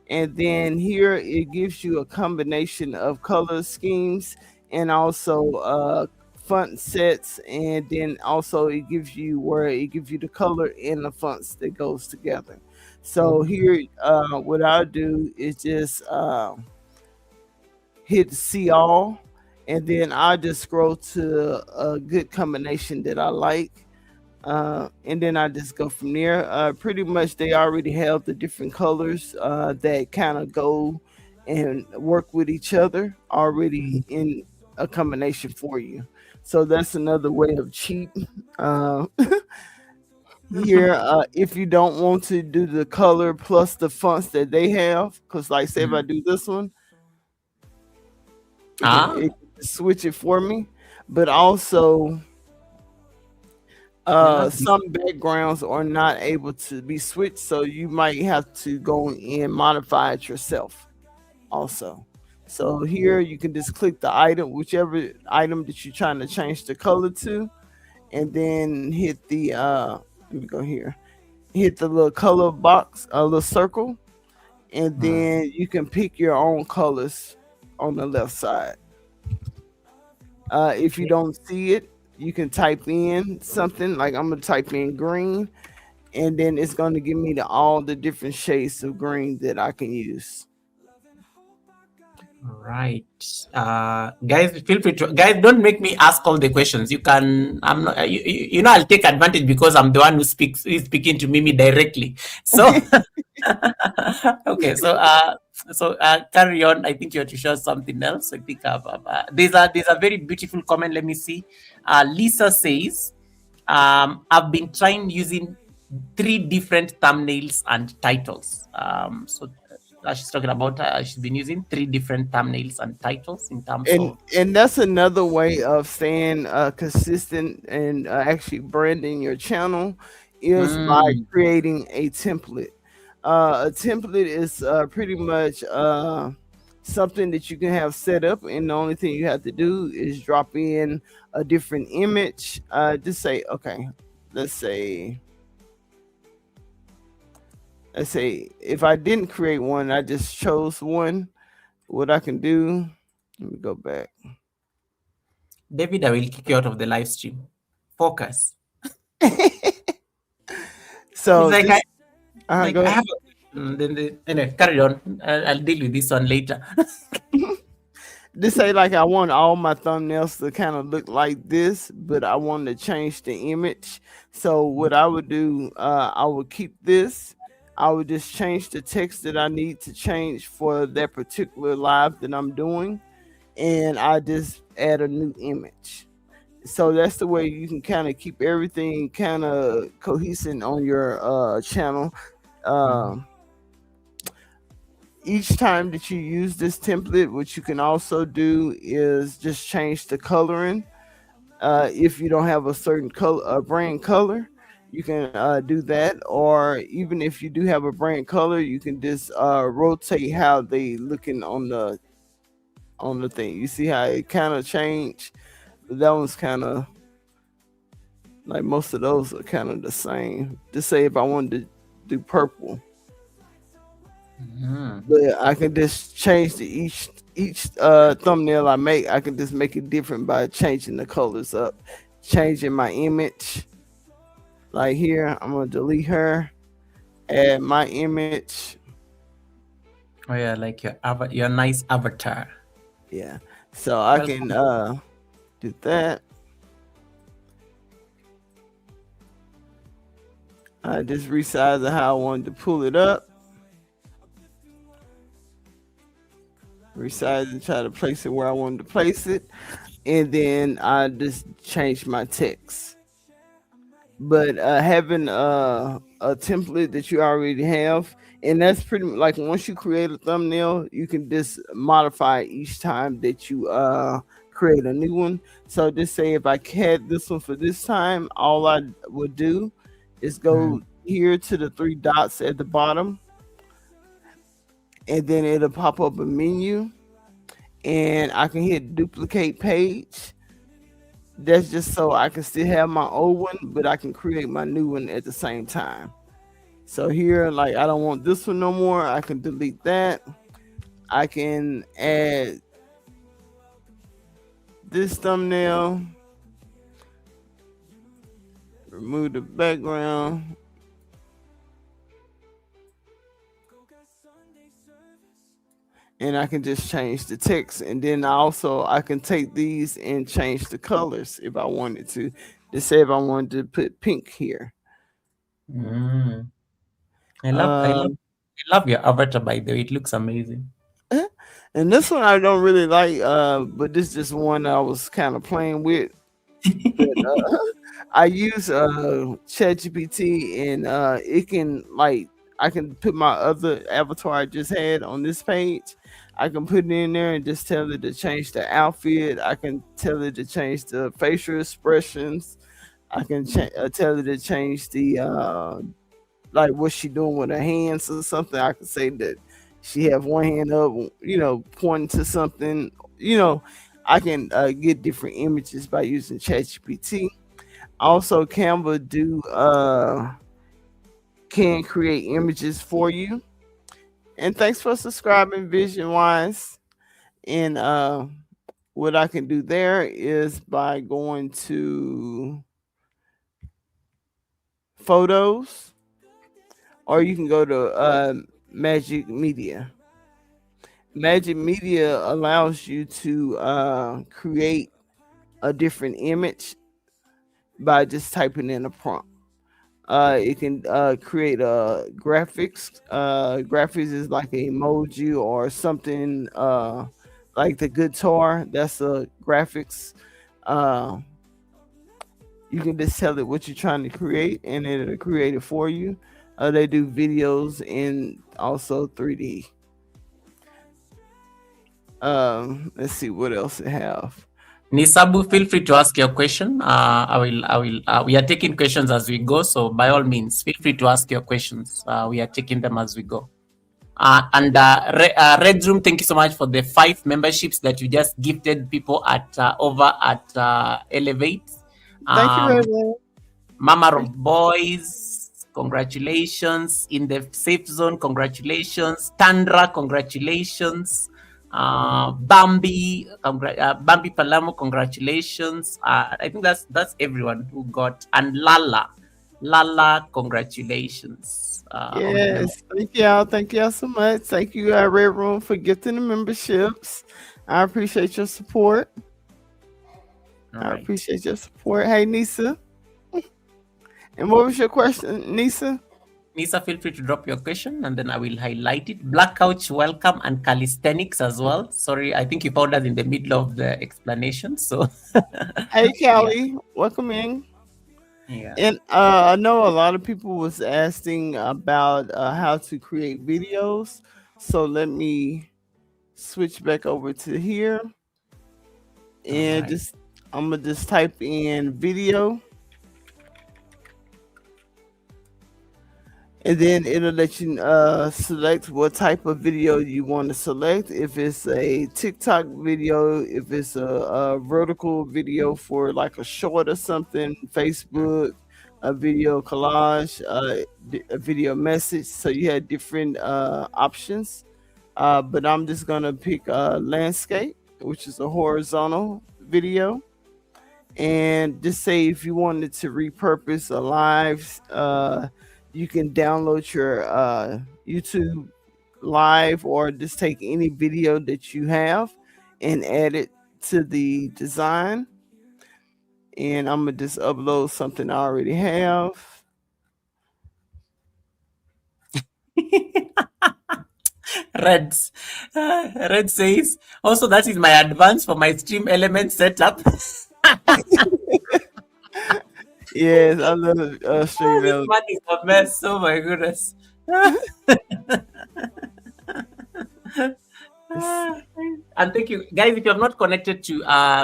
Speaker 2: And then here it gives you a combination of color schemes and also font sets, and then also it gives you where it gives you the color and the fonts that goes together. So here what I'll do is just hit see all, and then I'll just scroll to a good combination that I like, and then I just go from there. Pretty much, they already have the different colors that kind of go and work with each other already in a combination for you. So that's another way of cheap. Uh, Here, if you don't want to do the color plus the fonts that they have, because like say if I
Speaker 1: mm.
Speaker 2: do this one,
Speaker 1: Ah,
Speaker 2: it can switch it for me. But also,
Speaker 1: yeah.
Speaker 2: some backgrounds are not able to be switched, so you might have to go and modify it yourself also. So here you can just click the item, whichever item that you're trying to change the color to, and then hit the let me go here, hit the little color box, a little circle, and
Speaker 1: Mm.
Speaker 2: then you can pick your own colors on the left side. If you don't see it, you can type in something like I'm gonna type in green, and then it's gonna give me all the different shades of green that I can use.
Speaker 1: Right. Guys, feel free to, guys, don't make me ask all the questions. You can, I'm not, you know, I'll take advantage because I'm the one who speaks, is speaking to Mimi directly. So, okay. So, carry on. I think you have to share something else. I think there's a very beautiful comment. Let me see. Lisa says, I've been trying using 3 different thumbnails and titles. So she's talking about she's been using 3 different thumbnails and titles in terms of.
Speaker 2: And that's another way of staying consistent and actually branding your channel is by
Speaker 1: Mm,
Speaker 2: creating a template. A template is pretty much something that you can have set up, and the only thing you have to do is drop in a different image. Just say, okay, let's say, let's say if I didn't create one, I just chose one. What I can do, let me go back.
Speaker 1: David, I will kick you out of the live stream. Focus. It's
Speaker 2: So
Speaker 1: like
Speaker 2: this, go
Speaker 1: I
Speaker 2: ahead.
Speaker 1: have. Anyway, carry on. I'll deal with this one later.
Speaker 2: This say like I want all my thumbnails to kind of look like this, but I want to change the image. So what I would do, I would keep this. I would just change the text that I need to change for that particular live that I'm doing, and I just add a new image. So that's the way you can kind of keep everything kind of cohesive on your channel.
Speaker 1: Mhm.
Speaker 2: Um, each time that you use this template, what you can also do is just change the coloring. If you don't have a certain color, a brand color, you can do that. Or even if you do have a brand color, you can just rotate how they looking on the thing. You see how it kind of changed. That one's kind of like most of those are kind of the same. Just say if I wanted to do purple,
Speaker 1: Mhm.
Speaker 2: but I can just change each thumbnail I make. I can just make it different by changing the colors up, changing my image. Like here, I'm gonna delete her, add my image.
Speaker 1: Oh yeah, like your nice avatar.
Speaker 2: Yeah. So I can
Speaker 1: Welcome.
Speaker 2: do that. I just resize it how I wanted to pull it up. Resize and try to place it where I wanted to place it. And then I just change my text. But having a template that you already have, and that's pretty like once you create a thumbnail, you can just modify each time that you create a new one. So just say if I had this one for this time, all I would do is
Speaker 1: Mm.
Speaker 2: go here to the three dots at the bottom, and then it'll pop up a menu, and I can hit duplicate page. That's just so I can still have my old one, but I can create my new one at the same time. So here, like I don't want this one no more. I can delete that. I can add this thumbnail, remove the background, and I can just change the text. And then also I can take these and change the colors if I wanted to. Just say if I wanted to put pink here.
Speaker 1: Mm. I love, I love,
Speaker 2: Um,
Speaker 1: I love your avatar. By the way, it looks amazing.
Speaker 2: and this one I don't really like, but this is just one I was kind of playing with. But I use ChatGPT, and it can like I can put my other avatar I just had on this page. I can put it in there and just tell it to change the outfit. I can tell it to change the facial expressions. I can tell it to change the like what she doing with her hands or something. I can say that she have one hand up, pointing to something. You know, I can get different images by using ChatGPT. Also, Canva can create images for you. And thanks for subscribing, Vision Wise. And what I can do there is by going to photos, or you can go to Magic Media. Magic Media allows you to create a different image by just typing in a prompt. It can create graphics. Graphics is like an emoji or something like the guitar. That's a graphics. Uh, you can just tell it what you're trying to create, and it'll create it for you. They do videos and also 3D. Let's see what else they have.
Speaker 1: Nisabu, feel free to ask your question. We are taking questions as we go. So by all means, feel free to ask your questions. We are taking them as we go. Red Room, thank you so much for the 5 memberships that you just gifted people at over at Elevate.
Speaker 2: Thank you, Red.
Speaker 1: Mama of Boys, congratulations. In the Safe Zone, congratulations. Tandra, congratulations. Bambi Palamo, congratulations. I think that's everyone who got. And Lala, congratulations.
Speaker 2: Yes, thank y'all so much. Thank you, Red Room, for gifting the memberships. I appreciate your support. I appreciate your support. Hey, Nisa. And what was your question, Nisa?
Speaker 1: Nisa, feel free to drop your question and then I will highlight it. Black Couch, welcome, and calisthenics as well. Sorry, I think you found us in the middle of the explanation. So,
Speaker 2: hey, Callie, welcome in.
Speaker 1: Yeah.
Speaker 2: And I know a lot of people was asking about how to create videos. So let me switch back over to here, and I'm gonna just type in video. And then it'll let you select what type of video you want to select. If it's a TikTok video, if it's a vertical video for like a short or something, Facebook, a video collage, a video message. So you had different options. But I'm just gonna pick landscape, which is a horizontal video. And just say if you wanted to repurpose a live you can download your YouTube live or just take any video that you have and add it to the design. And I'm gonna just upload something I already have.
Speaker 1: Red, Red says, also that is my advance for my stream element setup.
Speaker 2: Yes, I love
Speaker 1: Oh,
Speaker 2: stream
Speaker 1: this
Speaker 2: element.
Speaker 1: man is a mess. Oh my goodness. And thank you, guys. If you have not connected to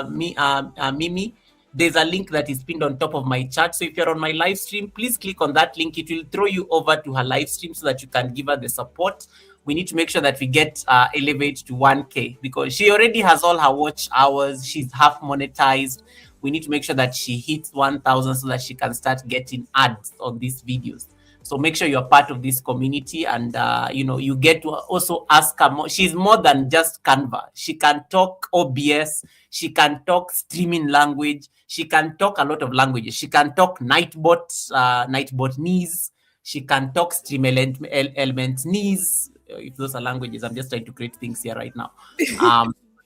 Speaker 1: Mimi, there's a link that is pinned on top of my chat. So if you're on my live stream, please click on that link. It will throw you over to her live stream so that you can give her the support. We need to make sure that we get Elevate to 1K because she already has all her watch hours. She's half monetized. We need to make sure that she hits 1,000 so that she can start getting ads on these videos. So make sure you're part of this community, and you get to also ask her more. She's more than just Canva. She can talk OBS. She can talk streaming language. She can talk a lot of languages. She can talk Nightbot knees. She can talk stream element knees. If those are languages, I'm just trying to create things here right now.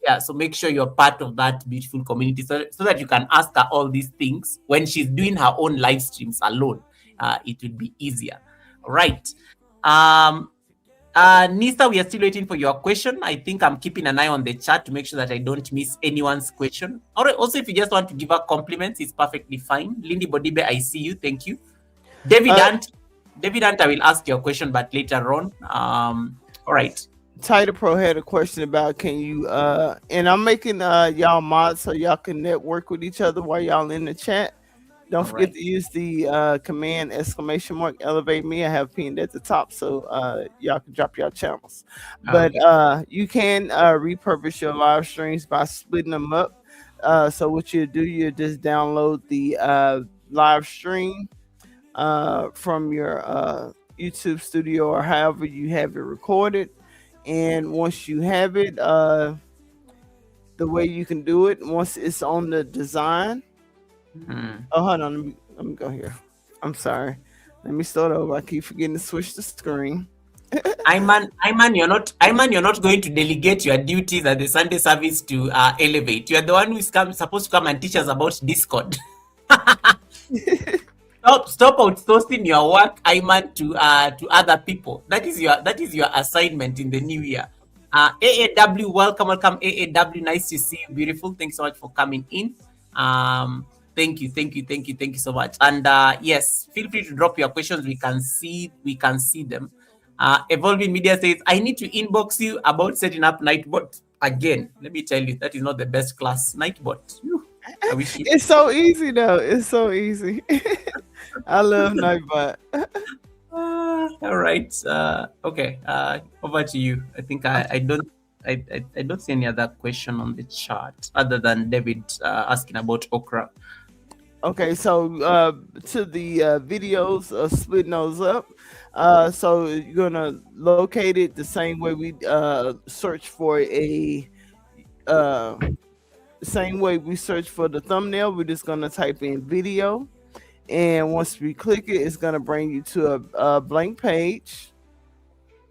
Speaker 1: Yeah, so make sure you're part of that beautiful community so that you can ask her all these things when she's doing her own live streams alone. It would be easier. Right. Um, Nisa, we are still waiting for your question. I think I'm keeping an eye on the chat to make sure that I don't miss anyone's question. All right. Also, if you just want to give her compliments, it's perfectly fine. Lindy Bodibe, I see you. Thank you. David
Speaker 2: Uh,
Speaker 1: Ant, I will ask your question, but later on. All right.
Speaker 2: Title Pro had a question about can you and I'm making y'all mods so y'all can network with each other while y'all in the chat. Don't
Speaker 1: All
Speaker 2: forget
Speaker 1: right.
Speaker 2: to use the command !! Elevate me. I have pinned at the top so y'all can drop y'all channels. But
Speaker 1: Okay.
Speaker 2: you can repurpose your live streams by splitting them up. So what you do, you just download the live stream from your YouTube studio or however you have it recorded. And once you have it, the way you can do it, once it's on the design.
Speaker 1: Hmm.
Speaker 2: Oh, hold on. Let me go here. I'm sorry. Let me start over. I keep forgetting to switch the screen.
Speaker 1: Iman, you're not going to delegate your duties at the Sunday service to Elevate. You're the one who's supposed to come and teach us about Discord. Stop outsourcing your work, Iman, to other people. That is your assignment in the new year. AAW, welcome, AAW. Nice to see you, beautiful. Thanks so much for coming in. Thank you so much. And yes, feel free to drop your questions. We can see them. Evolving Media says, I need to inbox you about setting up Nightbot again. Let me tell you, that is not the best class. Nightbot. I wish you.
Speaker 2: It's so easy though. It's so easy. I love Nightbot.
Speaker 1: All right. Okay. Over to you. I think I don't see any other question on the chart other than David asking about okra.
Speaker 2: Okay, so to the videos, splitting those up. So you're gonna locate it the same way we search for a uh, same way we search for the thumbnail. We're just gonna type in video, and once we click it, it's gonna bring you to a blank page.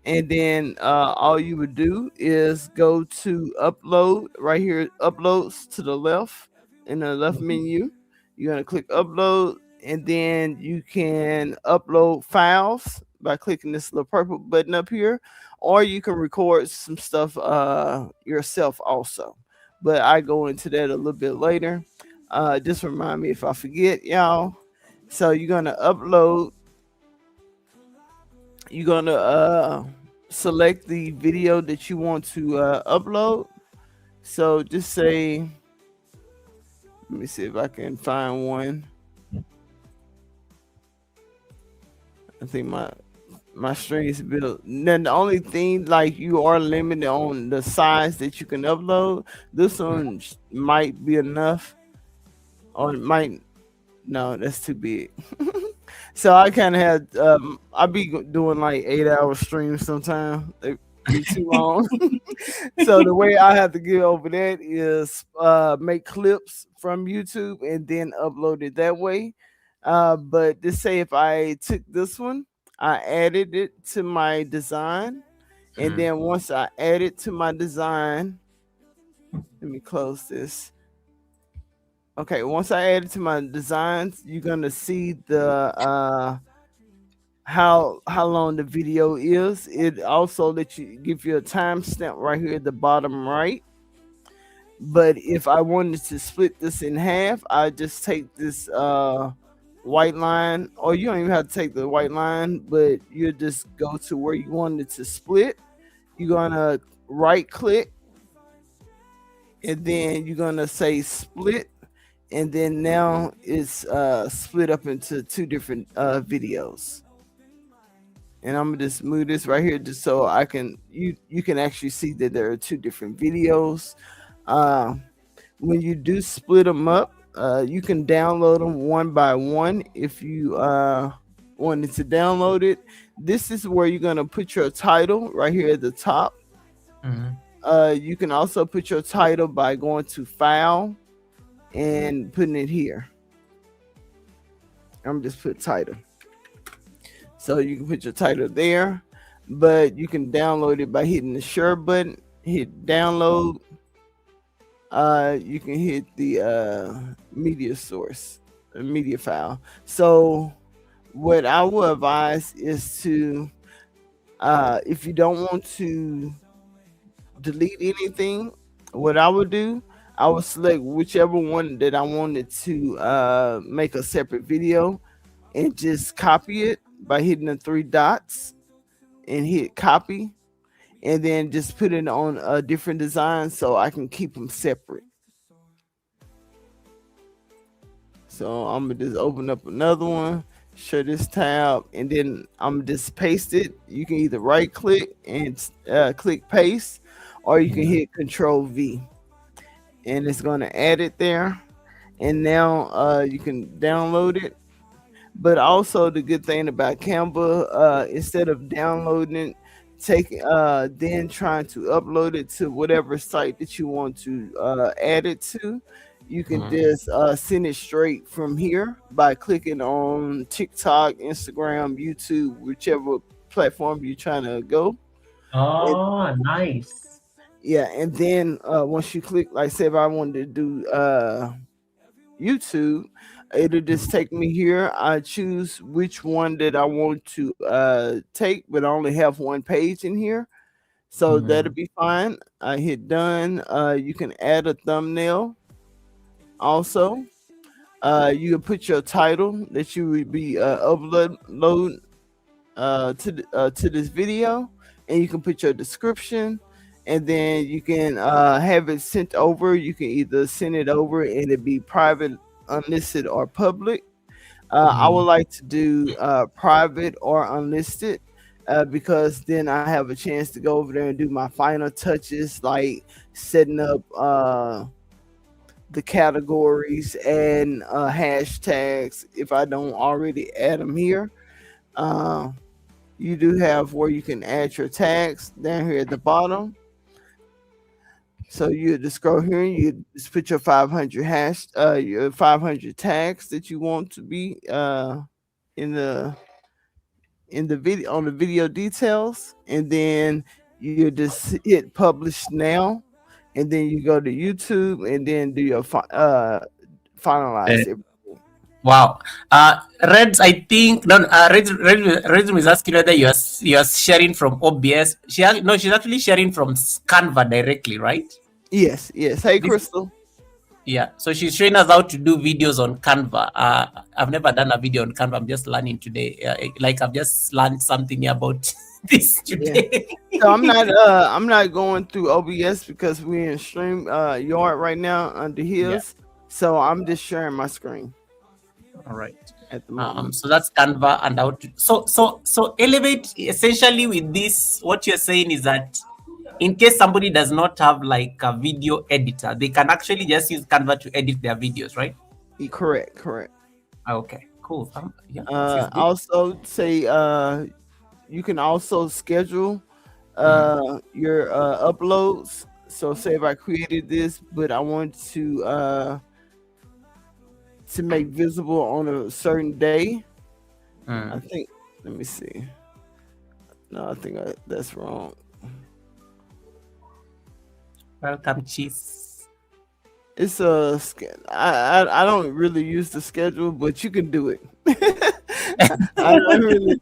Speaker 2: And then all you would do is go to upload right here, uploads to the left in the left
Speaker 1: Mhm.
Speaker 2: menu. You're gonna click upload, and then you can upload files by clicking this little purple button up here, or you can record some stuff yourself also. But I go into that a little bit later. Just remind me if I forget, y'all. So you're gonna upload, you're gonna select the video that you want to upload. So just say, let me see if I can find one. I think my string is built. Then the only thing, like, you are limited on the size that you can upload. This one might be enough, or it might, no, that's too big. So I kind of had I be doing like 8 hour streams sometimes. They be too long. So the way I have to get over that is make clips from YouTube and then upload it that way. But just say if I took this one I added it to my design. And
Speaker 1: Mm.
Speaker 2: then once I add it to my design, let me close this. Okay, once I add it to my designs, you're gonna see the how long the video is. It also let you give you a timestamp right here at the bottom right. But if I wanted to split this in half, I just take this white line, or you don't even have to take the white line, but you just go to where you want it to split. You're gonna right click, and then you're gonna say split, and then now it's split up into two different videos. And I'm gonna just move this right here just so I can you can actually see that there are two different videos. Uh, when you do split them up, you can download them one by one if you wanted to download it. This is where you're gonna put your title right here at the top.
Speaker 1: Mm.
Speaker 2: You can also put your title by going to File and putting it here. I'm just put title. So you can put your title there, but you can download it by hitting the share button, hit download. You can hit the media source, media file. So what I will advise is to, if you don't want to delete anything, what I would do, I would select whichever one that I wanted to make a separate video and just copy it by hitting the three dots and hit copy, and then just put it on a different design so I can keep them separate. So I'm gonna just open up another one, share this tab, and then I'm just paste it. You can either right click and click paste, or you can hit Control V, and it's gonna add it there. And now you can download it. But also the good thing about Canva, instead of downloading it, then trying to upload it to whatever site that you want to add it to, you can
Speaker 1: Mm.
Speaker 2: just send it straight from here by clicking on TikTok, Instagram, YouTube, whichever platform you're trying to go. And
Speaker 1: Oh, nice.
Speaker 2: yeah, and then once you click, like say if I wanted to do YouTube, it'll just take me here. I choose which one that I want to take, but I only have one page in here. So that'll
Speaker 1: Mm.
Speaker 2: be fine. I hit done. You can add a thumbnail also. You can put your title that you would be upload to this video, and you can put your description, and then you can have it sent over. You can either send it over and it be private, unlisted, or public. I would
Speaker 1: Mm.
Speaker 2: like to do private or unlisted, because then I have a chance to go over there and do my final touches, like setting up the categories and hashtags if I don't already add them here. Uh, you do have where you can add your tags down here at the bottom. So you just scroll here and you just put your 500 tags that you want to be in the video, on the video details, and then you just hit publish now, and then you go to YouTube and then do your finalize
Speaker 1: Uh,
Speaker 2: it.
Speaker 1: wow. Reds, I think no. Reds is asking whether you are sharing from OBS. No, she's actually sharing from Canva directly, right?
Speaker 2: Yes. Hey,
Speaker 1: This
Speaker 2: Crystal.
Speaker 1: Yeah. So she's showing us how to do videos on Canva. I've never done a video on Canva. I'm just learning today. Like I've just learned something about this
Speaker 2: Yeah.
Speaker 1: today.
Speaker 2: So I'm not going through OBS because we're in stream yard right now under
Speaker 1: Yeah.
Speaker 2: his. So I'm just sharing my screen
Speaker 1: All right.
Speaker 2: at the moment.
Speaker 1: So that's Canva and how to. So Elevate essentially with this. What you're saying is that in case somebody does not have like a video editor, they can actually just use Canva to edit their videos, right?
Speaker 2: Correct.
Speaker 1: Okay, cool. Yeah, this is good.
Speaker 2: Also say you can also schedule
Speaker 1: Mm.
Speaker 2: your uploads. So say if I created this, but I want to make visible on a certain day. I
Speaker 1: Mm.
Speaker 2: think Let me see. No, I think that's wrong.
Speaker 1: Welcome, cheese.
Speaker 2: It's a I don't really use the schedule, but you can do it. I really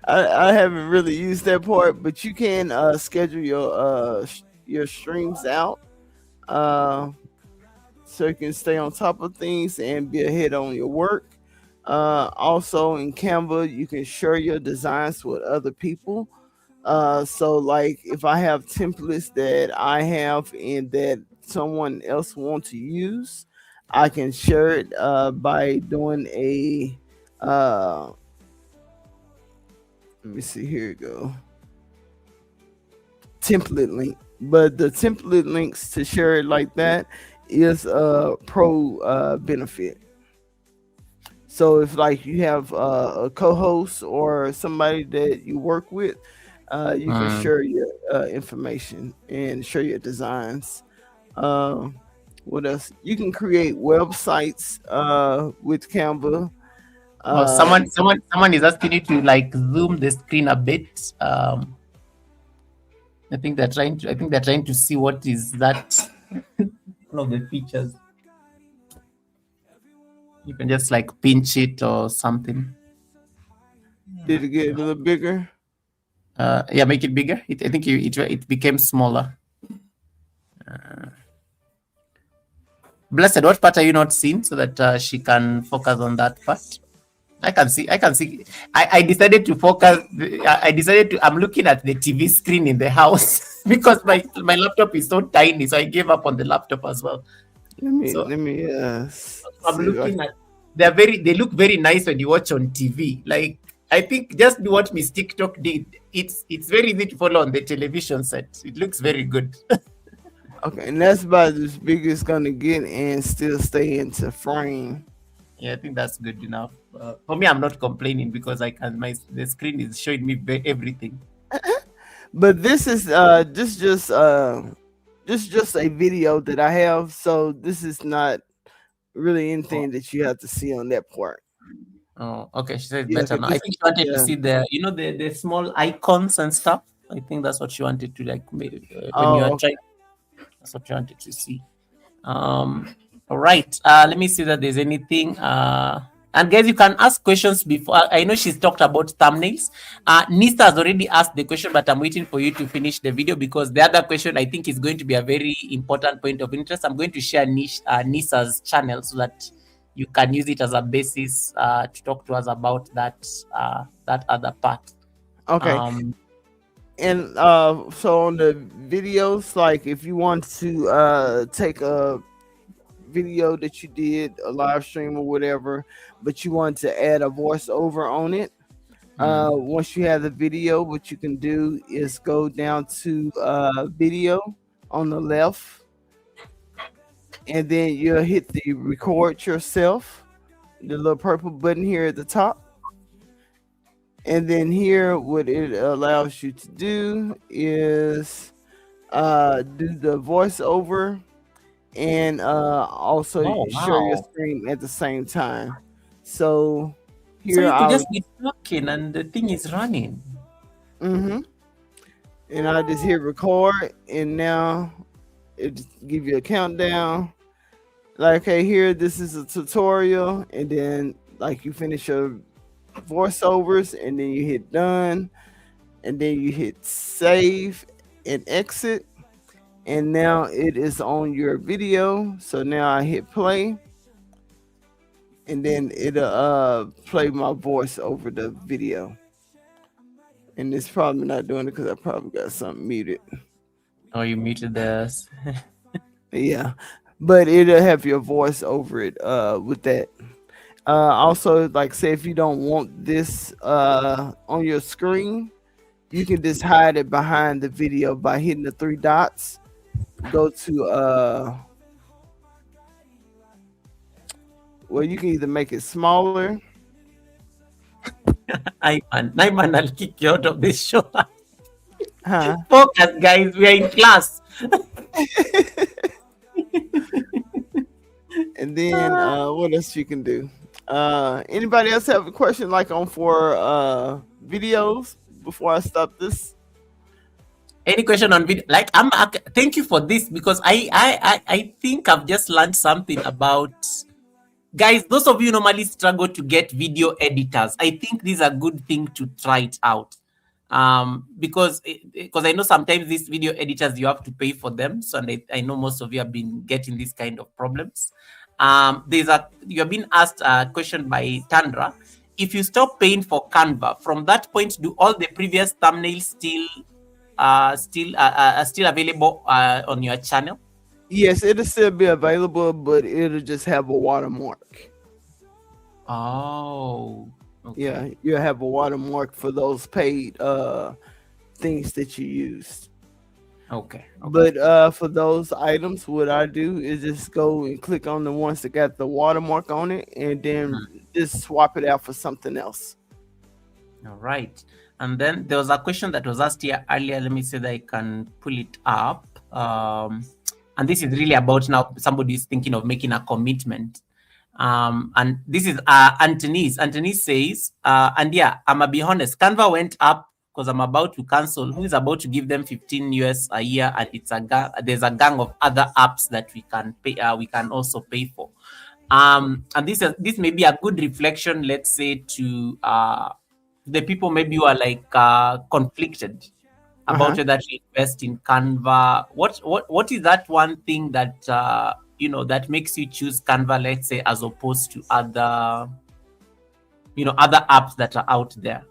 Speaker 2: I haven't really used that part, but you can schedule your streams out uh so you can stay on top of things and be ahead on your work. Also in Canva, you can share your designs with other people. So like if I have templates that I have and that someone else want to use, I can share it by doing a uh let me see, here you go, template link. But the template links to share it like that is a pro benefit. So if like you have a co-host or somebody that you work with, you can
Speaker 1: Mm.
Speaker 2: share your information and share your designs. Um, what else? You can create websites with Canva.
Speaker 1: Oh,
Speaker 2: Uh,
Speaker 1: someone is asking you to like zoom the screen a bit. I think they're trying to see what is that. One of the features. You can just like pinch it or something.
Speaker 2: did it get a little bigger?
Speaker 1: Yeah, make it bigger. I think it became smaller. Blessed, what part are you not seeing so that she can focus on that part? I can see. I can see. I decided to focus. I decided to. I'm looking at the TV screen in the house because my laptop is so tiny. So I gave up on the laptop as well. So
Speaker 2: Let me
Speaker 1: I'm
Speaker 2: see if I
Speaker 1: looking at. They look very nice when you watch on TV. Like I think just do what Miss TikTok did. It's very easy to follow on the television set. It looks very good.
Speaker 2: okay, and that's about as big as gonna get and still stay into frame.
Speaker 1: Yeah, I think that's good enough. For me, I'm not complaining because I can. The screen is showing me everything.
Speaker 2: But this is just a video that I have, so this is not really
Speaker 1: Oh,
Speaker 2: anything that you have to see on that part.
Speaker 1: oh, okay. She said it's
Speaker 2: Yeah,
Speaker 1: better
Speaker 2: 'cause
Speaker 1: now. I
Speaker 2: this,
Speaker 1: think she wanted to
Speaker 2: yeah.
Speaker 1: see the small icons and stuff. I think that's what she wanted to like when you are
Speaker 2: Oh,
Speaker 1: trying. That's what she wanted to see. All right. Let me see that there's anything. And guys, you can ask questions before. I know she's talked about thumbnails. Nista has already asked the question, but I'm waiting for you to finish the video because the other question I think is going to be a very important point of interest. I'm going to share Nisa's channel so that you can use it as a basis to talk to us about that other part.
Speaker 2: okay.
Speaker 1: Um,
Speaker 2: And so on the videos, like if you want to take a video that you did, a live stream or whatever, but you want to add a voiceover on it.
Speaker 1: hmm.
Speaker 2: Once you have the video, what you can do is go down to video on the left, and then you'll hit the record yourself, the little purple button here at the top. And then here, what it allows you to do is do the voiceover and also
Speaker 1: Oh
Speaker 2: share your
Speaker 1: wow!
Speaker 2: screen at the same time. So
Speaker 1: So
Speaker 2: here
Speaker 1: you could
Speaker 2: I'll
Speaker 1: just be talking and the thing is running.
Speaker 2: mhm, and I just hit record, and now it just give you a countdown. Like, okay, here this is a tutorial, and then like you finish your voiceovers, and then you hit done, and then you hit save and exit, and now it is on your video. So now I hit play, and then it'll play my voice over the video. And it's probably not doing it because I probably got something muted.
Speaker 1: Oh, you muted this.
Speaker 2: Yeah, but it'll have your voice over it with that. Also, like say if you don't want this on your screen, you can just hide it behind the video by hitting the three dots. Go to well, you can either make it smaller.
Speaker 1: Iman, I'll kick you out of this show.
Speaker 2: Huh?
Speaker 1: Focus, guys. We are in class.
Speaker 2: And then what else you can do? Anybody else have a question like on for videos before I stop this?
Speaker 1: Any question on video? Like, thank you for this because I think I've just learned something about. Guys, those of you normally struggle to get video editors, I think this is a good thing to try it out. Because I know sometimes these video editors you have to pay for them. So and I know most of you have been getting these kind of problems. You're being asked a question by Tandra. If you stop paying for Canva, from that point, do all the previous thumbnails still available on your channel?
Speaker 2: Yes, it'll still be available, but it'll just have a watermark.
Speaker 1: Oh, okay.
Speaker 2: Yeah, you'll have a watermark for those paid things that you used.
Speaker 1: Okay.
Speaker 2: But for those items, what I do is just go and click on the ones that got the watermark on it, and then just swap it out for something else.
Speaker 1: All right. And then there was a question that was asked here earlier. Let me see that I can pull it up. And this is really about now somebody is thinking of making a commitment. And this is Anthony's. Anthony says, and yeah, I'm gonna be honest, Canva went up because I'm about to cancel. Who is about to give them 15 US a year, and there's a gang of other apps that we can pay. We can also pay for. And this may be a good reflection, let's say, to the people maybe who are like conflicted about whether to invest in Canva. What is that one thing that that makes you choose Canva, let's say, as opposed to other apps that are out there?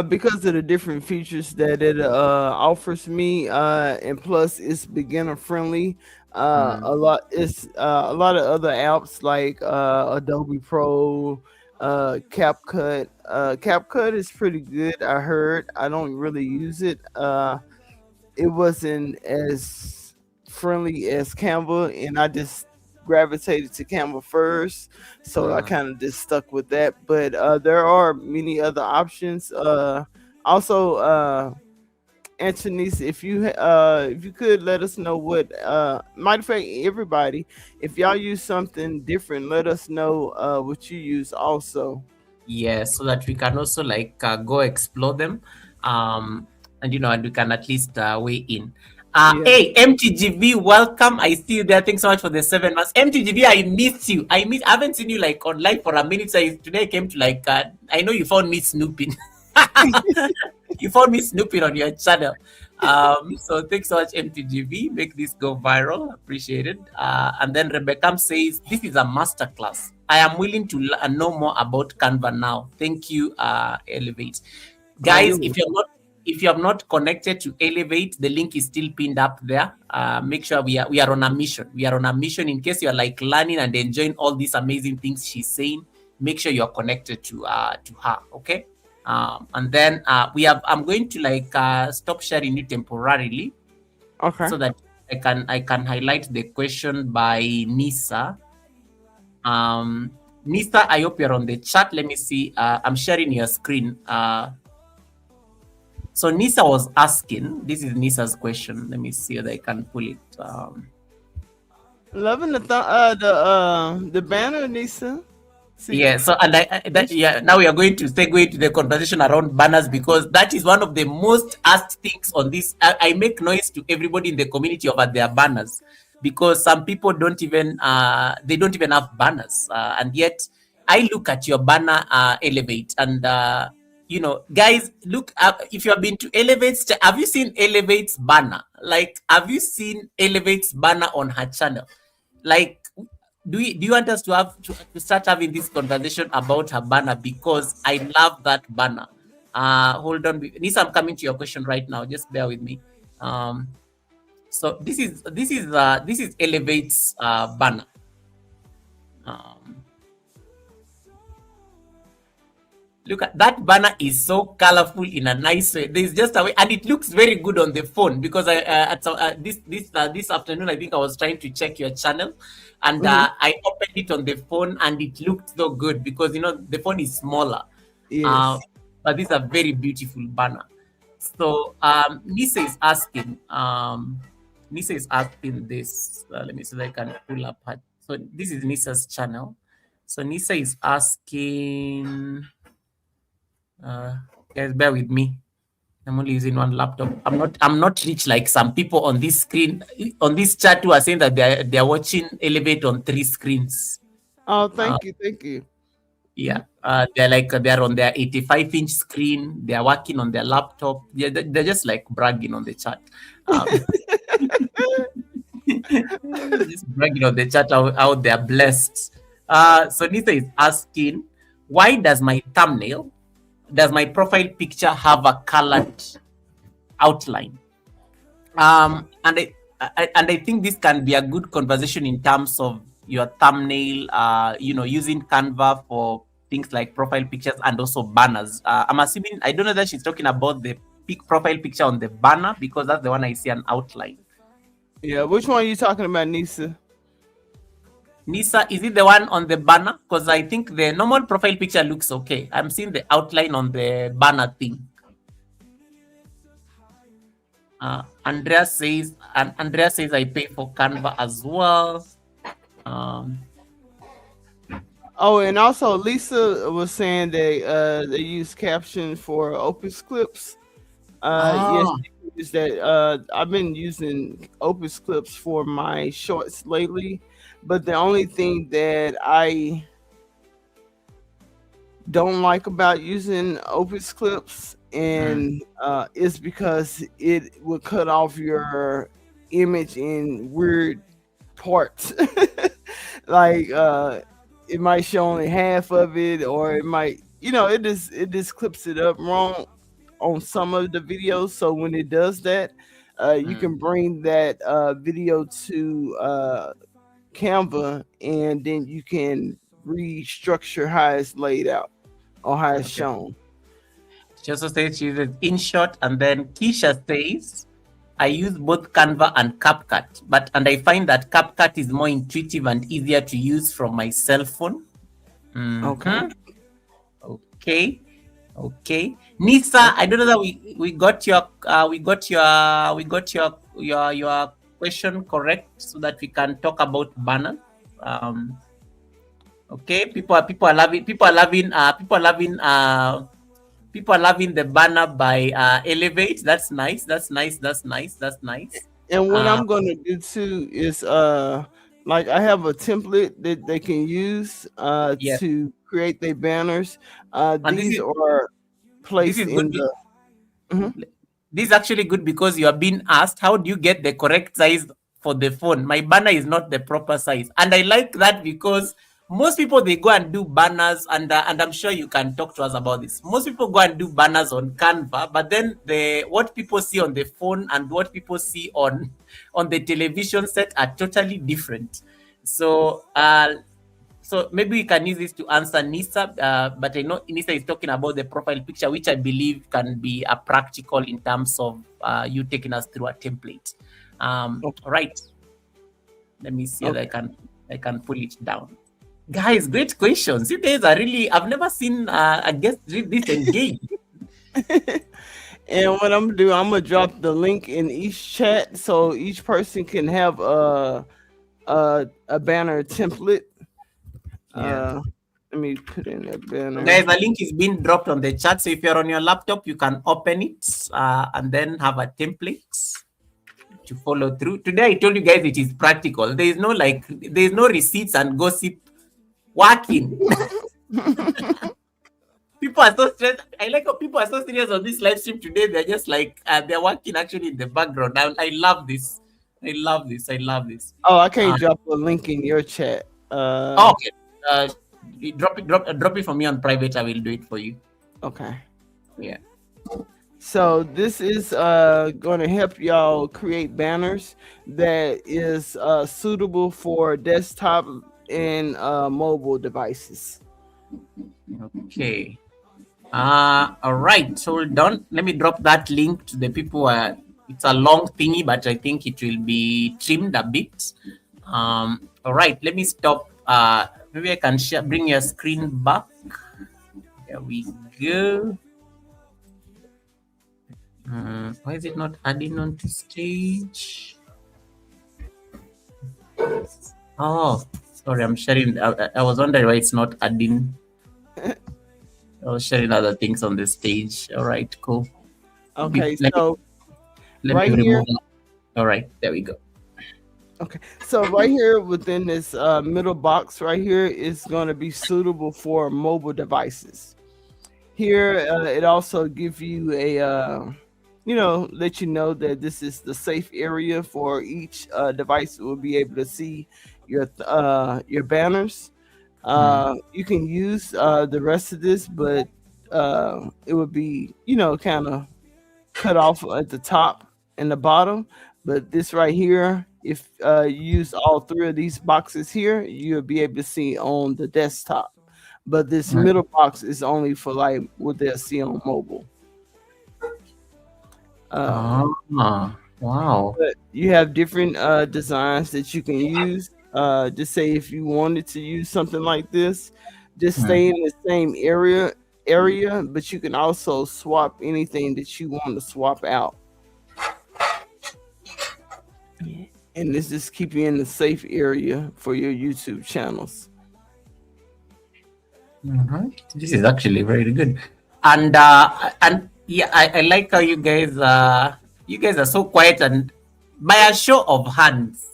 Speaker 2: Because of the different features that it offers me, and plus it's beginner friendly. A lot of other apps like Adobe Pro, CapCut. CapCut is pretty good. I heard. I don't really use it. It wasn't as friendly as Canva, and I just gravitated to Canva first, so I kind of just stuck with that. But there are many other options. Also, Antonice, if you could let us know what matter of fact, everybody, if y'all use something different, let us know what you use also.
Speaker 1: Yes, so that we can also like go explore them, and and we can at least weigh in. Hey, MTGV, welcome. I see you there. Thanks so much for the 7 months. MTGV, I missed you. I haven't seen you like online for a minute. So today I came to like, I know you found me snooping. You found me snooping on your channel. So thanks so much, MTGV. Make this go viral. Appreciate it. And then Rebecca says, this is a masterclass. I am willing to know more about Canva now. Thank you, Elevate. Guys, if you have not connected to Elevate, the link is still pinned up there. Make sure we are on a mission. We are on a mission. In case you're like learning and enjoying all these amazing things she's saying, make sure you're connected to her. Okay. And then I'm going to like stop sharing it temporarily.
Speaker 2: Okay.
Speaker 1: So that I can highlight the question by Nisa. Nisa, I hope you're on the chat. Let me see. I'm sharing your screen. So Nisa was asking, this is Nisa's question. Let me see whether I can pull it.
Speaker 2: Loving the banner, Nisa.
Speaker 1: Yeah, so and now we are going to segue into the conversation around banners, because that is one of the most asked things on this. I make noise to everybody in the community about their banners, because some people don't even have banners, and yet I look at your banner, Elevate, and guys, look up. If you have been to Elevate's, have you seen Elevate's banner? Like, have you seen Elevate's banner on her channel? Like, do you want us to start having this conversation about her banner? Because I love that banner. Hold on, Nisa, I'm coming to your question right now. Just bear with me. So this is Elevate's banner. Look at that banner, is so colorful in a nice way. There's just a way, and it looks very good on the phone, because this afternoon I think I was trying to check your channel, and I opened it on the phone and it looked so good, because the phone is smaller.
Speaker 2: Yes.
Speaker 1: But this is a very beautiful banner. So Nisa is asking this. Let me see if I can pull up her. So this is Nisa's channel. So Nisa is asking, guys, bear with me. I'm only using one laptop. I'm not rich like some people on this screen, on this chat, who are saying that they're watching Elevate on 3 screens.
Speaker 2: Oh,
Speaker 1: Uh,
Speaker 2: thank you.
Speaker 1: yeah, they're on their 85-inch screen. They're working on their laptop. Yeah, they're just like bragging on the chat. Um, just bragging on the chat how they're blessed. So Nita is asking, why does my profile picture have a colored outline? And I think this can be a good conversation in terms of your thumbnail. Using Canva for things like profile pictures and also banners. I'm assuming, I don't know that she's talking about the profile picture on the banner, because that's the one I see an outline.
Speaker 2: Yeah, which one are you talking about, Nisa?
Speaker 1: Nisa, is it the one on the banner? Because I think the normal profile picture looks okay. I'm seeing the outline on the banner thing. Andrea says I pay for Canva as well.
Speaker 2: Oh, and also Lisa was saying they use caption for Opus clips. Yes,
Speaker 1: Oh,
Speaker 2: is that I've been using Opus clips for my shorts lately, but the only thing that I don't like about using Opus clips and is because it would cut off your image in weird parts. Like it might show only half of it, or it might, it just clips it up wrong on some of the videos. So when it does that, you can bring that video to Canva, and then you can restructure how it's laid out or how it's
Speaker 1: okay.
Speaker 2: shown.
Speaker 1: She also says she uses InShot, and then Keisha says, I use both Canva and CapCut, and I find that CapCut is more intuitive and easier to use from my cell phone.
Speaker 2: Okay.
Speaker 1: Okay. Okay. Nisa, I
Speaker 2: Okay.
Speaker 1: don't know that we got your question correct, so that we can talk about banner. Okay. People are loving the banner by Elevate. That's nice. That's nice. That's nice. That's nice.
Speaker 2: And what
Speaker 1: Uh,
Speaker 2: I'm gonna do too is like I have a template that they can use
Speaker 1: yes.
Speaker 2: to create their banners.
Speaker 1: And
Speaker 2: These are
Speaker 1: this
Speaker 2: placed
Speaker 1: is good.
Speaker 2: in the Mhm.
Speaker 1: This is actually good because you are being asked, how do you get the correct size for the phone? My banner is not the proper size. And I like that because most people, they go and do banners, and I'm sure you can talk to us about this. Most people go and do banners on Canva, but then what people see on the phone and what people see on the television set are totally different. So maybe we can use this to answer Nisa, but I know Nisa is talking about the profile picture, which I believe can be a practical in terms of you taking us through a template.
Speaker 2: Oh,
Speaker 1: All right, let me see if
Speaker 2: okay.
Speaker 1: I can pull it down. Guys, great questions. You guys are really, I've never seen a guest this engaged.
Speaker 2: And what I'm gonna do, I'm gonna drop the link in each chat so each person can have a banner template.
Speaker 1: Yeah.
Speaker 2: Uh, Let me put in a
Speaker 1: So guys,
Speaker 2: banner.
Speaker 1: the link is being dropped on the chat. So if you're on your laptop, you can open it and then have a template to follow through. Today I told you guys it is practical. There is no receipts and gossip working. People are so stressed. I like how people are so serious on this live stream today. They're just like they're working actually in the background. I love this. I love this. I love this.
Speaker 2: Oh, I can't
Speaker 1: Uh,
Speaker 2: drop a link in your chat.
Speaker 1: okay. You drop it for me on private. I will do it for you.
Speaker 2: Okay.
Speaker 1: Yeah.
Speaker 2: So this is going to help y'all create banners that is suitable for desktop and mobile devices.
Speaker 1: Okay. All right. So we're done. Let me drop that link to the people. It's a long thingy, but I think it will be trimmed a bit. All right. Let me stop. Maybe I can bring your screen back. There we go. Why is it not adding onto stage? Oh, Sorry, I'm sharing. I was wondering why it's not adding. I was sharing other things on the stage. All right, cool.
Speaker 2: Okay,
Speaker 1: Let me
Speaker 2: so right here.
Speaker 1: remove that. All right, there we go.
Speaker 2: Okay, so right here within this middle box right here is going to be suitable for mobile devices. Here, it also give you a, let you know that this is the safe area for each device. Will be able to see your banners.
Speaker 1: Hmm.
Speaker 2: You can use the rest of this, but it would be, kind of cut off at the top and the bottom. But this right here, if you use all three of these boxes here, you'll be able to see on the desktop. But this
Speaker 1: Hmm.
Speaker 2: middle box is only for like what they'll see on mobile. Uh,
Speaker 1: Ah, wow.
Speaker 2: but you have different designs that you can use. Just say if you wanted to use something like this, just
Speaker 1: Hmm.
Speaker 2: stay in the same area, but you can also swap anything that you want to swap out. And this just keep you in the safe area for your YouTube channels.
Speaker 1: Mhm. This is actually very good, and yeah, I like how you guys are so quiet. And by a show of hands,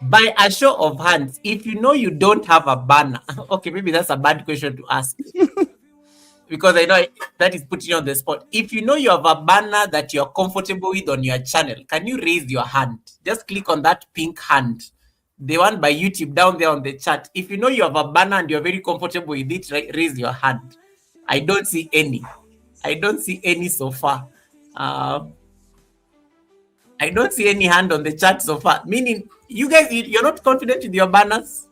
Speaker 1: by a show of hands, if you know you don't have a banner, okay, maybe that's a bad question to ask because I know that is putting you on the spot. If you know you have a banner that you're comfortable with on your channel, can you raise your hand? Just click on that pink hand, the one by YouTube down there on the chat. If you know you have a banner and you're very comfortable with it, raise your hand. I don't see any. I don't see any so far. Uh, I don't see any hand on the chat so far. Meaning, you guys, you're not confident with your banners.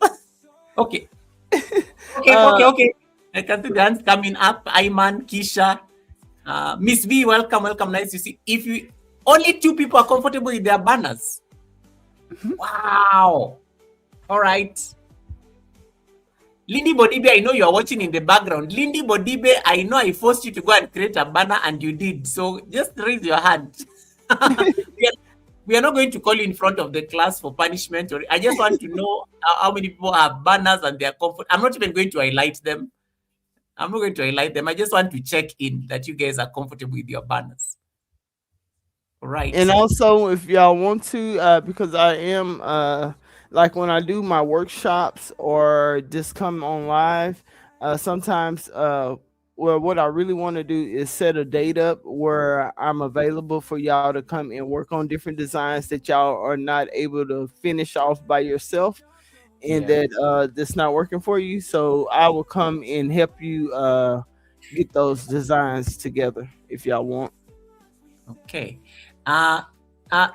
Speaker 1: Okay,
Speaker 2: Uh,
Speaker 1: okay. I can see the hands coming up. Ayman, Kisha, Miss V, welcome, welcome. Nice to see. If you only two people are comfortable with their banners, wow. All right. Lindy Bodibe, I know you're watching in the background. Lindy Bodibe, I know I forced you to go and create a banner and you did. So just raise your hand. we are not going to call you in front of the class for punishment. Or I just want to know how many people have banners and they are comfortable. I'm not even going to highlight them. I'm not going to highlight them. I just want to check in that you guys are comfortable with your banners. All right.
Speaker 2: and also, if y'all want to, because I am like when I do my workshops or just come on live, sometimes well, what I really want to do is set a date up where I'm available for y'all to come and work on different designs that y'all are not able to finish off by yourself, and
Speaker 1: Yeah.
Speaker 2: that that's not working for you. So I will come and help you get those designs together if y'all want.
Speaker 1: Okay.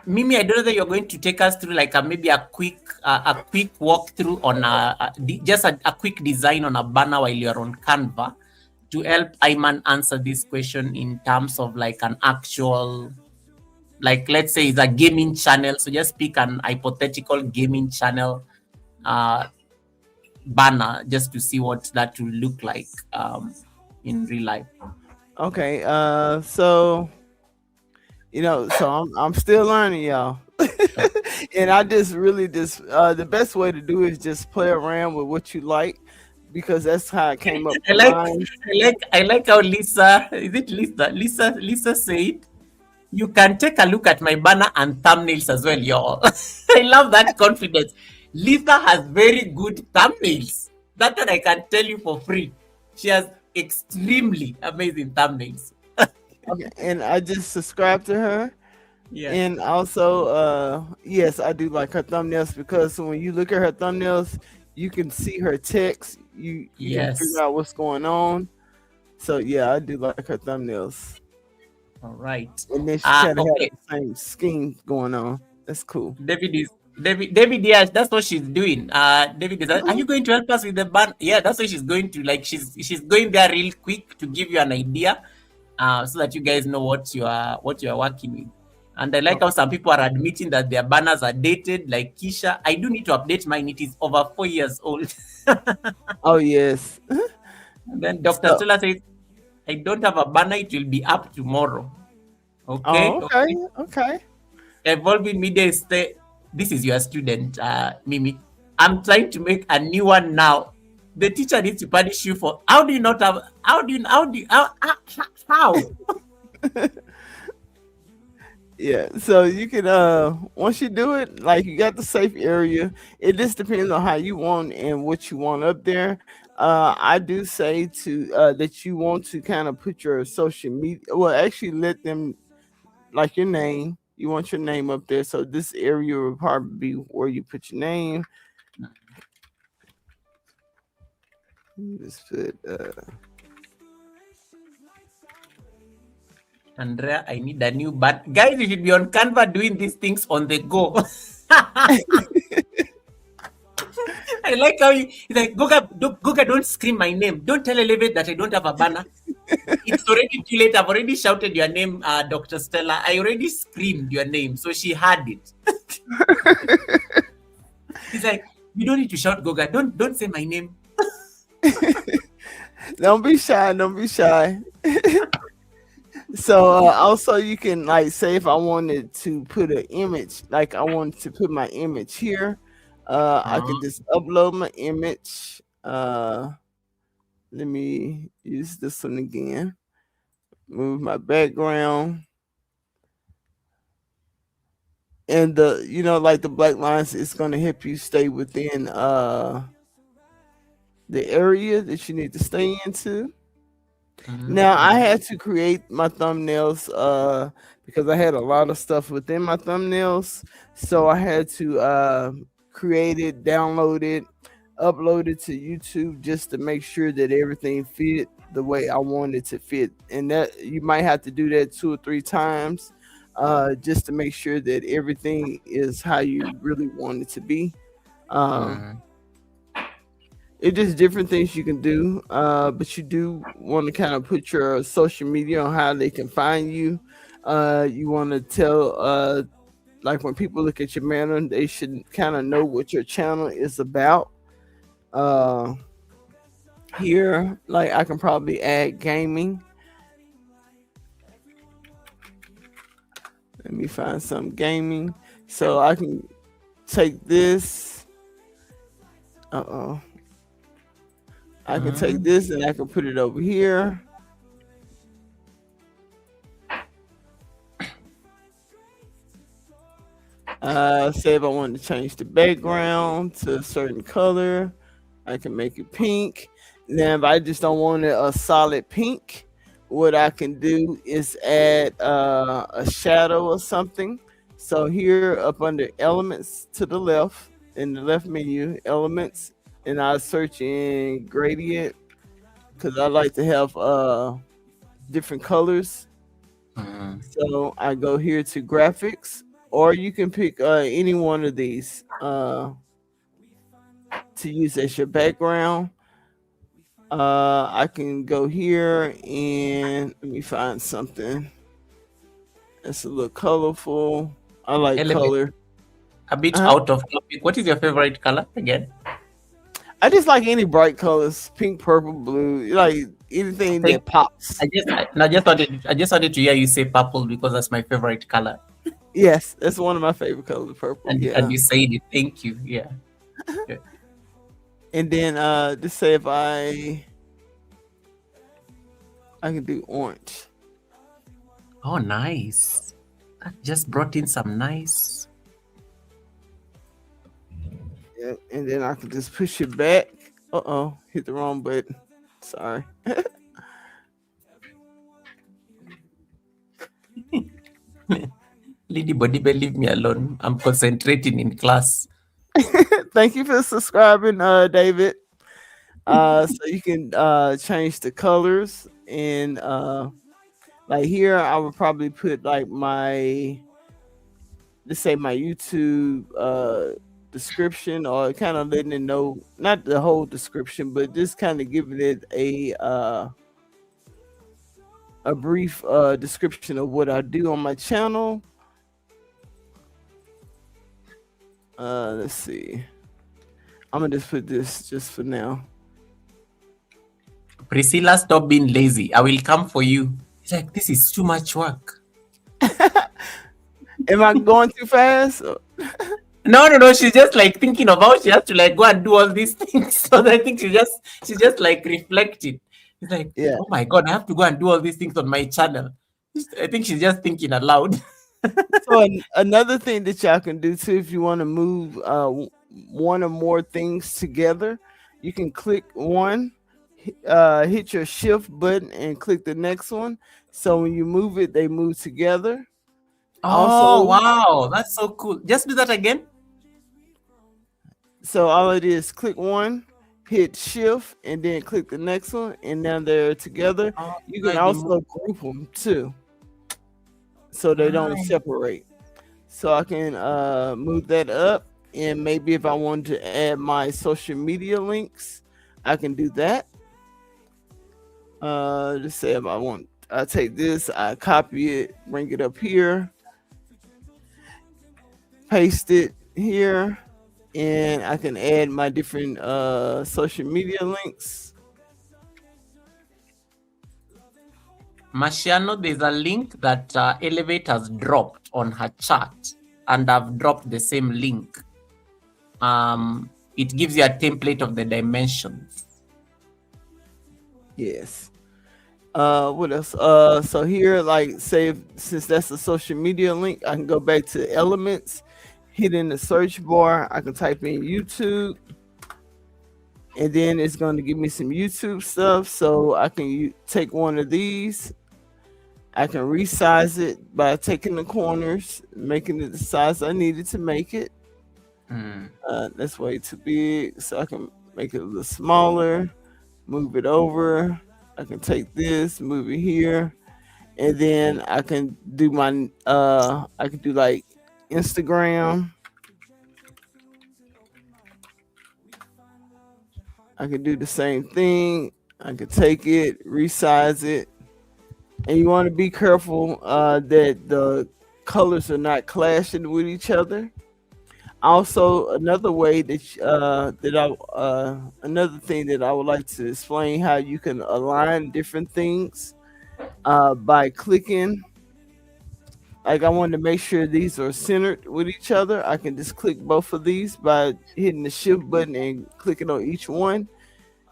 Speaker 1: Mimi, I don't know that you're going to take us through like maybe a quick walkthrough on just a quick design on a banner while you're on Canva to help Ayman answer this question in terms of like an actual, like let's say it's a gaming channel. So just pick an hypothetical gaming channel banner just to see what that will look like in real life.
Speaker 2: Okay, so so I'm still learning, y'all. And I just really just the best way to do is just play around with what you like, because that's how it came up
Speaker 1: I
Speaker 2: with
Speaker 1: like
Speaker 2: mine.
Speaker 1: I like how Lisa, is it Lisa? Lisa said, you can take a look at my banner and thumbnails as well, y'all. I love that confidence. Lisa has very good thumbnails. That one I can tell you for free. She has extremely amazing thumbnails.
Speaker 2: Okay, and I just subscribed to her.
Speaker 1: Yeah.
Speaker 2: And also, yes, I do like her thumbnails, because when you look at her thumbnails, you can see her text. You can figure
Speaker 1: Yes.
Speaker 2: out what's going on. So yeah, I do like her thumbnails.
Speaker 1: All right.
Speaker 2: And then she kind of has
Speaker 1: Okay.
Speaker 2: the same scheme going on. That's cool.
Speaker 1: David is David, yes, that's what she's doing. David is, are you going to help us with the band? Yeah, that's what she's going to, like, she's going there real quick to give you an idea, so that you guys know what you are working with. And I like how some people are admitting that their banners are dated, like Kisha. I do need to update mine. It is over 4 years old.
Speaker 2: Oh yes.
Speaker 1: And then Dr.
Speaker 2: So,
Speaker 1: Stella says, I don't have a banner, it will be up tomorrow. Okay,
Speaker 2: oh, okay,
Speaker 1: okay.
Speaker 2: okay.
Speaker 1: Evolving Media is this is your student, Mimi. I'm trying to make a new one now. The teacher needs to punish you for how do you not have how?
Speaker 2: Yeah, so you can once you do it, like you got the safe area. It just depends on how you want and what you want up there. I do say to that you want to kind of put your social media. Well, actually, let them like your name. You want your name up there, so this area will probably be where you put your name. Just put
Speaker 1: Andrea, I need a new but guys, you should be on Canva doing these things on the go. I like how he's like, Goga, don't scream my name. Don't tell Elevate that I don't have a banner. It's already too late. I've already shouted your name, Dr. Stella. I already screamed your name, so she heard it. He's like, you don't need to shout Goga. Don't say my name.
Speaker 2: don't be shy. Don't be shy. So also you can like say if I wanted to put an image, like I wanted to put my image here, I could just upload my image. Let me use this one again. Move my background. And the like the black lines, it's gonna help you stay within the area that you need to stay into. Now I had to create my thumbnails because I had a lot of stuff within my thumbnails. So I had to create it, download it, upload it to YouTube just to make sure that everything fit the way I wanted to fit. And that you might have to do that 2 or 3 times just to make sure that everything is how you really want it to be. It's just different things you can do, but you do want to kind of put your social media on how they can find you. You want to tell, like when people look at your channel, they should kind of know what your channel is about. Here, like I can probably add gaming. Let me find some gaming. So I can take this. I can take this and I can put it over here. Say if I want to change the background to a certain color, I can make it pink. Now, if I just don't want it a solid pink, what I can do is add a shadow or something. So here up under elements to the left, in the left menu, elements, and I search in gradient because I like to have different colors. So I go here to graphics, or you can pick any one of these to use as your background. I can go here and let me find something that's a little colorful. I like
Speaker 1: Elevate.
Speaker 2: color.
Speaker 1: A bit out of topic. What is your favorite color again?
Speaker 2: I just like any bright colors, pink, purple, blue, like anything that pops.
Speaker 1: I just wanted to hear you say purple because that's my favorite color.
Speaker 2: Yes, that's one of my favorite colors, purple.
Speaker 1: And you said it. Thank you. Yeah.
Speaker 2: And then just say if I can do orange.
Speaker 1: Oh, nice. That just brought in some nice.
Speaker 2: Yeah, and then I can just push it back. Hit the wrong button. Sorry.
Speaker 1: Lady Body, leave me alone. I'm concentrating in class.
Speaker 2: Thank you for subscribing, David. So you can change the colors and like here I would probably put like let's say my YouTube description, or kind of letting it know, not the whole description, but just kind of giving it a brief description of what I do on my channel. Let's see. I'm gonna just put this just for now.
Speaker 1: Priscilla, stop being lazy. I will come for you. It's like, this is too much work.
Speaker 2: Am I going too fast?
Speaker 1: No, no, no. She's just like thinking of how she has to like go and do all these things. So I think she's just like reflecting. It's like,
Speaker 2: Yeah.
Speaker 1: oh my god, I have to go and do all these things on my channel. I think she's just thinking aloud.
Speaker 2: So another thing that y'all can do too, if you want to move one or more things together, you can click one, hit your shift button, and click the next one. So when you move it, they move together.
Speaker 1: Oh
Speaker 2: Also,
Speaker 1: wow, that's so cool. Just do that again.
Speaker 2: so all it is, click one, hit shift, and then click the next one, and now they're together.
Speaker 1: Oh,
Speaker 2: You can
Speaker 1: like the move.
Speaker 2: also group them too, so they don't
Speaker 1: Nice.
Speaker 2: separate. So I can move that up, and maybe if I wanted to add my social media links, I can do that. Just say if I want, I take this, I copy it, bring it up here, paste it here, and I can add my different social media links.
Speaker 1: Marciano, there's a link that Elevate has dropped on her chat, and I've dropped the same link. It gives you a template of the dimensions.
Speaker 2: Yes. What else? So here, like, say, since that's a social media link, I can go back to elements, hit in the search bar. I can type in YouTube, and then it's going to give me some YouTube stuff. So I can take one of these. I can resize it by taking the corners, making it the size I needed to make it.
Speaker 1: Mm.
Speaker 2: That's way too big, so I can make it a little smaller, move it over. I can take this, move it here, and then I can do my I can do like Instagram. I can do the same thing. I can take it, resize it, and you want to be careful that the colors are not clashing with each other. Also, another way that another thing that I would like to explain how you can align different things by clicking. Like I wanted to make sure these are centered with each other. I can just click both of these by hitting the shift button and clicking on each one,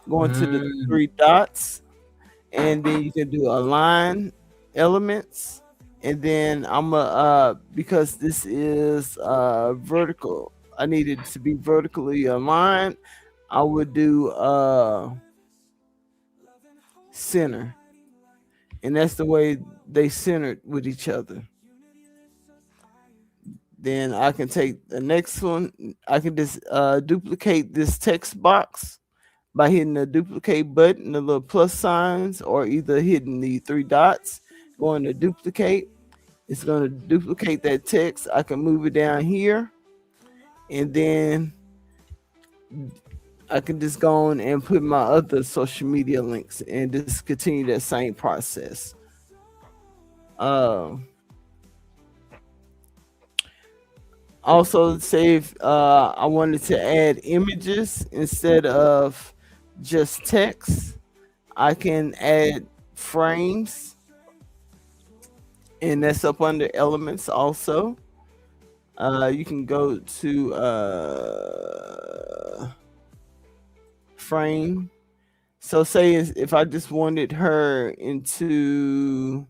Speaker 2: going to the
Speaker 1: Mm.
Speaker 2: three dots, and then you can do align elements. And then I'm a because this is vertical, I need it to be vertically aligned. I would do center, and that's the way they centered with each other. Then I can take the next one. I can just duplicate this text box by hitting the duplicate button, the little plus signs, or either hitting the three dots, going to duplicate. It's going to duplicate that text. I can move it down here, and then I can just go on and put my other social media links and just continue that same process. Uh, Also, say if I wanted to add images instead of just text, I can add frames, and that's up under elements also. You can go to frame. So say if I just wanted her into,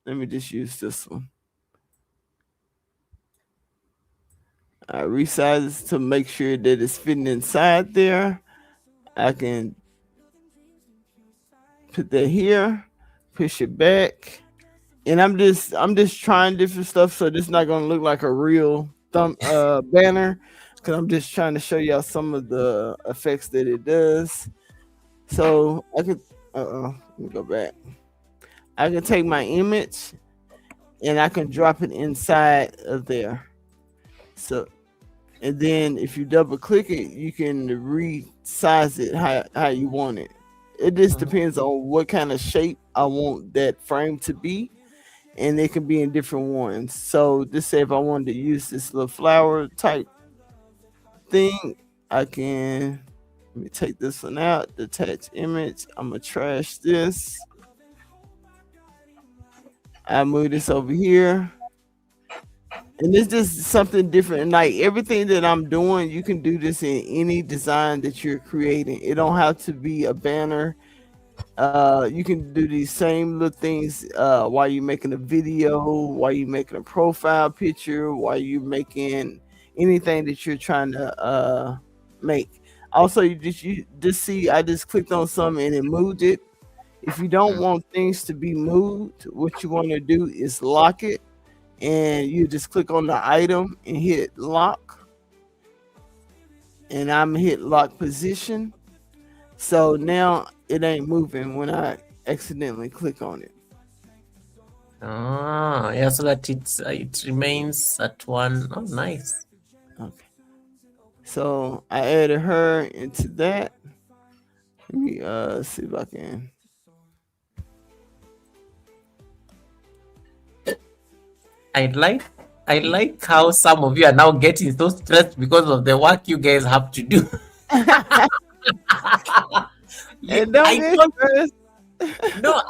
Speaker 2: let me just use this one. I resize to make sure that it's fitting inside there. I can put that here, push it back, and I'm just trying different stuff, so this not gonna look like a real thumb banner, because I'm just trying to show y'all some of the effects that it does. So I could let me go back. I can take my image and I can drop it inside of there. So and then if you double click it, you can resize it how you want it. It just
Speaker 1: Mhm.
Speaker 2: depends on what kind of shape I want that frame to be, and they can be in different ones. So just say if I wanted to use this little flower type thing, I can, let me take this one out, detach image. I'm gonna trash this. I move this over here, And it's just something different. And like everything that I'm doing, you can do this in any design that you're creating. It don't have to be a banner. You can do these same little things while you're making a video, while you're making a profile picture, while you're making anything that you're trying to make. Also, you just see I just clicked on something and it moved it. If you don't
Speaker 1: Mm.
Speaker 2: want things to be moved, what you want to do is lock it, and you just click on the item and hit lock, and I'm hit lock position. So now it ain't moving when I accidentally click on it.
Speaker 1: Ah, yeah, so that it remains at one. Oh, nice.
Speaker 2: Okay. So I added her into that. Let me see if I can.
Speaker 1: I like I like how some of you are now getting so stressed because of the work you guys have to do. Yeah,
Speaker 2: And don't
Speaker 1: I
Speaker 2: get
Speaker 1: told
Speaker 2: stressed.
Speaker 1: no,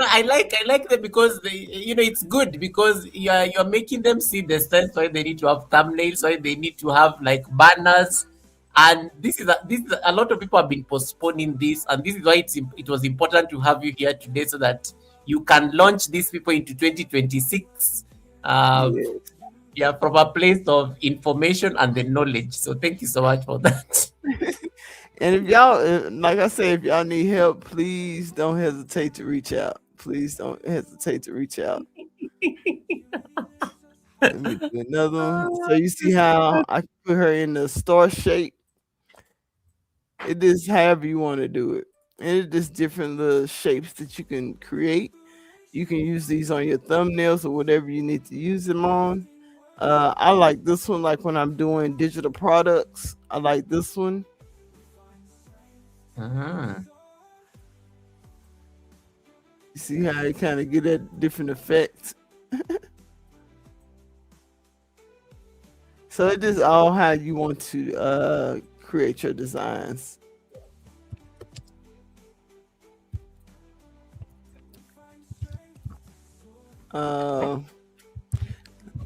Speaker 1: I like them because it's good because you're making them see the sense why they need to have thumbnails, why they need to have like banners, and this is a lot of people have been postponing this, and this is why it was important to have you here today so that you can launch these people into 2026. Uh,
Speaker 2: Yeah.
Speaker 1: yeah, from a place of information and the knowledge. So thank you so much for that.
Speaker 2: And if y'all, like I said, if y'all need help, please don't hesitate to reach out. Please don't hesitate to reach out. Let me do another one. So you see how I put her in the star shape? It is however you want to do it. And it's just different little shapes that you can create. You can use these on your thumbnails or whatever you need to use them on. I like this one, like when I'm doing digital products. I like this one.
Speaker 1: Mhm.
Speaker 2: You see how you kind of get that different effect. So it is all how you want to create your designs. Uh,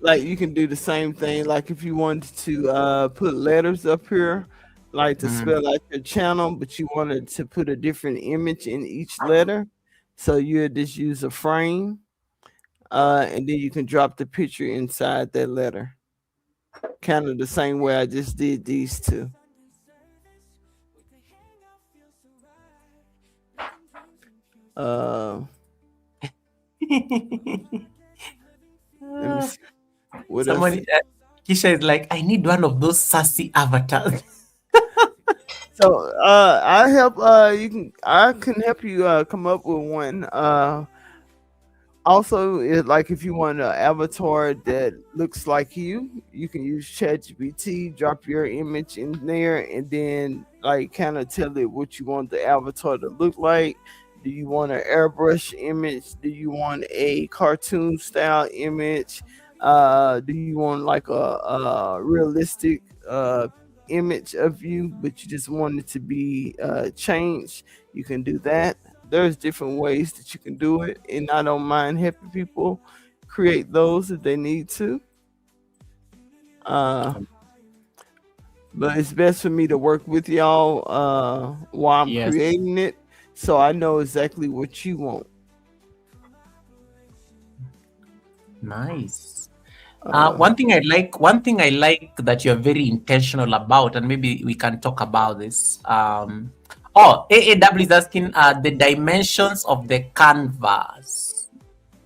Speaker 2: like you can do the same thing. Like if you wanted to put letters up here, like to
Speaker 1: Mm.
Speaker 2: spell out your channel, but you wanted to put a different image in each letter, so you would just use a frame, and then you can drop the picture inside that letter. Kind of the same way I just did these two. Uh, let me see what else.
Speaker 1: Somebody, Kisha is like, I need one of those sassy avatars.
Speaker 2: So I can help you come up with one. Also, like if you want an avatar that looks like you can use ChatGPT, drop your image in there, and then like kind of tell it what you want the avatar to look like. Do you want an airbrush image? Do you want a cartoon style image? Do you want like a realistic image of you, but you just want it to be changed? You can do that. There's different ways that you can do it, and I don't mind helping people create those if they need to. Uh, but it's best for me to work with y'all while I'm
Speaker 1: Yes,
Speaker 2: creating it, so I know exactly what you want.
Speaker 1: nice.
Speaker 2: Uh,
Speaker 1: One thing I like that you're very intentional about, and maybe we can talk about this. AAW is asking the dimensions of the canvas.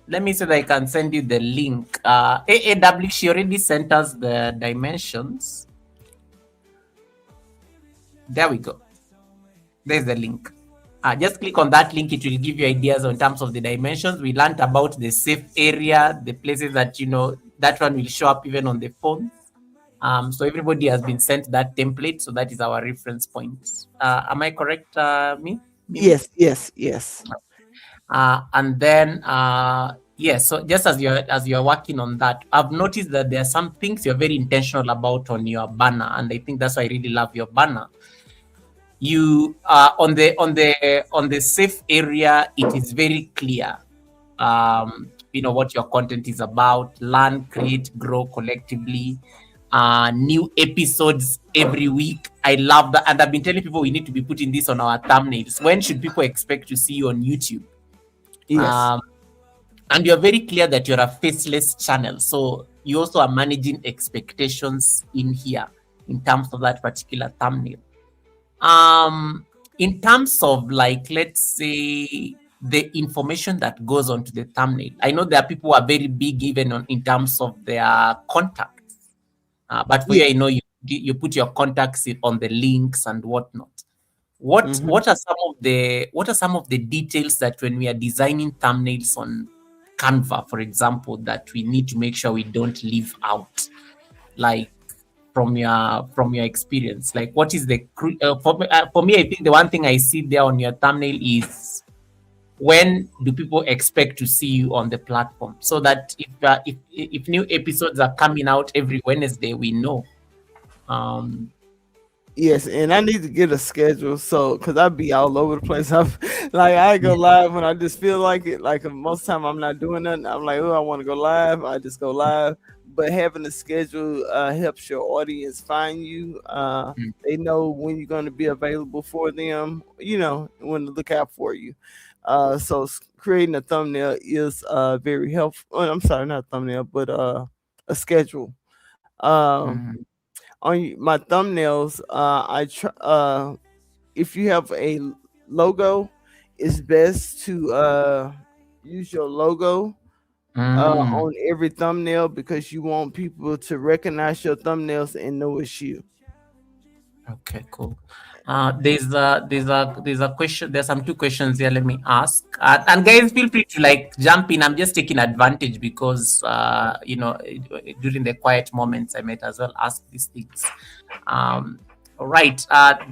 Speaker 1: Let me see if I can send you the link. AAW, she already sent us the dimensions. There we go. There's the link. Just click on that link. It will give you ideas on terms of the dimensions. We learned about the safe area, the places that, that one will show up even on the phone. So everybody has been sent that template. So that is our reference point. Am I correct, Mimi?
Speaker 2: yes, yes, yes.
Speaker 1: And then, yes, so just as you're working on that, I've noticed that there are some things you're very intentional about on your banner. And I think that's why I really love your banner. You on the safe area, it is very clear. what your content is about. Learn, create, grow collectively. New episodes every week. I love that, and I've been telling people we need to be putting this on our thumbnails. When should people expect to see you on YouTube?
Speaker 2: Yes.
Speaker 1: um, and you're very clear that you're a faceless channel, so you also are managing expectations in here in terms of that particular thumbnail. In terms of, like, let's say, the information that goes onto the thumbnail, I know there are people who are very big even in terms of their contacts, but for
Speaker 2: Yeah.
Speaker 1: you, I know you put your contacts on the links and whatnot. what
Speaker 2: Hmm.
Speaker 1: what are some of the details that when we are designing thumbnails on Canva, for example, that we need to make sure we don't leave out, like, from your experience? Like, what is for me, I think the one thing I see there on your thumbnail is, when do people expect to see you on the platform, so that if new episodes are coming out every Wednesday, we know. um
Speaker 2: Yes, and I need to get a schedule so because I be all over the place. I'm like I go live when I just feel like it. Like most time I'm not doing nothing. I'm like, oh, I want to go live. I just go live. But having a schedule helps your audience find you. They know when you're going to be available for them. You know when to look out for you. Creating a thumbnail is very helpful. Oh, I'm sorry, not a thumbnail, but a schedule. Um,
Speaker 1: Mhm.
Speaker 2: on my thumbnails, if you have a logo, it's best to use your logo
Speaker 1: Mm.
Speaker 2: on every thumbnail because you want people to recognize your thumbnails and know it's you.
Speaker 1: Okay, cool. There's a question. There's some two questions here. Let me ask. And guys, feel free to, like, jump in. I'm just taking advantage because during the quiet moments, I might as well ask these things. All right.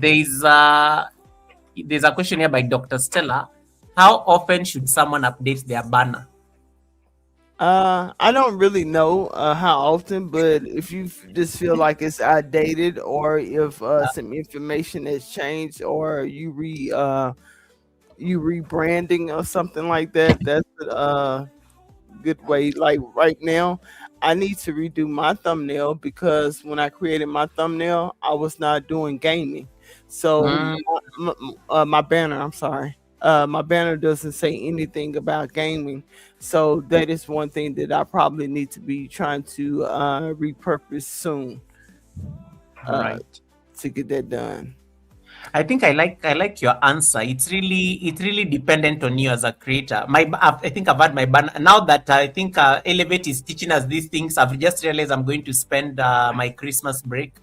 Speaker 1: There's a question here by Dr. Stella. How often should someone update their banner?
Speaker 2: I don't really know how often, but if you just feel like it's outdated, or if some information has changed, or you rebranding or something like that, that's good way. Like right now, I need to redo my thumbnail because when I created my thumbnail, I was not doing gaming. So
Speaker 1: Mm,
Speaker 2: my banner, I'm sorry, my banner doesn't say anything about gaming. So that is one thing that I probably need to be trying to repurpose soon uh,
Speaker 1: right.
Speaker 2: to get that done.
Speaker 1: I like your answer. It's really dependent on you as a creator. I think I've had my ban now that I think Elevate is teaching us these things. I've just realized I'm going to spend my Christmas break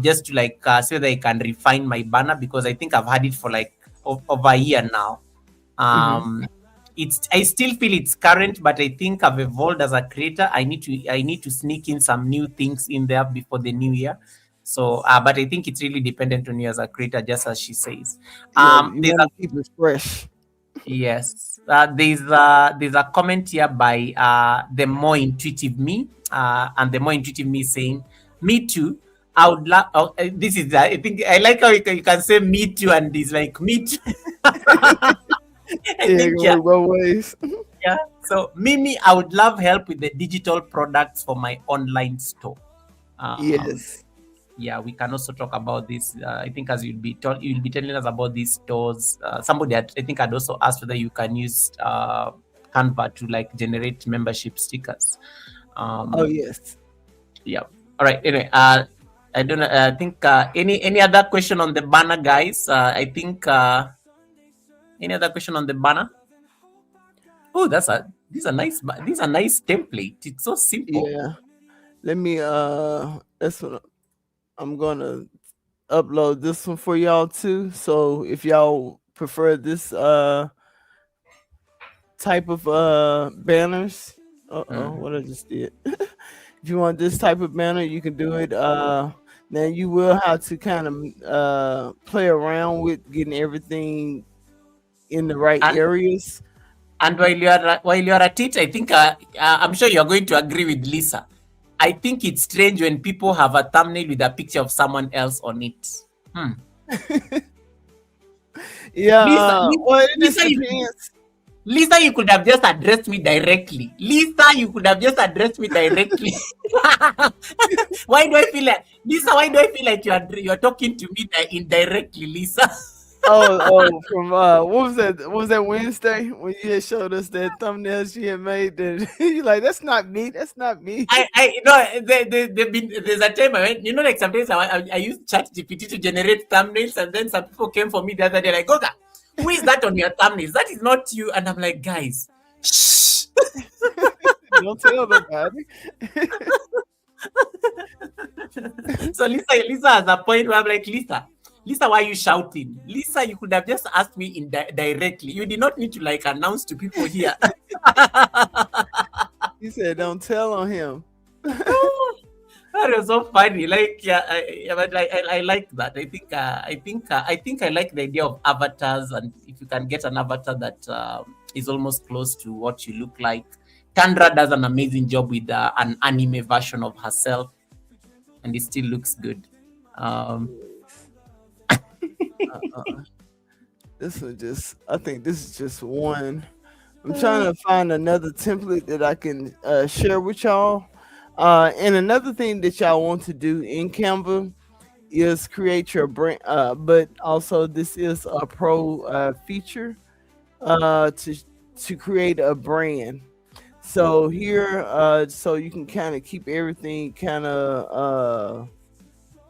Speaker 1: just to, like, so that I can refine my banner, because I think I've had it for like over a year now.
Speaker 2: Hmm.
Speaker 1: um I still feel it's current, but I think I've evolved as a creator. I need to sneak in some new things in there before the new year. So but I think it's really dependent on you as a creator, just as she says.
Speaker 2: Yeah, you
Speaker 1: There's
Speaker 2: want
Speaker 1: a
Speaker 2: to keep it fresh.
Speaker 1: Yes. There's a comment here by the more intuitive me, and the more intuitive me saying, "Me too. I would love." Oh, this is. I think I like how you can say "me too" and it's like "me too." I
Speaker 2: Yeah, it
Speaker 1: think,
Speaker 2: can
Speaker 1: yeah,
Speaker 2: work both ways.
Speaker 1: yeah. So Mimi, I would love help with the digital products for my online store. Um,
Speaker 2: Yes.
Speaker 1: yeah, we can also talk about this. I think as you'll be telling us about these stores. Somebody I think had also asked whether you can use Canva to, like, generate membership stickers.
Speaker 2: Oh
Speaker 1: Um,
Speaker 2: yes.
Speaker 1: yeah. All right. Anyway, I don't know. I think any other question on the banner, guys? I think any other question on the banner? Oh, these are nice template. It's so simple.
Speaker 2: Yeah. Let me that's what I'm gonna upload this one for y'all too. So if y'all prefer this type of banners,
Speaker 1: Mm.
Speaker 2: what I just did. If you want this type of banner, you can do it. Now you will have to kind of play around with getting everything in the right
Speaker 1: And
Speaker 2: areas.
Speaker 1: And while you are at it, I think I'm sure you're going to agree with Lisa. I think it's strange when people have a thumbnail with a picture of someone else on it.
Speaker 2: Yeah,
Speaker 1: Lisa,
Speaker 2: well, it just
Speaker 1: Lisa,
Speaker 2: depends.
Speaker 1: Lisa, you could have just addressed me directly. Lisa, you could have just addressed me directly. Why do I feel like Lisa? Why do I feel like you're talking to me indirectly, Lisa?
Speaker 2: From what was that? What was that Wednesday when you had showed us that thumbnail she had made? That you like, that's not me. That's not me.
Speaker 1: You know, there's a time I went, like sometimes I use Chat GPT to generate thumbnails, and then some people came for me the other day, like, Goga, who is that on your thumbnails? That is not you. And I'm like, guys, shh.
Speaker 2: Don't tell nobody.
Speaker 1: So Lisa has a point where I'm like, Lisa, why are you shouting? Lisa, you could have just asked me directly. You did not need to like announce to people here.
Speaker 2: He said, "Don't tell on him."
Speaker 1: That was so funny. Like, but I like that. I like the idea of avatars, and if you can get an avatar that is almost close to what you look like. Tandra does an amazing job with an anime version of herself, and it still looks good.
Speaker 2: This one just, I think this is just one. I'm trying to find another template that I can share with y'all. And another thing that y'all want to do in Canva is create your brand. But also, this is a pro feature to create a brand. So here, so you can kind of keep everything kind of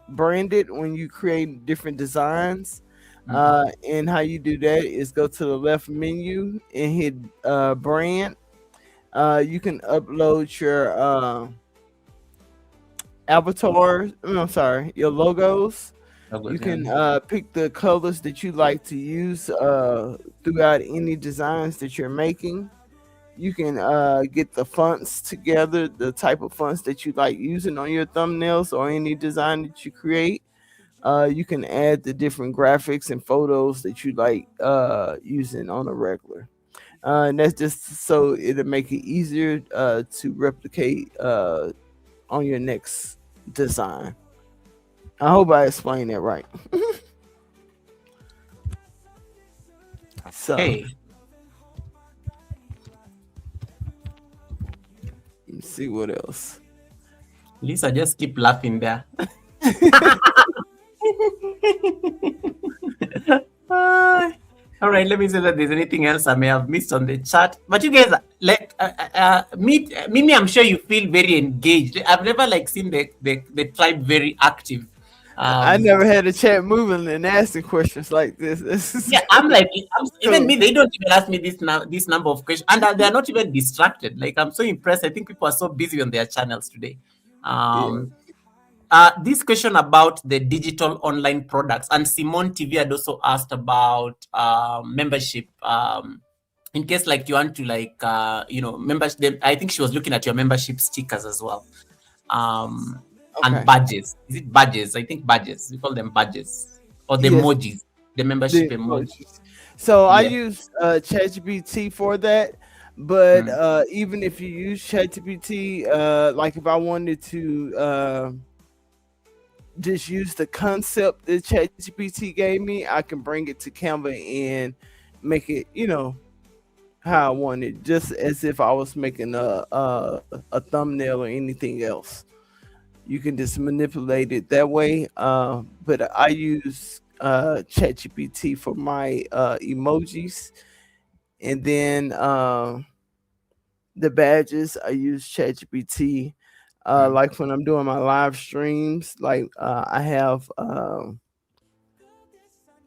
Speaker 2: branded when you create different designs. And how you do that is go to the left menu and hit brand. You can upload your avatars. I'm sorry, your logos. You can pick the colors that you like to use throughout any designs that you're making. You can get the fonts together, the type of fonts that you like using on your thumbnails or any design that you create. You can add the different graphics and photos that you like using on a regular. And that's just so it'll make it easier to replicate on your next design. I hope I explained that right. So
Speaker 1: Hey,
Speaker 2: let's see what else.
Speaker 1: Lisa, just keep laughing there. All right, let me see if there's anything else I may have missed on the chat. But you guys, like, Mimi, I'm sure you feel very engaged. I've never like seen the tribe very active.
Speaker 2: I never had a chat moving and asking questions like this.
Speaker 1: Yeah, I'm like, even me, they don't even ask me this number of questions, and they're not even distracted. Like, I'm so impressed. I think people are so busy on their channels today.
Speaker 2: Yeah.
Speaker 1: This question about the digital online products, and Simone TV had also asked about membership. In case like you want to like membership, I think she was looking at your membership stickers as well. And badges. Is it badges? I think badges. We call them badges or the
Speaker 2: Yes,
Speaker 1: emojis. The membership
Speaker 2: the
Speaker 1: emoji.
Speaker 2: emojis. So I
Speaker 1: Yeah.
Speaker 2: use ChatGPT for that. But even if you use ChatGPT, like if I wanted to just use the concept that ChatGPT gave me, I can bring it to Canva and make it, how I want it, just as if I was making a thumbnail or anything else. You can just manipulate it that way. But I use ChatGPT for my emojis, and then the badges I use ChatGPT. Like when I'm doing my live streams, like I have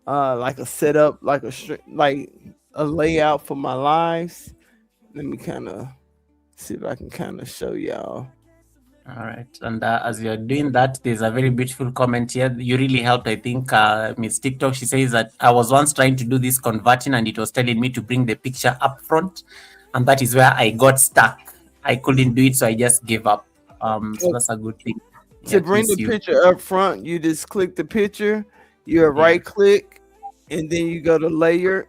Speaker 2: like a setup, like like a layout for my lives. Let me kind of see if I can kind of show y'all.
Speaker 1: All right. And as you're doing that, there's a very beautiful comment here. You really helped, I think, Miss TikTok. She says that I was once trying to do this converting and it was telling me to bring the picture up front. And that is where I got stuck. I couldn't do it, so I just gave up. So that's a good thing.
Speaker 2: To bring the picture up front, you just click the picture, you right click, and then you go to layer,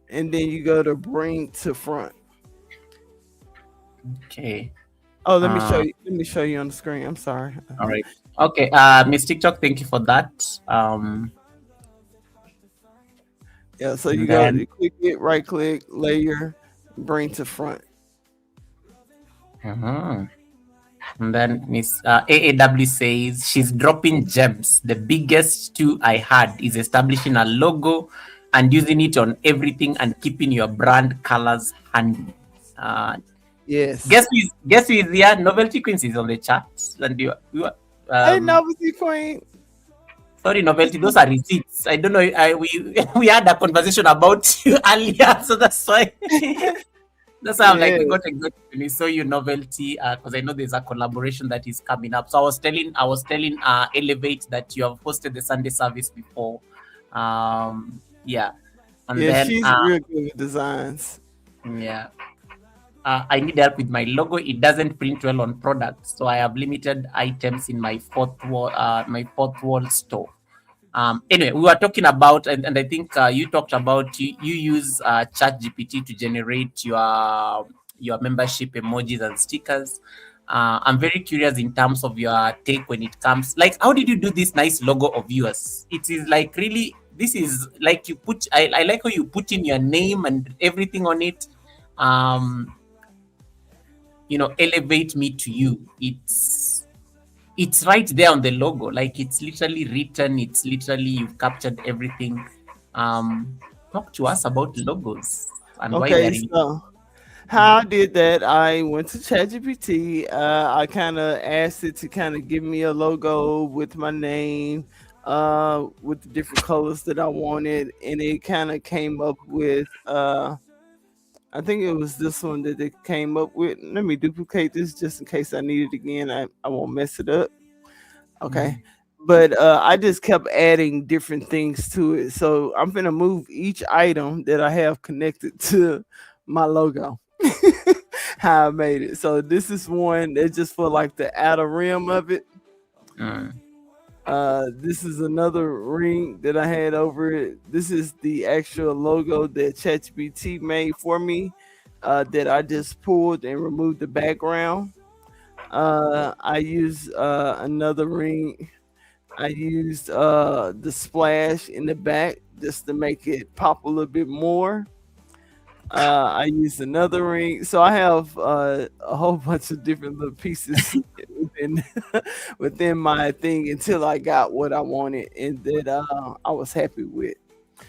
Speaker 2: and then you go to bring to front.
Speaker 1: Okay.
Speaker 2: Oh, let me show you. Let me show you on the screen. I'm sorry.
Speaker 1: All right. Okay. Miss TikTok, thank you for that.
Speaker 2: Yeah. So you go, you click it, right click, layer, bring to front.
Speaker 1: Mhm. And then Miss AAW says she's dropping gems. The biggest two I had is establishing a logo and using it on everything and keeping your brand colors handy. Uh,
Speaker 2: Yes.
Speaker 1: guess who is here? Novelty Queens is on the chat. And
Speaker 2: Hey,
Speaker 1: um,
Speaker 2: Novelty Queen.
Speaker 1: sorry, Novelty, those are receipts. I don't know. We had a conversation about you earlier, so that's why. That's why I'm like,
Speaker 2: Yeah.
Speaker 1: we got a good when we saw you Novelty, because I know there's a collaboration that is coming up. So I was telling Elevate that you have hosted the Sunday service before. Yeah. And
Speaker 2: Yeah,
Speaker 1: then
Speaker 2: she's real good with designs.
Speaker 1: yeah. I need help with my logo. It doesn't print well on products, so I have limited items in my fourth wall store. Anyway, we were talking about, and I think you talked about you use Chat GPT to generate your membership emojis and stickers. I'm very curious in terms of your take when it comes, like, how did you do this nice logo of yours? It is like really, this is like you put, I like how you put in your name and everything on it. Um, Elevate me to you. It's right there on the logo, like it's literally written, it's literally you've captured everything. Talk to us about logos and why
Speaker 2: Okay,
Speaker 1: they're
Speaker 2: so how I did that, I went to ChatGPT. I kind of asked it to kind of give me a logo with my name, with the different colors that I wanted, and it kind of came up with. I think it was this one that it came up with. Let me duplicate this just in case I need it again. I won't mess it up. Okay. But I just kept adding different things to it. So I'm gonna move each item that I have connected to my logo. How I made it. So this is one that's just for like the outer rim of it.
Speaker 1: Mm,
Speaker 2: This is another ring that I had over it. This is the actual logo that ChatGPT made for me. That I just pulled and removed the background. I use another ring. I used the splash in the back just to make it pop a little bit more. I used another ring, so I have a whole bunch of different little pieces within within my thing until I got what I wanted and that I was happy with.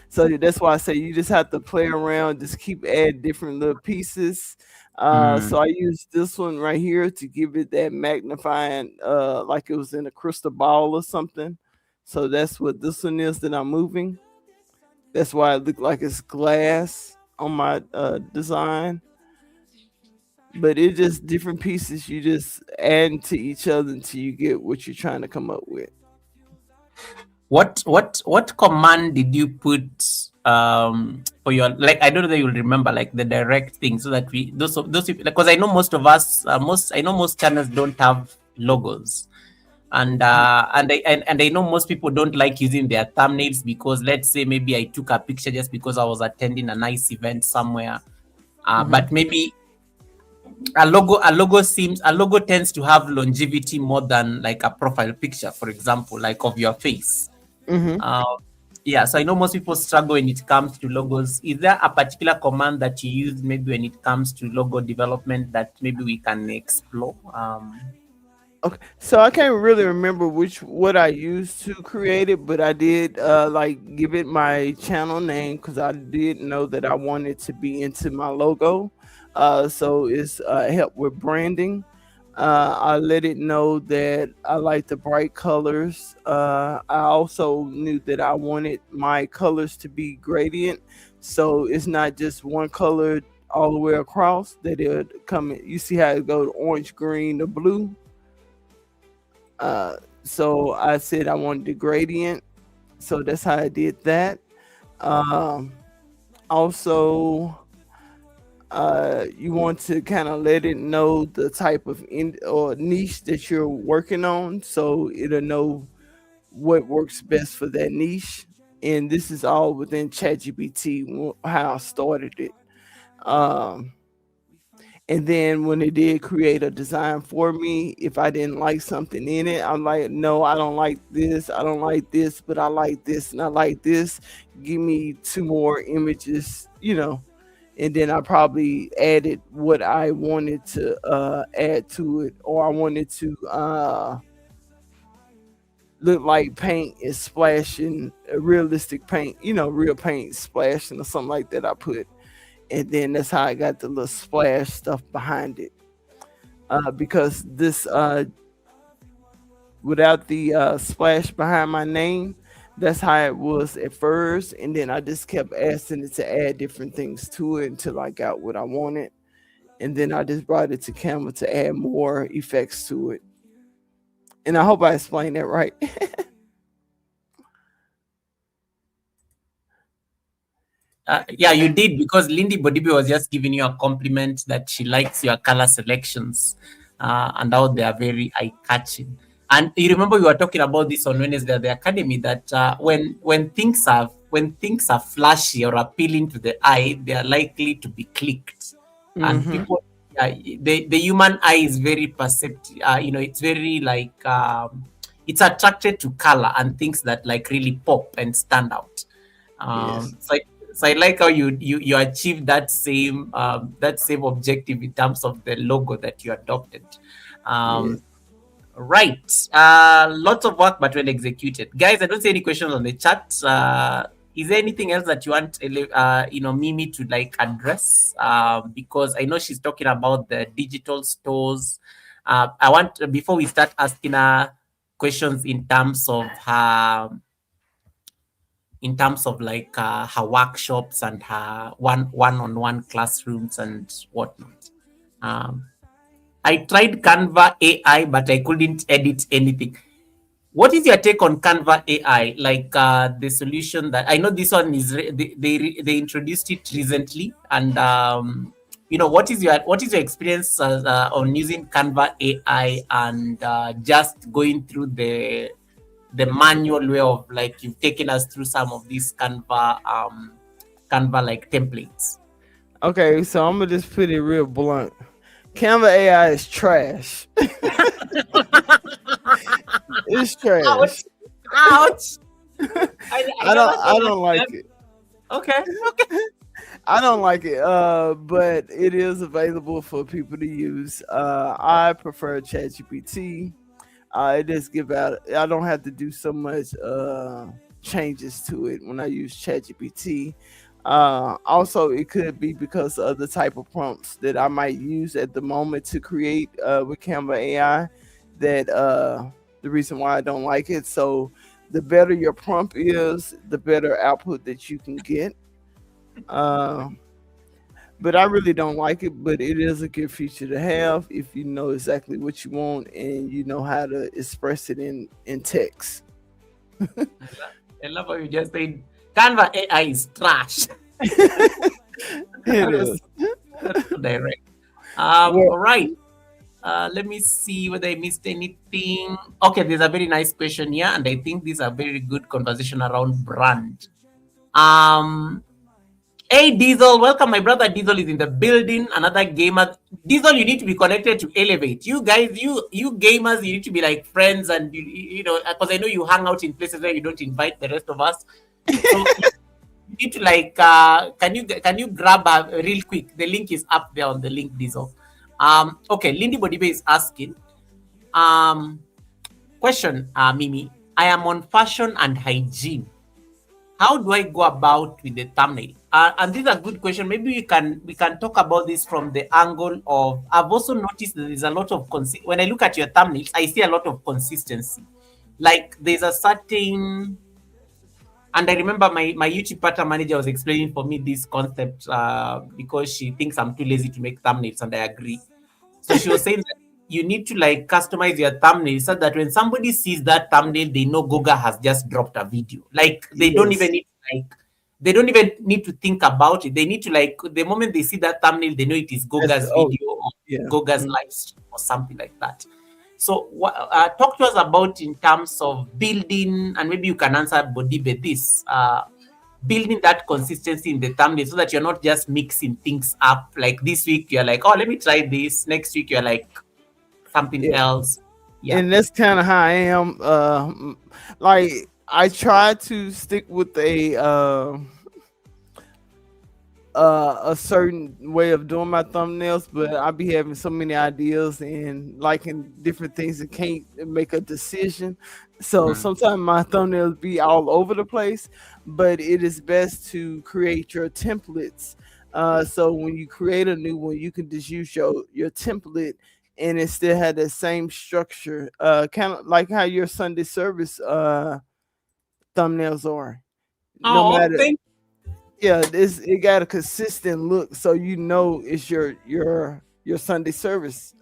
Speaker 2: So that's why I say you just have to play around, just keep adding different little pieces.
Speaker 1: mm.
Speaker 2: So I used this one right here to give it that magnifying, like it was in a crystal ball or something. So that's what this one is that I'm moving. That's why it looked like it's glass on my design. But it's just different pieces you just add to each other until you get what you're trying to come up with.
Speaker 1: What command did you put for your, like, I don't know that you'll remember, like the direct thing, so that we those people, because I know most of us, most I know most channels don't have logos. And I know most people don't like using their thumbnails, because let's say maybe I took a picture just because I was attending a nice event somewhere.
Speaker 2: Mm-hmm.
Speaker 1: But maybe a logo tends to have longevity more than like a profile picture, for example, like of your face.
Speaker 2: Mm-hmm.
Speaker 1: uh, yeah, so I know most people struggle when it comes to logos. Is there a particular command that you use maybe when it comes to logo development that maybe we can explore?
Speaker 2: Okay, so I can't really remember which what I used to create it, but I did like give it my channel name because I did know that I wanted to be into my logo. So it's help with branding. I let it know that I like the bright colors. I also knew that I wanted my colors to be gradient, so it's not just one color all the way across. That it would come. You see how it goes orange, green, to blue. Uh, so I said I wanted the gradient. So that's how I did that. Um, Also, you want to kind of let it know the type of or niche that you're working on, so it'll know what works best for that niche. And this is all within ChatGPT, how I started it. Um, And then when it did create a design for me, if I didn't like something in it, I'm like, no, I don't like this. I don't like this, but I like this and I like this. Give me two more images, and then I probably added what I wanted to add to it, or I wanted to look like paint is splashing, realistic paint, real paint splashing or something like that. I put, and then that's how I got the little splash stuff behind it. Because this without the splash behind my name, that's how it was at first, and then I just kept asking it to add different things to it until I got what I wanted, and then I just brought it to Canva to add more effects to it. And I hope I explained that right.
Speaker 1: Yeah, you did, because Lindy Bodibi was just giving you a compliment that she likes your color selections and how they are very eye-catching. And you remember we were talking about this on Wednesday at the academy, that when things are flashy or appealing to the eye, they are likely to be clicked. And
Speaker 2: Hmm.
Speaker 1: people, the human eye is very perceptive. It's very like it's attracted to color and things that like really pop and stand out.
Speaker 2: Yes.
Speaker 1: So I like how you achieved that same objective in terms of the logo that you adopted.
Speaker 2: Yes.
Speaker 1: Um, right. Lots of work, but well executed, guys. I don't see any questions on the chat. Is there anything else that you want, Mimi to like address? Because I know she's talking about the digital stores. I want, before we start asking her questions in terms of like her workshops and her one-on-one classrooms and whatnot. Um, I tried Canva AI, but I couldn't edit anything. What is your take on Canva AI? Like the solution that I know this one is they introduced it recently, and what is your experience on using Canva AI and just going through the manual way of like you've taken us through some of these Canva like templates.
Speaker 2: Okay, so I'm gonna just put it real blunt. Canva AI is trash. It's
Speaker 1: Ouch!
Speaker 2: trash.
Speaker 1: Ouch! I
Speaker 2: I
Speaker 1: never
Speaker 2: don't
Speaker 1: saw
Speaker 2: I
Speaker 1: that.
Speaker 2: don't like it.
Speaker 1: Okay, okay.
Speaker 2: I don't like it. But it is available for people to use. I prefer ChatGPT. It just give out. I don't have to do so much changes to it when I use ChatGPT. Also, it could be because of the type of prompts that I might use at the moment to create with Canva AI. That the reason why I don't like it. So the better your prompt is, the better output that you can get. Uh, but I really don't like it. But it is a good feature to have if you know exactly what you want and you know how to express it in text.
Speaker 1: I love how you just said Canva AI is trash.
Speaker 2: It
Speaker 1: That was
Speaker 2: is.
Speaker 1: that's so direct.
Speaker 2: Well,
Speaker 1: All right. Let me see whether I missed anything. Okay, there's a very nice question here, and I think this is a very good conversation around brand. Um, Hey Diesel, welcome. My brother Diesel is in the building. Another gamer. Diesel, you need to be connected to Elevate. You guys, you gamers, you need to be like friends, and because I know you hang out in places where you don't invite the rest of us. So you need to like, can you grab a real quick? The link is up there on the link, Diesel. Okay, Lindy Bodibe is asking. Um, question, Mimi. I am on fashion and hygiene. How do I go about with the thumbnail? And this is a good question. Maybe we can talk about this from the angle of, I've also noticed that there's a lot of when I look at your thumbnails, I see a lot of consistency. Like there's a certain, and I remember my YouTube partner manager was explaining for me this concept because she thinks I'm too lazy to make thumbnails, and I agree. So she was saying that you need to like customize your thumbnail so that when somebody sees that thumbnail, they know Goga has just dropped a video. Like
Speaker 2: yes,
Speaker 1: they don't even need to think about it. They need to like the moment they see that thumbnail, they know it is
Speaker 2: that's
Speaker 1: Goga's
Speaker 2: oh
Speaker 1: video or
Speaker 2: yeah.
Speaker 1: Goga's live stream or something like that. So talk to us about in terms of building, and maybe you can answer Bodibe this. Building that consistency in the thumbnail so that you're not just mixing things up. Like this week, you're like, oh, let me try this. Next week, you're like something
Speaker 2: Yeah.
Speaker 1: else. Yeah.
Speaker 2: And that's kind of how I am. Like I try to stick with a a certain way of doing my thumbnails, but I be having so many ideas and liking different things and can't make a decision. So
Speaker 1: Mm.
Speaker 2: sometimes my thumbnails be all over the place, but it is best to create your templates. So when you create a new one, you can just use your template and it still had the same structure, kind of like how your Sunday service thumbnails are. No
Speaker 1: Oh,
Speaker 2: matter,
Speaker 1: thank.
Speaker 2: yeah, this it got a consistent look, so you know it's your Sunday service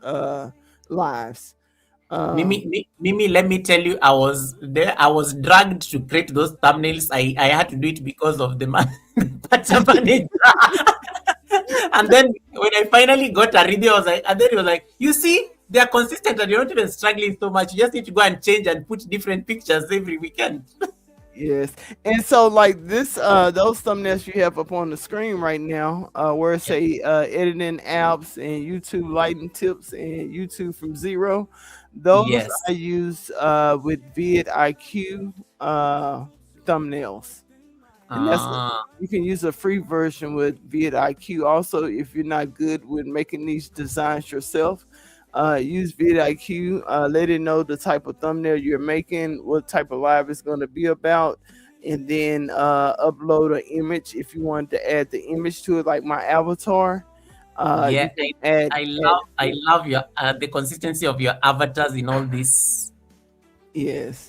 Speaker 2: lives.
Speaker 1: Mimi,
Speaker 2: Um,
Speaker 1: Mimi, let me tell you, I was there. I was dragged to create those thumbnails. I had to do it because of the man, the picture manager. And then when I finally got a review, I was like, and then he was like, you see, they are consistent and you're not even struggling so much. You just need to go and change and put different pictures every weekend.
Speaker 2: yes, and so like this, those thumbnails you have up on the screen right now, where it
Speaker 1: Yeah.
Speaker 2: say editing apps and YouTube lighting tips and YouTube from zero, those
Speaker 1: Yes.
Speaker 2: I use with vidIQ thumbnails. And that's
Speaker 1: Ah,
Speaker 2: you can use a free version with vidIQ. Also, if you're not good with making these designs yourself, use vidIQ. Let it know the type of thumbnail you're making, what type of live it's going to be about, and then upload an image if you want to add the image to it, like my avatar.
Speaker 1: yeah.
Speaker 2: You can add
Speaker 1: I love your the consistency of your avatars in all this.
Speaker 2: yes.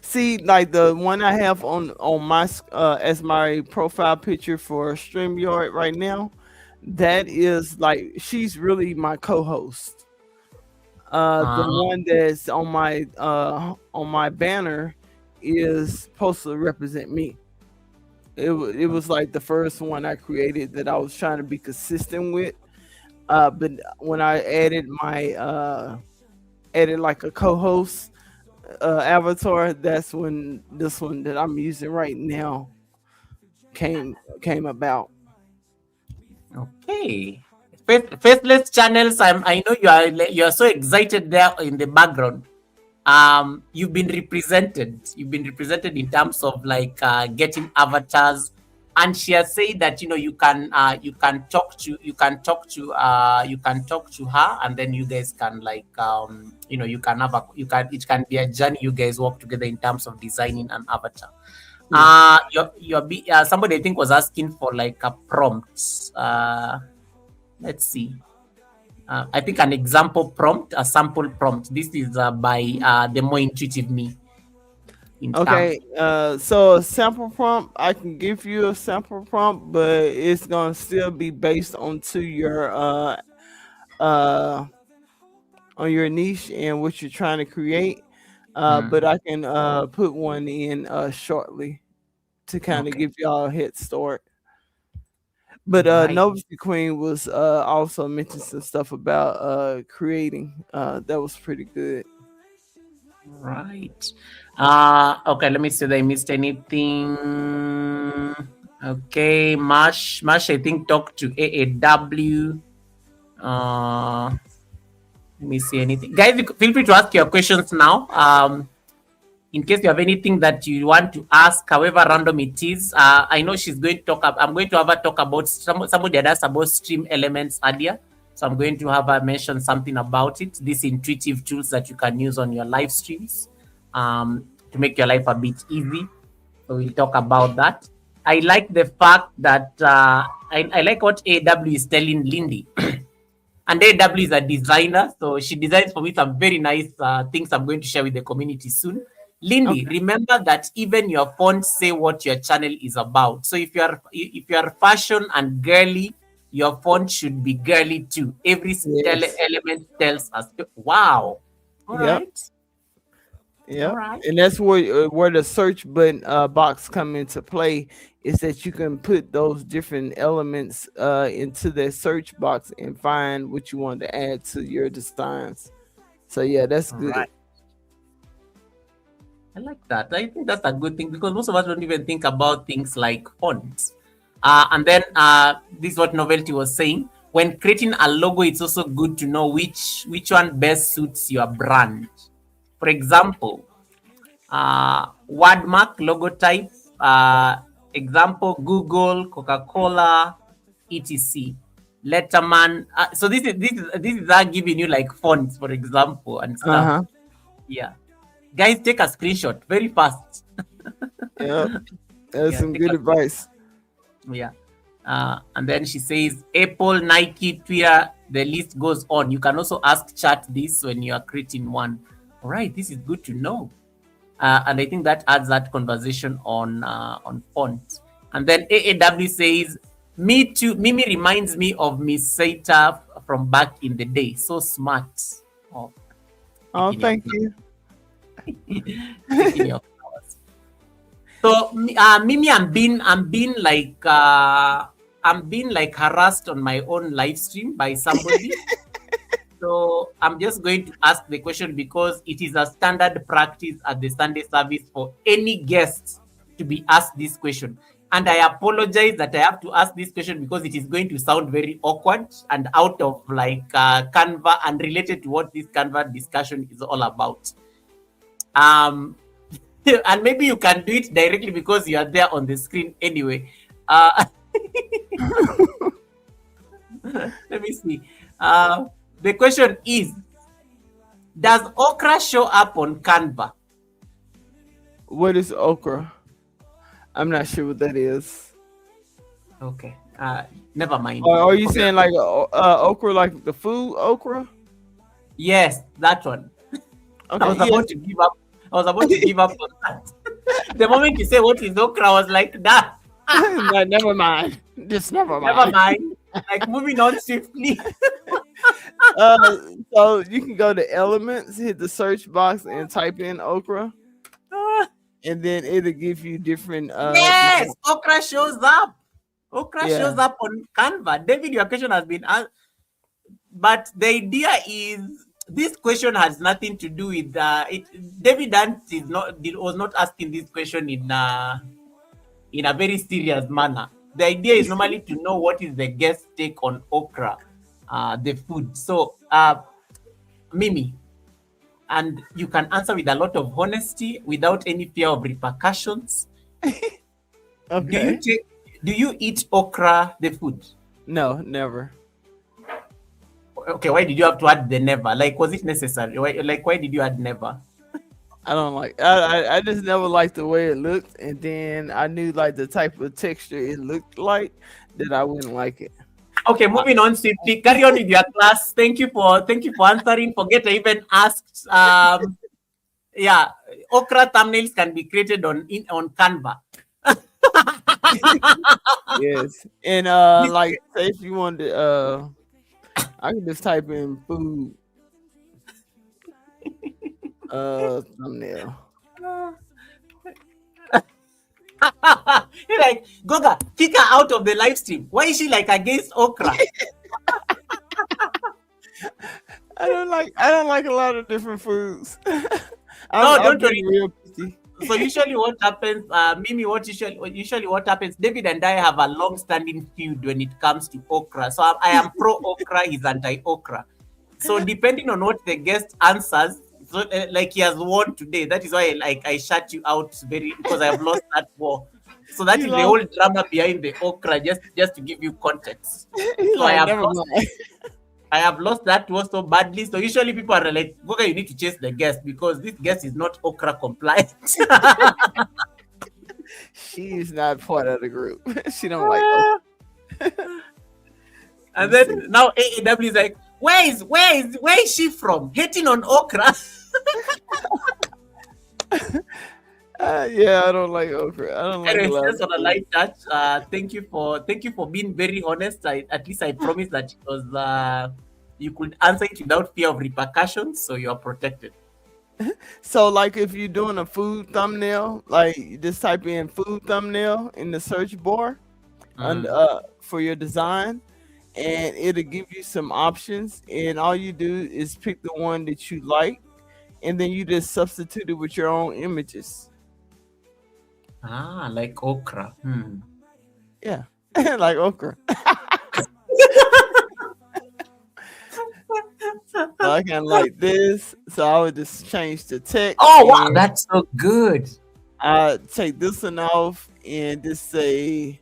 Speaker 2: See, like the one I have on my as my profile picture for StreamYard right now, that is like she's really my co-host. The
Speaker 1: Ah,
Speaker 2: one that's on my banner is supposed to represent me. It was like the first one I created that I was trying to be consistent with. But when I added my added like a co-host avatar, that's when this one that I'm using right now came about.
Speaker 1: okay. Faithless channels. I know you are so excited there in the background. You've been represented. You've been represented in terms of like getting avatars. And she has said that you can talk to her, and then you guys can like you can have a you can it can be a journey you guys work together in terms of designing an avatar.
Speaker 2: Yeah.
Speaker 1: Somebody I think was asking for like a prompt. Let's see. I think an example prompt, a sample prompt. This is by the more intuitive me in Canva.
Speaker 2: Okay. So a sample prompt, I can give you a sample prompt, but it's gonna still be based uh on your niche and what you're trying to create. But
Speaker 1: Mm,
Speaker 2: I can put one in shortly to kind of
Speaker 1: okay.
Speaker 2: give y'all a head start. But
Speaker 1: Right.
Speaker 2: Novice Queen was also mentioned some stuff about creating. That was pretty good.
Speaker 1: Right. Okay, let me see if I missed anything. Okay, Mash, I think talked to AAW. Uh, Let me see anything. Guys, feel free to ask your questions now. In case you have anything that you want to ask, however random it is. I know she's going to talk. I'm going to have her talk about somebody had asked about stream elements earlier. So I'm going to have her mention something about it. These intuitive tools that you can use on your live streams to make your life a bit easy. So we'll talk about that. I like the fact that I like what AW is telling Lindy. And AW is a designer, so she designs for me some very nice things I'm going to share with the community soon. Lindy,
Speaker 2: Okay.
Speaker 1: remember that even your fonts say what your channel is about. So if you are fashion and girly, your font should be girly too. Every
Speaker 2: Yes.
Speaker 1: element tells us. Wow. All
Speaker 2: Yep.
Speaker 1: right. All
Speaker 2: Yep.
Speaker 1: right.
Speaker 2: And that's where the search button box come into play, is that you can put those different elements into the search box and find what you want to add to your designs. So yeah, that's
Speaker 1: All
Speaker 2: good.
Speaker 1: right. I like that. I think that's a good thing because most of us don't even think about things like fonts. And then this is what Novelty was saying. When creating a logo, it's also good to know which one best suits your brand. For example, wordmark logo type. Example: Google, Coca-Cola. etc. Letterman. So this is giving you like fonts, for example, and stuff.
Speaker 2: Uh-huh.
Speaker 1: Yeah, guys, take a screenshot very fast.
Speaker 2: Yep. That's
Speaker 1: Yeah,
Speaker 2: some
Speaker 1: take
Speaker 2: good
Speaker 1: a
Speaker 2: advice.
Speaker 1: yeah. And then she says Apple, Nike, Twitter. The list goes on. You can also ask chat this when you are creating one. All right, this is good to know. And I think that adds that conversation on font. And then AAW says, "Me too. Mimi reminds me of Miss Saita from back in the day. So smart." Oh,
Speaker 2: Oh,
Speaker 1: taking your
Speaker 2: thank you.
Speaker 1: taking your flowers. So Mimi, I'm being like harassed on my own live stream by somebody. So I'm just going to ask the question because it is a standard practice at the Sunday service for any guest to be asked this question. And I apologize that I have to ask this question because it is going to sound very awkward and out of like Canva and related to what this Canva discussion is all about. Um, and maybe you can do it directly because you are there on the screen anyway. Uh, let me see. The question is, does okra show up on Canva?
Speaker 2: What is okra? I'm not sure what that is.
Speaker 1: Okay. Never mind.
Speaker 2: Or are you
Speaker 1: Okay.
Speaker 2: saying like okra, like the food okra?
Speaker 1: Yes, that one. I
Speaker 2: Okay,
Speaker 1: was
Speaker 2: yes.
Speaker 1: about to give up. I was about to give up on that. The moment you say what is okra, I was like, that.
Speaker 2: No, never mind. Just never
Speaker 1: Never
Speaker 2: mind.
Speaker 1: mind. Like moving on swiftly.
Speaker 2: So you can go to Elements, hit the search box, and type in okra, and then it'll give you different.
Speaker 1: Yes, okra shows up. Okra
Speaker 2: Yeah.
Speaker 1: shows up on Canva. David, your question has been asked, but the idea is this question has nothing to do with it. David Dant was not asking this question in a very serious manner. The idea is normally to know what is the guest take on okra, the food. So, Mimi, and you can answer with a lot of honesty without any fear of repercussions.
Speaker 2: Okay.
Speaker 1: Do you eat okra, the food?
Speaker 2: No, never.
Speaker 1: Okay, why did you have to add the never? Like, was it necessary? Why did you add never?
Speaker 2: I don't like. I just never liked the way it looked, and then I knew like the type of texture it looked like that I wouldn't like it.
Speaker 1: Okay, moving on swiftly. Carry on with your class. Thank you for answering. Forget I even asked. Yeah, okra thumbnails can be created on Canva.
Speaker 2: Yes, and
Speaker 1: This-
Speaker 2: like say if you wanted, I can just type in food thumbnail.
Speaker 1: You're like, Goga, kick her out of the live stream. Why is she like against okra?
Speaker 2: I don't like a lot of different foods.
Speaker 1: No,
Speaker 2: I'm
Speaker 1: don't
Speaker 2: being
Speaker 1: worry.
Speaker 2: real picky.
Speaker 1: So usually what happens, Mimi, usually what happens, David and I have a long-standing feud when it comes to okra. So I am pro okra, he's anti okra. So depending on what the guest answers, so like he has won today. That is why I shut you out because I have lost that war. So that
Speaker 2: You
Speaker 1: is the
Speaker 2: lost.
Speaker 1: whole drama behind the okra, just to give you context.
Speaker 2: He's
Speaker 1: So I
Speaker 2: like,
Speaker 1: have
Speaker 2: never
Speaker 1: lost
Speaker 2: mind.
Speaker 1: I have lost that war so badly. So usually people are like, Goga, you need to chase the guest because this guest is not okra compliant.
Speaker 2: She's not part of the group. She don't like. Oh,
Speaker 1: And
Speaker 2: let's see.
Speaker 1: then now AEW is like, where is she from? Hating on okra.
Speaker 2: Yeah, I don't like okra. I don't like a
Speaker 1: Anyways,
Speaker 2: lot
Speaker 1: just
Speaker 2: of
Speaker 1: on a
Speaker 2: food.
Speaker 1: light touch, thank you for being very honest. At least I promise that it was you could answer it without fear of repercussions, so you are protected.
Speaker 2: So, like, if you're doing a food thumbnail, like, you just type in food thumbnail in the search bar, and
Speaker 1: Mm.
Speaker 2: for your design, and it'll give you some options. And all you do is pick the one that you like, and then you just substitute it with your own images.
Speaker 1: Like okra.
Speaker 2: Yeah, like okra. So I can like this. So I would just change the text.
Speaker 1: Oh wow,
Speaker 2: And
Speaker 1: that's so good.
Speaker 2: I take this one off and just say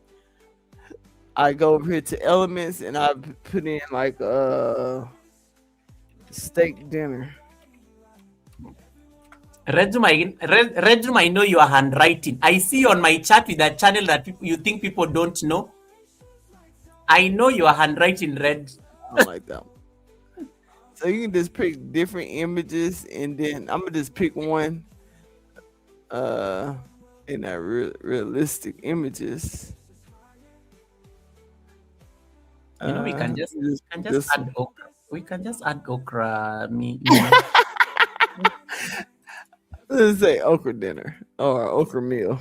Speaker 2: I go over here to elements and I put in like steak dinner.
Speaker 1: Redrum, I know your handwriting. I see on my chat with that channel that you think people don't know. I know your handwriting, Red.
Speaker 2: I don't like that one. So you can just pick different images, and then I'm gonna just pick one uh in that realistic images.
Speaker 1: You know, we can just add okra. We can just add okra.
Speaker 2: Let's say okra dinner or okra meal.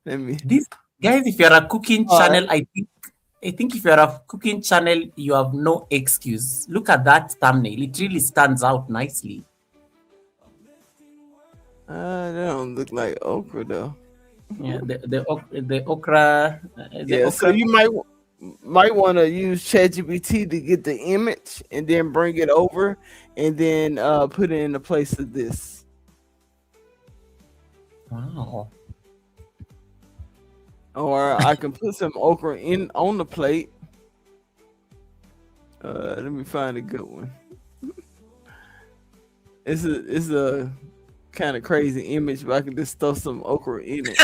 Speaker 2: Let me.
Speaker 1: This guys, if you're a cooking channel, I think if you're a cooking channel, you have no excuse. Look at that thumbnail; it really stands out nicely.
Speaker 2: That don't look like okra though.
Speaker 1: Yeah, the okra.
Speaker 2: Yeah, so you might want to use ChatGPT to get the image and then bring it over and then put it in the place of this.
Speaker 1: Wow.
Speaker 2: Or I can put some okra in on the plate. Let me find a good one. It's a kind of crazy image, but I can just throw some okra in it.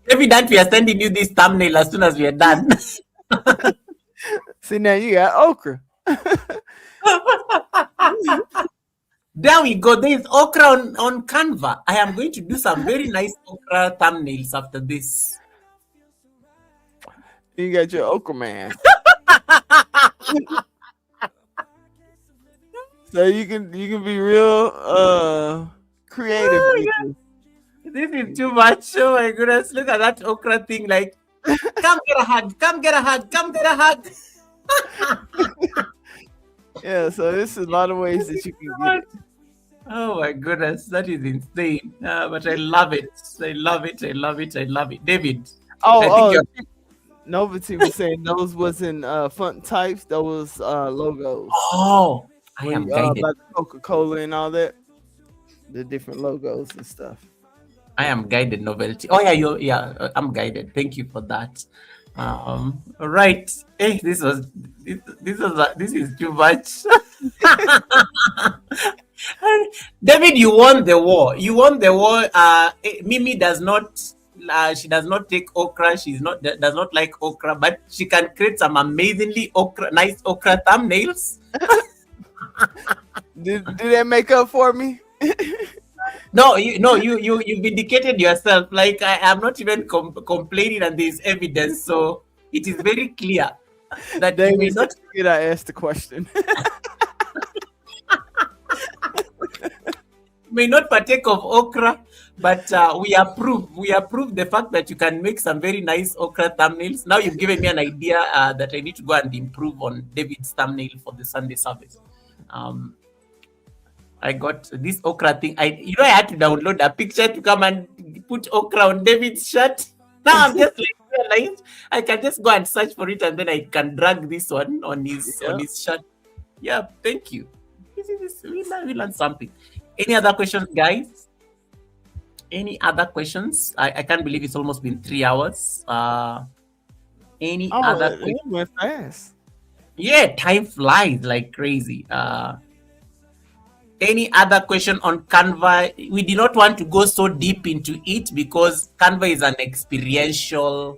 Speaker 1: Evident we are sending you this thumbnail as soon as we are done.
Speaker 2: See, now you got okra.
Speaker 1: There we go. There is okra on Canva. I am going to do some very nice okra thumbnails after this.
Speaker 2: You got your okra man. So you can be real creative.
Speaker 1: This is too much. Oh my goodness. Look at that okra thing. Like, come get a hug. Come get a hug. Come get a hug.
Speaker 2: Yeah, so this is a lot of ways that you can get it.
Speaker 1: Oh my goodness. That is insane. But I love it. I love it. I love it. I love it. David.
Speaker 2: Novity was saying those wasn't font types, those logos.
Speaker 1: Oh, I am guided.
Speaker 2: Like Coca-Cola and all that. The different logos and stuff.
Speaker 1: I am guided, Novelty. Oh yeah, I'm guided. Thank you for that. All right. Hey, this is too much. David, you won the war. You won the war. Mimi does not. She does not take okra. Does not like okra, but she can create some amazingly nice okra thumbnails.
Speaker 2: Did that make up for me?
Speaker 1: No, you vindicated yourself. Like I am not even complaining, and there's evidence, so it is very clear that
Speaker 2: they
Speaker 1: you may not.
Speaker 2: I asked the question.
Speaker 1: May not partake of okra, but we approve the fact that you can make some very nice okra thumbnails. Now you've given me an idea that I need to go and improve on David's thumbnail for the Sunday service. I got this okra thing. I had to download a picture to come and put okra on David's shirt. Now I'm just like realized I can just go and search for it, and then I can drag this one on his shirt. Yeah, thank you. We learned something. Any other questions, guys? Any other questions? I can't believe it's almost been 3 hours. Any other questions?
Speaker 2: It went fast.
Speaker 1: Yeah, time flies like crazy. Any other question on Canva? We did not want to go so deep into it because Canva is an experiential.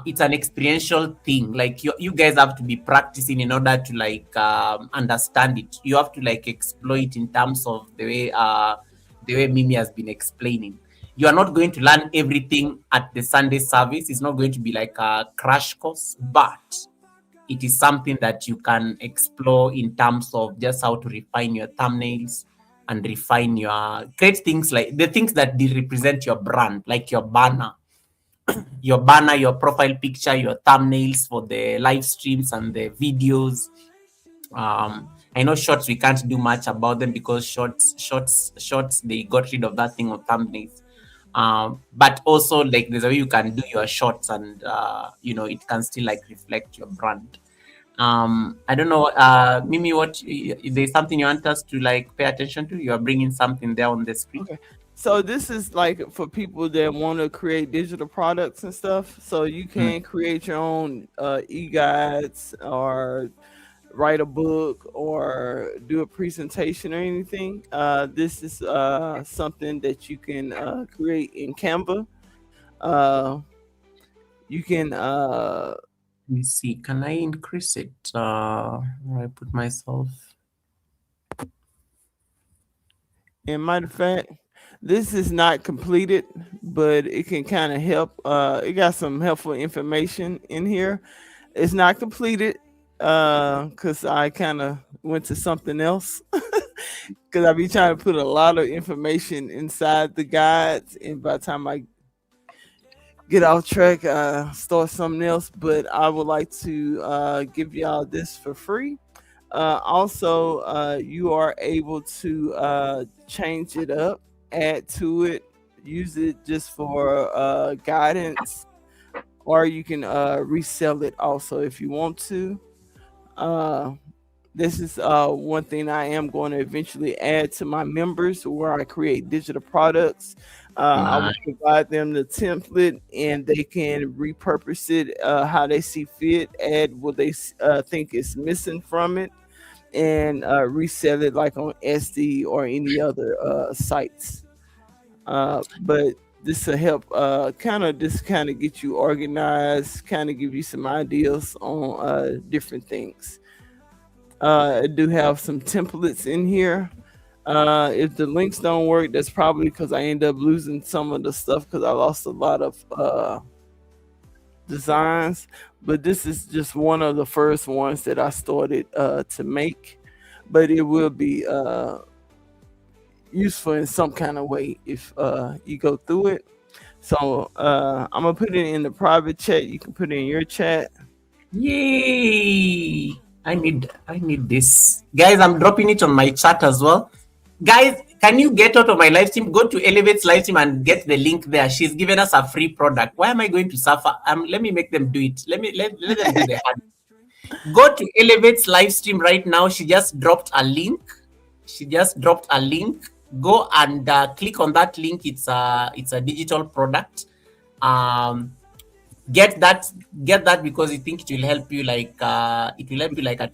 Speaker 1: It's an experiential thing. Like you guys have to be practicing in order to like understand it. You have to like exploit in terms of the way Mimi has been explaining. You are not going to learn everything at the Sunday service. It's not going to be like a crash course, but it is something that you can explore in terms of just how to refine your thumbnails and refine create things like the things that represent your brand, like your banner, your profile picture, your thumbnails for the live streams and the videos. I know shorts, we can't do much about them because shorts, they got rid of that thing of thumbnails. But also like there's a way you can do your shorts and it can still like reflect your brand. I don't know, Mimi, if there's something you want us to like pay attention to, you are bringing something there on the screen.
Speaker 2: Okay. So this is like for people that want to create digital products and stuff. So you
Speaker 1: Mm.
Speaker 2: can create your own e-guides or write a book or do a presentation or anything. This is something that you can create in Canva. Uh, you can
Speaker 1: Let me see. Can I increase it? I put myself.
Speaker 2: in matter of fact, this is not completed, but it can kind of help. It got some helpful information in here. It's not completed because I kind of went to something else because I be trying to put a lot of information inside the guides, and by the time I get off track, start something else. But I would like to give y'all this for free. Also, you are able to change it up, add to it, use it just for guidance, or you can resell it also if you want to. Uh, this is one thing I am going to eventually add to my members where I create digital products. I will
Speaker 1: Nice.
Speaker 2: provide them the template and they can repurpose it how they see fit, add what they think is missing from it, and resell it like on SD or any other sites. But this will help kind of get you organized, kind of give you some ideas on different things. I do have some templates in here. If the links don't work, that's probably because I end up losing some of the stuff because I lost a lot of designs. But this is just one of the first ones that I started to make. But it will be useful in some kind of way if you go through it. So I'm gonna put it in the private chat. You can put it in your chat.
Speaker 1: Yay! I need this. Guys, I'm dropping it on my chat as well. Guys, can you get out of my live stream? Go to Elevate's live stream and get the link there. She's given us a free product. Why am I going to suffer? Let me make them do it. Let them do the hard. Go to Elevate's live stream right now. She just dropped a link. She just dropped a link. Go and click on that link. It's a digital product. Um, get that because you think it will help you like at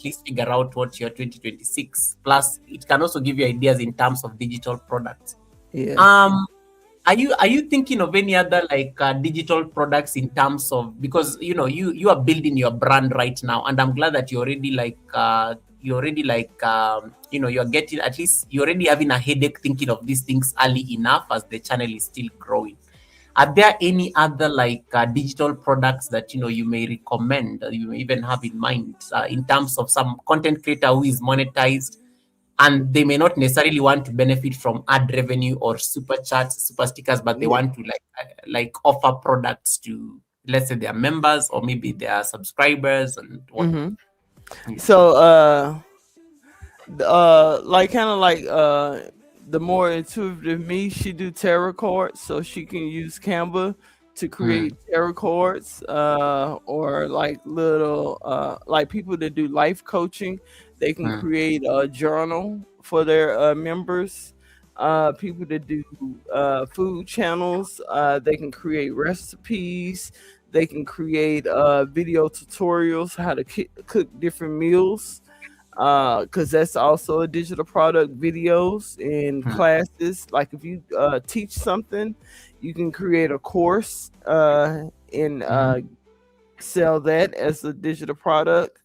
Speaker 1: least figure out what your 2026 plus it can also give you ideas in terms of digital products.
Speaker 2: Yeah.
Speaker 1: um are you thinking of any other like digital products in terms of, because you are building your brand right now, and I'm glad that you're getting, at least you're already having a headache thinking of these things early enough as the channel is still growing. Are there any other like digital products that you may recommend, you may even have in mind in terms of some content creator who is monetized, and they may not necessarily want to benefit from ad revenue or super chats, super stickers, but they
Speaker 2: Yeah.
Speaker 1: want to like offer products to, let's say, their members or maybe their subscribers and whatnot.
Speaker 2: Hmm.
Speaker 1: Yeah.
Speaker 2: So like kind of like the more intuitive me, she do tarot cards, so she can use Canva to
Speaker 1: Mm,
Speaker 2: create tarot cards, or like little like people that do life coaching, they can
Speaker 1: mm,
Speaker 2: create a journal for their members. People that do food channels, they can create recipes. They can create video tutorials how to cook different meals, because that's also a digital product. Videos and
Speaker 1: mm,
Speaker 2: classes, like if you teach something, you can create a course and
Speaker 1: mhm.
Speaker 2: sell that as a digital product.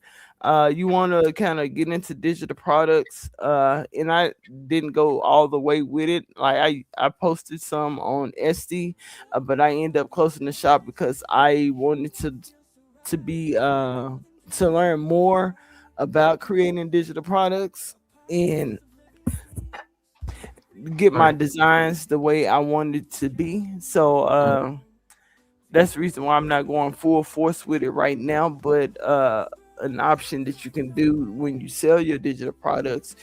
Speaker 2: You want to kind of get into digital products, and I didn't go all the way with it. Like I posted some on SD, but I ended up closing the shop because I wanted to be to learn more about creating digital products and get
Speaker 1: All
Speaker 2: my
Speaker 1: right.
Speaker 2: designs the way I wanted to be. So
Speaker 1: Mm,
Speaker 2: that's the reason why I'm not going full force with it right now. But an option that you can do when you sell your digital products,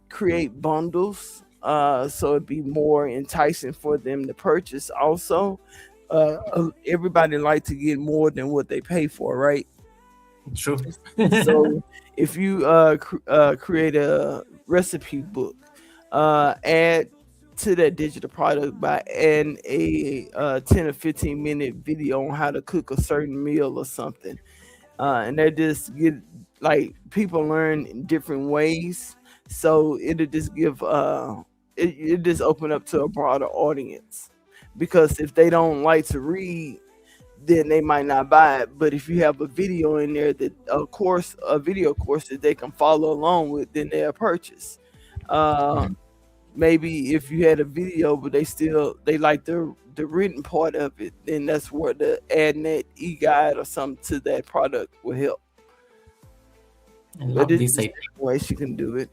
Speaker 2: create bundles. So it'd be more enticing for them to purchase. Also, everybody like to get more than what they pay for, right?
Speaker 1: true.
Speaker 2: So if you create a recipe book, add to that digital product by adding a 10 or 15-minute video on how to cook a certain meal or something. And that just get like people learn in different ways. So it'll just give it just open up to a broader audience. Because if they don't like to read, then they might not buy it. But if you have a video in there that a video course that they can follow along with, then they'll purchase. Uh, Maybe if you had a video, but they like the written part of it, then that's where the adding that e-guide or something to that product will help.
Speaker 1: I
Speaker 2: But
Speaker 1: love
Speaker 2: there's
Speaker 1: this
Speaker 2: just
Speaker 1: idea.
Speaker 2: ways you can do it.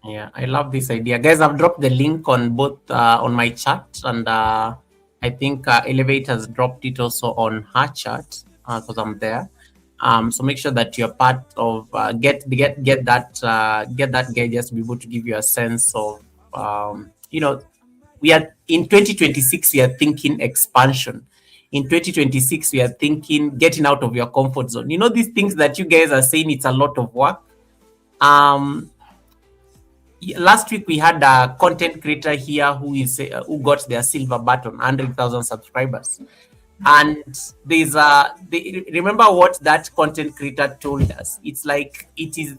Speaker 1: Yeah, I love this idea, guys. I've dropped the link on both on my chat, and I think Elevate has dropped it also on her chat because I'm there. So make sure that you're part of get that guide, just to be able to give you a sense of you know, we are in 2026, we are thinking expansion. In 2026, we are thinking getting out of your comfort zone. You know, these things that you guys are saying, it's a lot of work. um Last week we had a content creator here who got their silver button, 100,000 subscribers. And remember what that content creator told us. It's like it is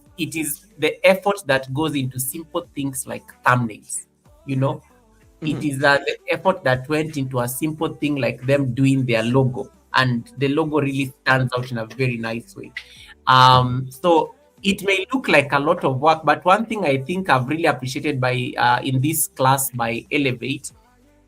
Speaker 1: the effort that goes into simple things like thumbnails. You know, it
Speaker 2: Hmm.
Speaker 1: is the effort that went into a simple thing like them doing their logo, and the logo really stands out in a very nice way. So it may look like a lot of work, but one thing I think I've really appreciated by in this class by Elevate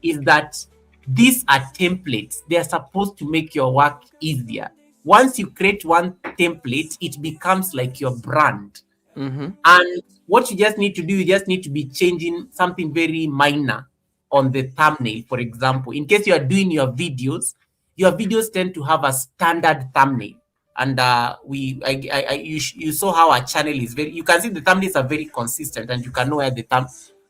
Speaker 1: is that these are templates. They are supposed to make your work easier. Once you create one template, it becomes like your brand.
Speaker 2: Hmm.
Speaker 1: And what you just need to do, you just need to be changing something very minor on the thumbnail. For example, in case you are doing your videos tend to have a standard thumbnail. And you saw how our channel is very, you can see the thumbnails are very consistent, and you can know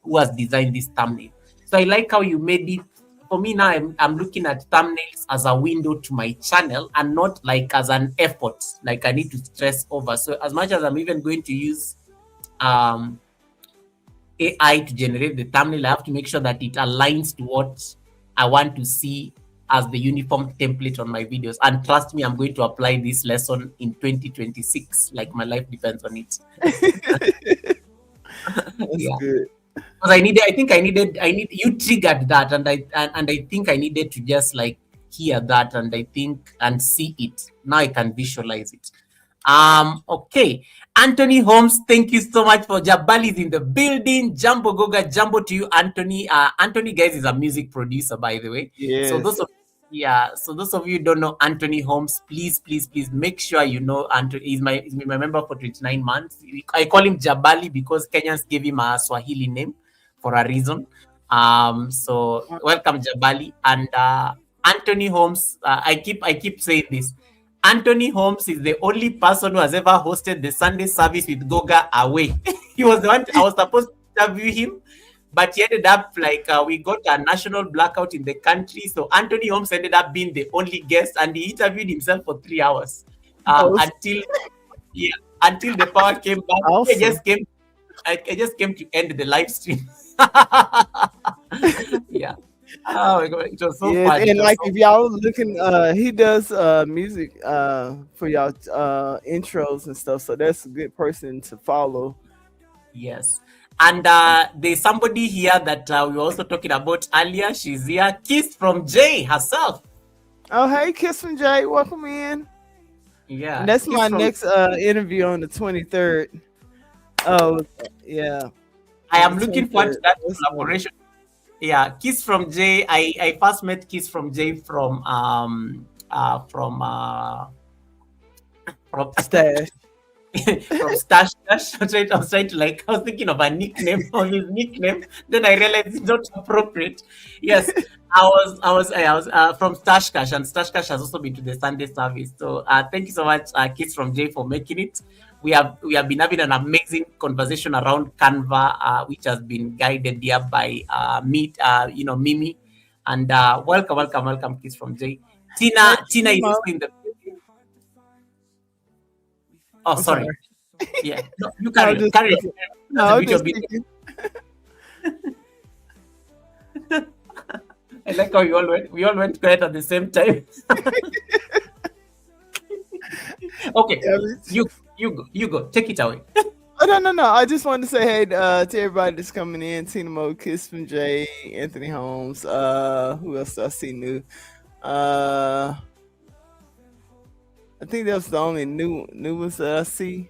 Speaker 1: who has designed this thumbnail. So I like how you made it. For me now, I'm looking at thumbnails as a window to my channel, and not like as an effort, like I need to stress over. So as much as I'm even going to use um, AI to generate the thumbnail, I have to make sure that it aligns to what I want to see as the uniform template on my videos. And trust me, I'm going to apply this lesson in 2026, like my life depends on it.
Speaker 2: That's
Speaker 1: Yeah.
Speaker 2: good.
Speaker 1: Because I need you triggered that, and I think I needed to just like hear that, and I think and see it. Now I can visualize it. Okay. Anthony Holmes, thank you so much for Jabali is in the building. Jumbo Goga, Jumbo to you, Anthony. Anthony, guys, is a music producer, by the way. So
Speaker 2: Yes.
Speaker 1: those of you who don't know Anthony Holmes, please, please, please make sure you know Anthony. He's been my member for 29 months. I call him Jabali because Kenyans gave him a Swahili name for a reason. So welcome Jabali and Anthony Holmes. I keep saying this. Anthony Holmes is the only person who has ever hosted the Sunday service with Goga away. He was the one I was supposed to interview him, but he ended up like we got a national blackout in the country. So Anthony Holmes ended up being the only guest, and he interviewed himself for 3 hours
Speaker 2: Oh,
Speaker 1: until yeah, until the power came back.
Speaker 2: awesome.
Speaker 1: I just came to end the live stream. Yeah. Oh my god, it was so
Speaker 2: Yes,
Speaker 1: fun. It
Speaker 2: and
Speaker 1: was
Speaker 2: like
Speaker 1: so
Speaker 2: if y'all looking, he does music for y'all intros and stuff. So that's a good person to follow.
Speaker 1: Yes. And there's somebody here that we were also talking about earlier. She's here. Kiss from Jay herself.
Speaker 2: Oh, hey, Kiss from Jay, welcome in. And
Speaker 1: Yeah.
Speaker 2: that's
Speaker 1: Kiss
Speaker 2: my
Speaker 1: from
Speaker 2: next interview on the 23rd. Oh, yeah,
Speaker 1: I
Speaker 2: on the
Speaker 1: am looking forward
Speaker 2: 23rd.
Speaker 1: to that
Speaker 2: That's Monday.
Speaker 1: collaboration. Yeah. Kiss from Jay. I first met Kiss from Jay from
Speaker 2: Stash.
Speaker 1: from Stash Dash. I was trying to like, I was thinking of a nickname of his nickname. Then I realized it's not appropriate. Yes, I was from Stash Cash, and Stash Cash has also been to the Sunday service. So thank you so much, Kids from Jay, for making it. We have been having an amazing conversation around Canva, which has been guided here by Mimi, and welcome, Kids from Jay.
Speaker 2: Hey,
Speaker 1: Tina is
Speaker 2: Mo.
Speaker 1: also in the. Oh,
Speaker 2: I'm
Speaker 1: sorry.
Speaker 2: sorry.
Speaker 1: Yeah. No, you
Speaker 2: No,
Speaker 1: carry
Speaker 2: I'm
Speaker 1: on.
Speaker 2: just
Speaker 1: Carry on.
Speaker 2: speaking. No,
Speaker 1: That's a
Speaker 2: I'm
Speaker 1: bit
Speaker 2: just
Speaker 1: of it.
Speaker 2: speaking.
Speaker 1: I like how we all went quiet at the same time. Okay,
Speaker 2: Yeah,
Speaker 1: you go. Take it away.
Speaker 2: oh no. I just wanted to say hey to everybody that's coming in. Tina Mo, Kiss from Jay, Anthony Holmes. Who else do I see new? Uh, I think that's the only new ones that I see.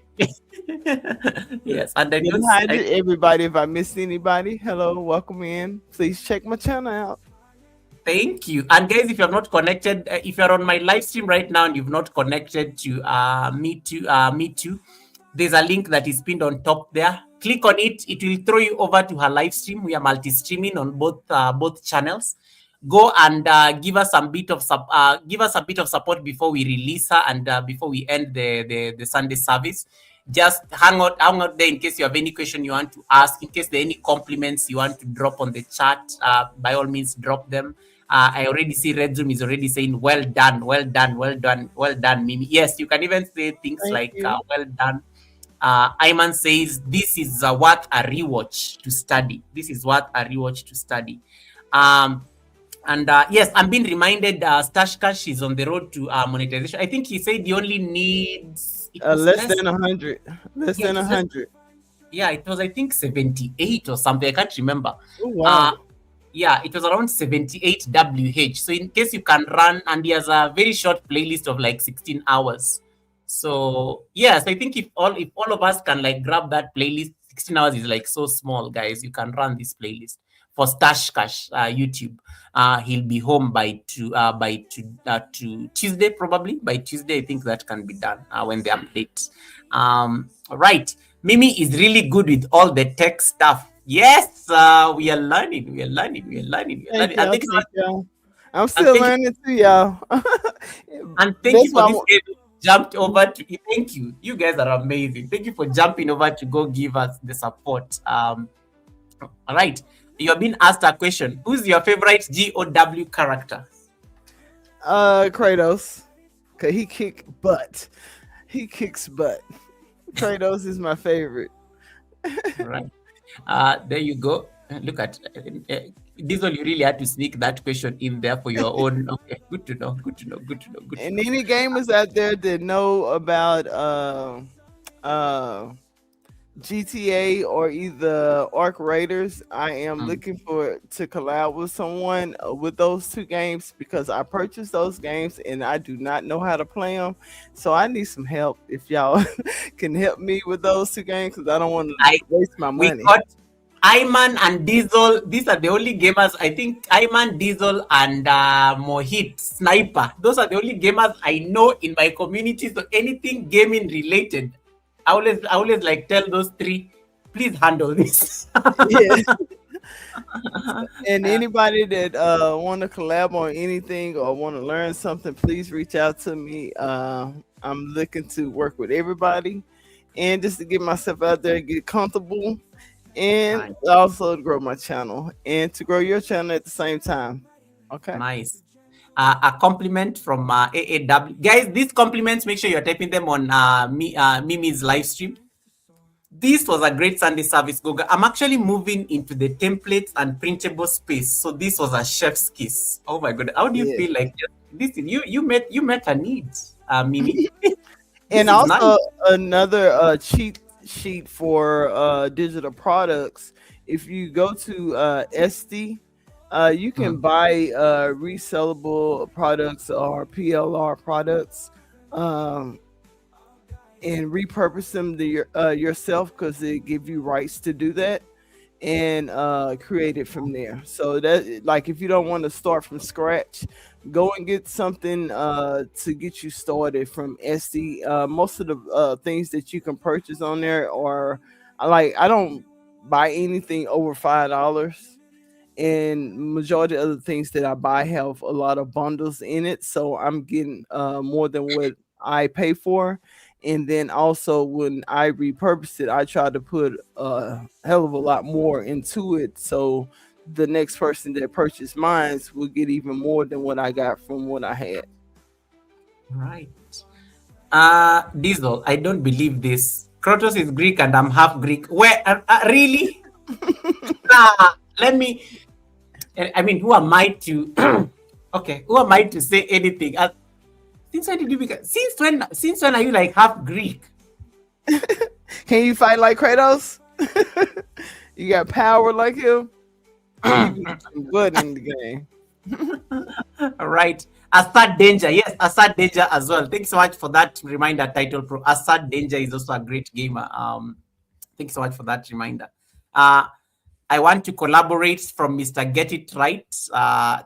Speaker 1: Yes, and I
Speaker 2: And
Speaker 1: don't.
Speaker 2: hi to everybody. If I missed anybody, hello, welcome in. Please check my channel out.
Speaker 1: Thank you. And guys, if you're not connected, if you're on my live stream right now and you've not connected to me too, there's a link that is pinned on top there. Click on it. It will throw you over to her live stream. We are multi-streaming on both channels. Go and give us a bit of support before we release her and before we end the Sunday service. Just hang out there in case you have any question you want to ask, in case there are any compliments you want to drop on the chat. By all means, drop them. I already see Red Zoom is already saying, well done, well done, well done, well done, Mimi. Yes, you can even say things
Speaker 2: Thank
Speaker 1: like,
Speaker 2: you.
Speaker 1: well done. Ayman says, this is worth a rewatch to study. This is worth a rewatch to study. And yes, I'm being reminded Stash Cash is on the road to monetization. I think he said he only needs, it was
Speaker 2: Less
Speaker 1: less.
Speaker 2: than 100. Less
Speaker 1: Yeah,
Speaker 2: than
Speaker 1: it was less.
Speaker 2: 100.
Speaker 1: Yeah, it was, I think, 78 or something. I can't remember.
Speaker 2: Oh wow.
Speaker 1: Yeah, it was around 78 WH. So in case you can run, and he has a very short playlist of like 16 hours. So yes, I think if all of us can like grab that playlist, 16 hours is like so small, guys. You can run this playlist for Stash Cash YouTube. He'll be home to Tuesday, probably by Tuesday. I think that can be done when they update. Right. Mimi is really good with all the tech stuff. Yes, we are learning. We are learning. We are learning. We are
Speaker 2: Thank
Speaker 1: learning. And
Speaker 2: y'all.
Speaker 1: thank you, so
Speaker 2: Thank
Speaker 1: much-
Speaker 2: y'all. I'm
Speaker 1: and
Speaker 2: still
Speaker 1: thank you,
Speaker 2: learning too, y'all.
Speaker 1: and thank you
Speaker 2: That's
Speaker 1: for
Speaker 2: why
Speaker 1: this game jumped over to. Thank you. You guys are amazing. Thank you for jumping over to go give us the support. All right. You're being asked a question. Who's your favorite GOW character?
Speaker 2: Kratos. Cause he kick butt. He kicks butt. Kratos is my favorite.
Speaker 1: All right. There you go. Look at Diesel. You really had to sneak that question in there for your own. Okay, good to know. Good to know. Good to know. Good to
Speaker 2: And
Speaker 1: know.
Speaker 2: any gamers out there that know about GTA or either Arc Raiders, I am looking for to collab with someone with those two games because I purchased those games and I do not know how to play them. So I need some help if y'all can help me with those two games because I don't want
Speaker 1: I
Speaker 2: to waste my
Speaker 1: We
Speaker 2: money.
Speaker 1: got Ayman and Diesel. These are the only gamers. I think Ayman, Diesel, and Mohit Sniper. Those are the only gamers I know in my community. So anything gaming related, I always like tell those three, please handle this.
Speaker 2: Yeah. And anybody that want to collab on anything or want to learn something, please reach out to me. I'm looking to work with everybody and just to get myself out there, get comfortable, and
Speaker 1: Nice.
Speaker 2: also to grow my channel and to grow your channel at the same time. Okay.
Speaker 1: Nice. A compliment from AAW. Guys, these compliments, make sure you're typing them on Mimi's live stream. This was a great Sunday service, Goga. I'm actually moving into the templates and printable space. So this was a chef's kiss. Oh my god. How do you
Speaker 2: Yeah.
Speaker 1: feel like this? You met a need, Mimi. This
Speaker 2: And
Speaker 1: is nice.
Speaker 2: also another cheat sheet for digital products. If you go to SD, you can buy resellable products or PLR products and repurpose them to yourself because they give you rights to do that and create it from there. So that like if you don't want to start from scratch, go and get something to get you started from SD. Most of the things that you can purchase on there are I don't buy anything over $5, and majority of the things that I buy have a lot of bundles in it, so I'm getting more than what I pay for. And then also when I repurpose it, I try to put a hell of a lot more into it, so the next person that purchased mine will get even more than what I got from what I had.
Speaker 1: Right. Diesel, I don't believe this. Kratos is Greek and I'm half Greek. Where? Really? Let me. I mean, who am I to? Okay, who am I to say anything? Since when did you become? Since when are you like half Greek?
Speaker 2: Can you fight like Kratos? You got power like him? You need some blood in the game.
Speaker 1: Right. Assad Danger. Yes, Assad Danger as well. Thanks so much for that reminder, Title Pro. Assad Danger is also a great gamer. Thanks so much for that reminder. Uh, I want to collaborate from Mr. Get It Right.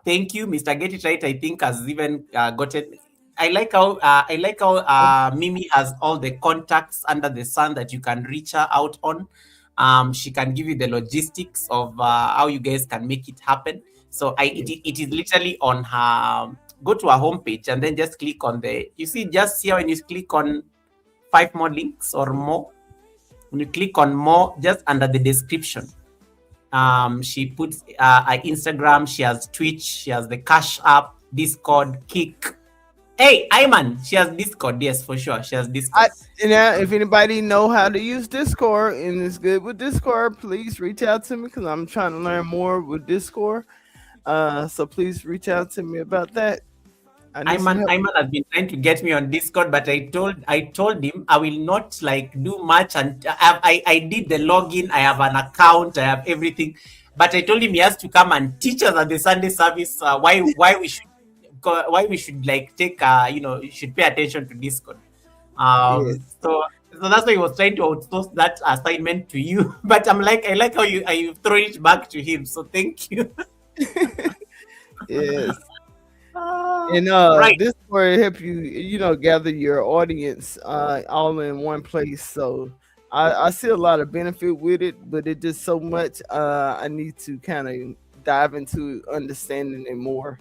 Speaker 1: Thank you, Mr. Get It Right. I think has even gotten. I like how Mimi has all the contacts under the sun that you can reach her out on. She can give you the logistics of how you guys can make it happen. So it is literally on her. Go to her homepage and then just click on the. You see, just here when you click on 5 more links or more. When you click on more, just under the description, she puts her Instagram, she has Twitch, she has the Cash App, Discord, Kick. Hey, Ayman, she has Discord. Yes, for sure, she has Discord.
Speaker 2: Now, if anybody know how to use Discord and is good with Discord, please reach out to me because I'm trying to learn more with Discord. So please reach out to me about that.
Speaker 1: Ayman has been trying to get me on Discord, but I told him I will not like do much, and I did the login. I have an account. I have everything, but I told him he has to come and teach us at the Sunday service why we should like take you should pay attention to Discord.
Speaker 2: Yes.
Speaker 1: So that's why he was trying to outsource that assignment to you. But I like how you throw it back to him. So thank you.
Speaker 2: Yes.
Speaker 1: Ah,
Speaker 2: And
Speaker 1: right.
Speaker 2: this will help you, gather your audience all in one place. So I see a lot of benefit with it, but it just so much I need to kind of dive into understanding it more.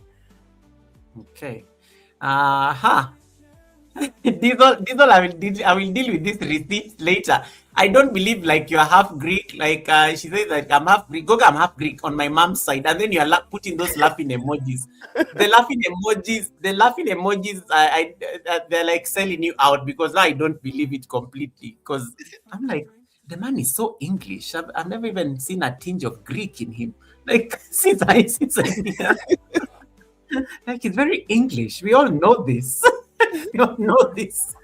Speaker 1: Okay. Uh-huh. These all I will deal with this receipt later. I don't believe like you're half Greek. Like she says that I'm half Greek. Goga, I'm half Greek on my mom's side, and then you're putting those laughing emojis. The laughing emojis. They're like selling you out because now I don't believe it completely. Because I'm like, the man is so English. I've never even seen a tinge of Greek in him. Like since I like, it's very English. We all know this. We all know this.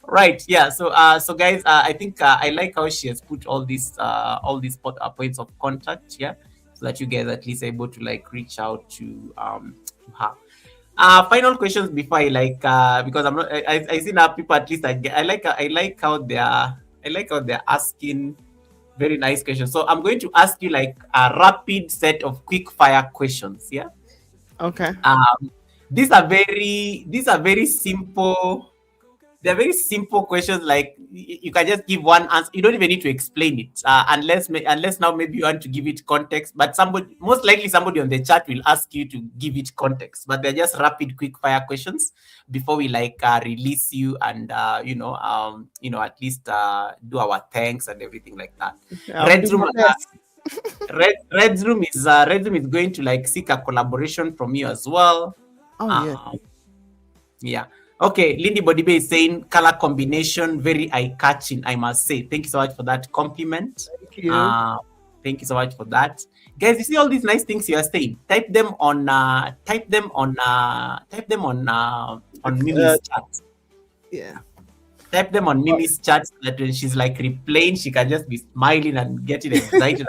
Speaker 1: Right. Yeah. So guys, I think I like how she has put all these points of contact here, so that you guys at least able to like reach out to her. Final questions before I because I'm not I see now people at least I like how they're asking very nice questions. So I'm going to ask you like a rapid set of quick fire questions. Yeah.
Speaker 2: Okay.
Speaker 1: Um, these are very simple. They're very simple questions. Like you can just give one answer. You don't even need to explain it, unless now maybe you want to give it context. But most likely somebody on the chat will ask you to give it context. But they're just rapid, quick fire questions before we release you and at least do our thanks and everything like that.
Speaker 2: I'll
Speaker 1: Red
Speaker 2: do
Speaker 1: Room
Speaker 2: my best.
Speaker 1: Red Room is going to like seek a collaboration from you as well.
Speaker 2: Oh yeah.
Speaker 1: Um, yeah. Okay. Lindy Bodibe is saying color combination very eye catching. I must say, thank you so much for that compliment.
Speaker 2: Thank you.
Speaker 1: Uh, thank you so much for that, guys. You see all these nice things you are saying. Type them on
Speaker 2: Uh,
Speaker 1: Mimi's chat.
Speaker 2: yeah.
Speaker 1: Type them on Mimi's chat so that when she's like replaying, she can just be smiling and getting excited.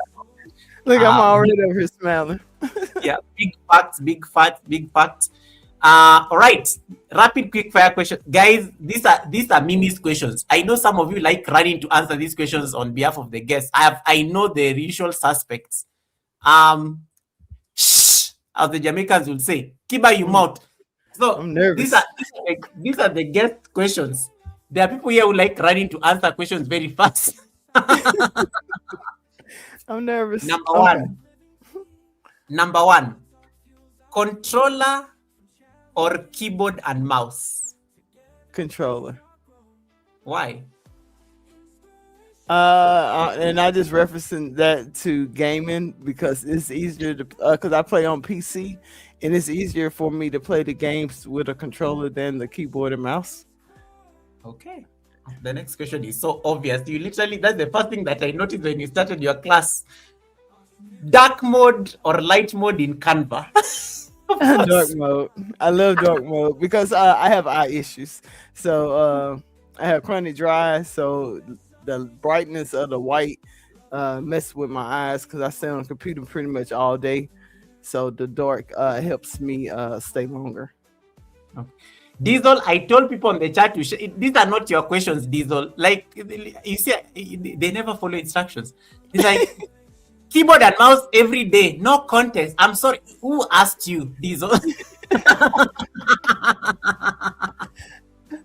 Speaker 2: Look, I'm
Speaker 1: Uh,
Speaker 2: already over here smiling.
Speaker 1: Yeah, big facts, big facts, big facts. All right, rapid quick fire questions, guys. These are Mimi's questions. I know some of you like running to answer these questions on behalf of the guests. I know the usual suspects. Shh, as the Jamaicans will say, keep by your
Speaker 2: I'm,
Speaker 1: mouth. So
Speaker 2: I'm
Speaker 1: these are
Speaker 2: nervous.
Speaker 1: the guest questions. There are people here who like running to answer questions very fast.
Speaker 2: I'm nervous.
Speaker 1: Number
Speaker 2: Okay.
Speaker 1: one, number one, controller or keyboard and mouse?
Speaker 2: Controller.
Speaker 1: Why?
Speaker 2: And I just referencing that to gaming because it's easier to because I play on PC and it's easier for me to play the games with a controller than the keyboard and mouse.
Speaker 1: Okay. The next question is so obvious. That's the first thing that I noticed when you started your class. Dark mode or light mode in Canva? Of
Speaker 2: Dark
Speaker 1: course.
Speaker 2: mode. I love dark mode because I have eye issues. So I have chronic dry. So the brightness of the white messes with my eyes because I stay on the computer pretty much all day. So the dark helps me stay longer.
Speaker 1: Diesel, I told people on the chat to these are not your questions, Diesel. Like you see, they never follow instructions. It's like keyboard and mouse every day, no contest. I'm sorry, who asked you, Diesel?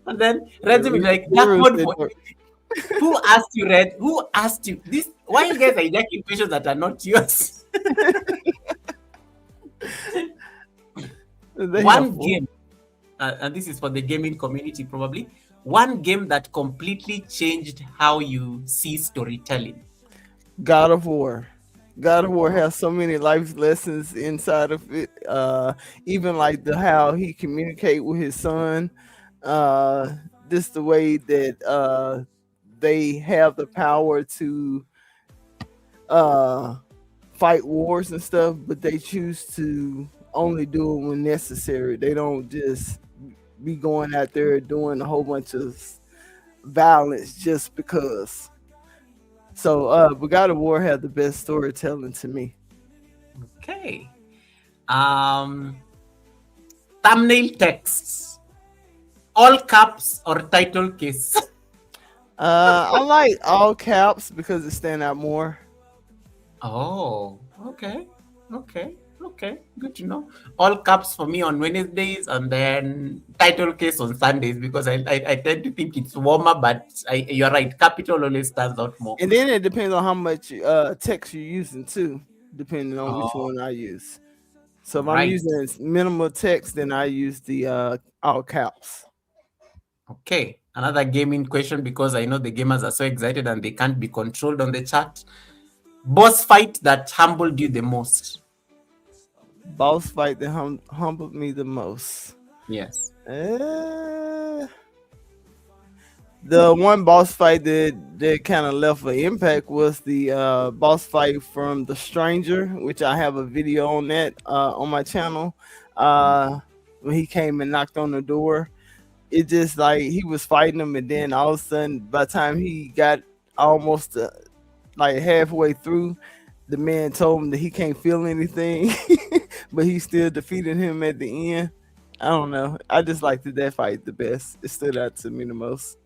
Speaker 1: And then Red will be like, dark
Speaker 2: Guru
Speaker 1: mode
Speaker 2: said
Speaker 1: for
Speaker 2: dark.
Speaker 1: who asked you, Red? Who asked you? This why you guys are hijacking questions that are not yours?
Speaker 2: They
Speaker 1: One
Speaker 2: helpful.
Speaker 1: game, and this is for the gaming community probably. One game that completely changed how you see storytelling.
Speaker 2: God of War. God of War
Speaker 1: Oh,
Speaker 2: has so many life lessons inside of it. Even like the how he communicate with his son. Uh, just the way that they have the power to uh fight wars and stuff, but they choose to only do it when necessary. They don't just be going out there doing a whole bunch of violence just because. So, but God of War had the best storytelling to me.
Speaker 1: okay. Um, Thumbnail texts, all caps or title case.
Speaker 2: I like all caps because it stand out more.
Speaker 1: Oh, okay, okay. Good to know. All caps for me on Wednesdays, and then title case on Sundays because I tend to think it's warmer, but you're right. Capital always stands out more.
Speaker 2: And then it depends on how much text you're using too, depending on which
Speaker 1: Oh,
Speaker 2: one I use. So if I'm
Speaker 1: right.
Speaker 2: using minimal text, then I use the all caps.
Speaker 1: Okay. Another gaming question because I know the gamers are so excited and they can't be controlled on the chat. Boss fight that humbled you the most.
Speaker 2: Boss fight that humbled me the most.
Speaker 1: Yes.
Speaker 2: Uh, the one boss fight that kind of left an impact was the boss fight from The Stranger, which I have a video on that on my channel. When he came and knocked on the door, it just like he was fighting him, and then all of a sudden, by the time he got almost like halfway through, the man told him that he can't feel anything, but he still defeated him at the end. I don't know. I just liked that fight the best. It stood out to me the most.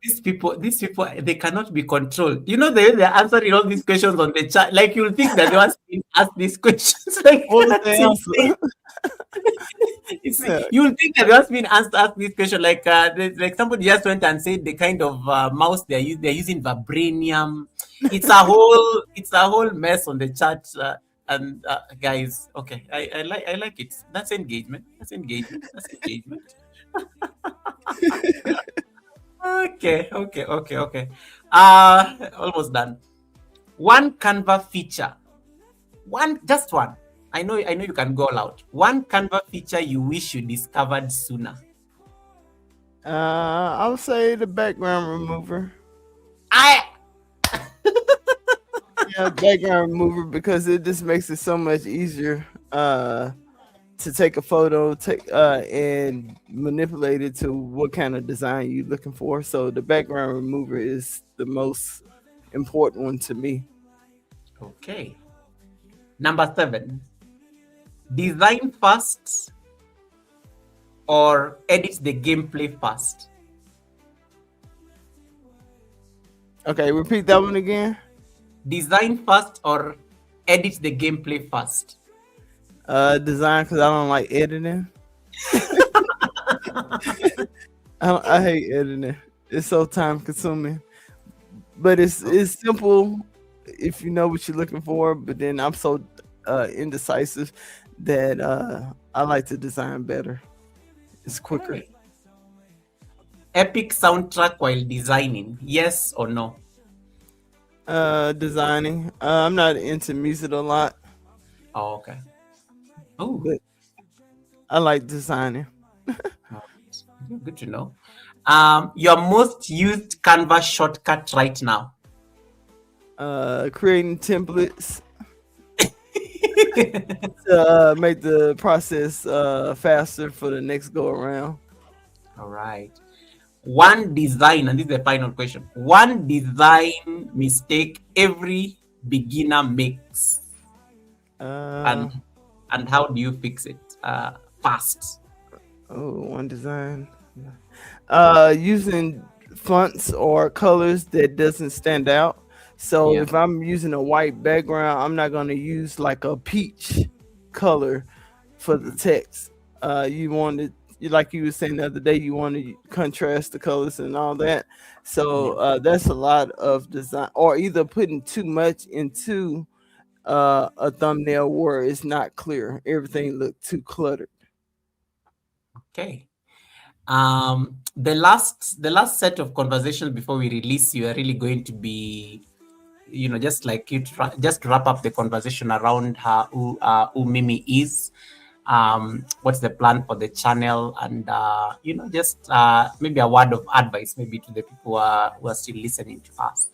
Speaker 1: These people, they cannot be controlled. You know, they're answering all these questions on the chat. Like you'll think that they want to ask these questions. Like
Speaker 2: What was the
Speaker 1: that's insane.
Speaker 2: answer? Yeah.
Speaker 1: You'll think that they want me asked to ask this question. Like like somebody just went and said the kind of mouse they're using vibranium. It's a whole mess on the chat. And guys, okay, I like it. That's engagement. That's engagement. That's engagement. Okay. Almost done. One Canva feature. Just one. I know you can go all out. One Canva feature you wish you discovered sooner.
Speaker 2: I would say the background remover.
Speaker 1: I
Speaker 2: Yeah, background remover because it just makes it so much easier to take a photo, and manipulate it to what kind of design you're looking for. So the background remover is the most important one to me.
Speaker 1: Okay. Number 7. Design first or edit the gameplay first.
Speaker 2: Okay, repeat that one again.
Speaker 1: Design first or edit the gameplay first.
Speaker 2: Design because I don't like editing. I hate editing. It's so time consuming, but it's simple if you know what you're looking for. But then I'm so indecisive that I like to design better. It's quicker.
Speaker 1: Okay. Epic soundtrack while designing, yes or no?
Speaker 2: Designing. I'm not into music a lot,
Speaker 1: Oh, okay. Oh,
Speaker 2: but I like designing.
Speaker 1: good to know. Your most used Canva shortcut right now.
Speaker 2: Creating templates to make the process faster for the next go around.
Speaker 1: All right. One design, and this is the final question. One design mistake every beginner makes, and
Speaker 2: Uh,
Speaker 1: and how do you fix it fast?
Speaker 2: one design. Using fonts or colors that doesn't stand out. So
Speaker 1: Yeah.
Speaker 2: if I'm using a white background, I'm not gonna use like a peach color for the
Speaker 1: Mhm.
Speaker 2: text. You want to, like you were saying the other day, you want to contrast the colors and all that. So
Speaker 1: Yeah.
Speaker 2: that's a lot of design, or either putting too much into a thumbnail where it's not clear. Everything look too cluttered.
Speaker 1: Okay. The last set of conversations before we release you are really going to be, just like just wrap up the conversation around who Mimi is, what's the plan for the channel, and just maybe a word of advice maybe to the people who are still listening to us.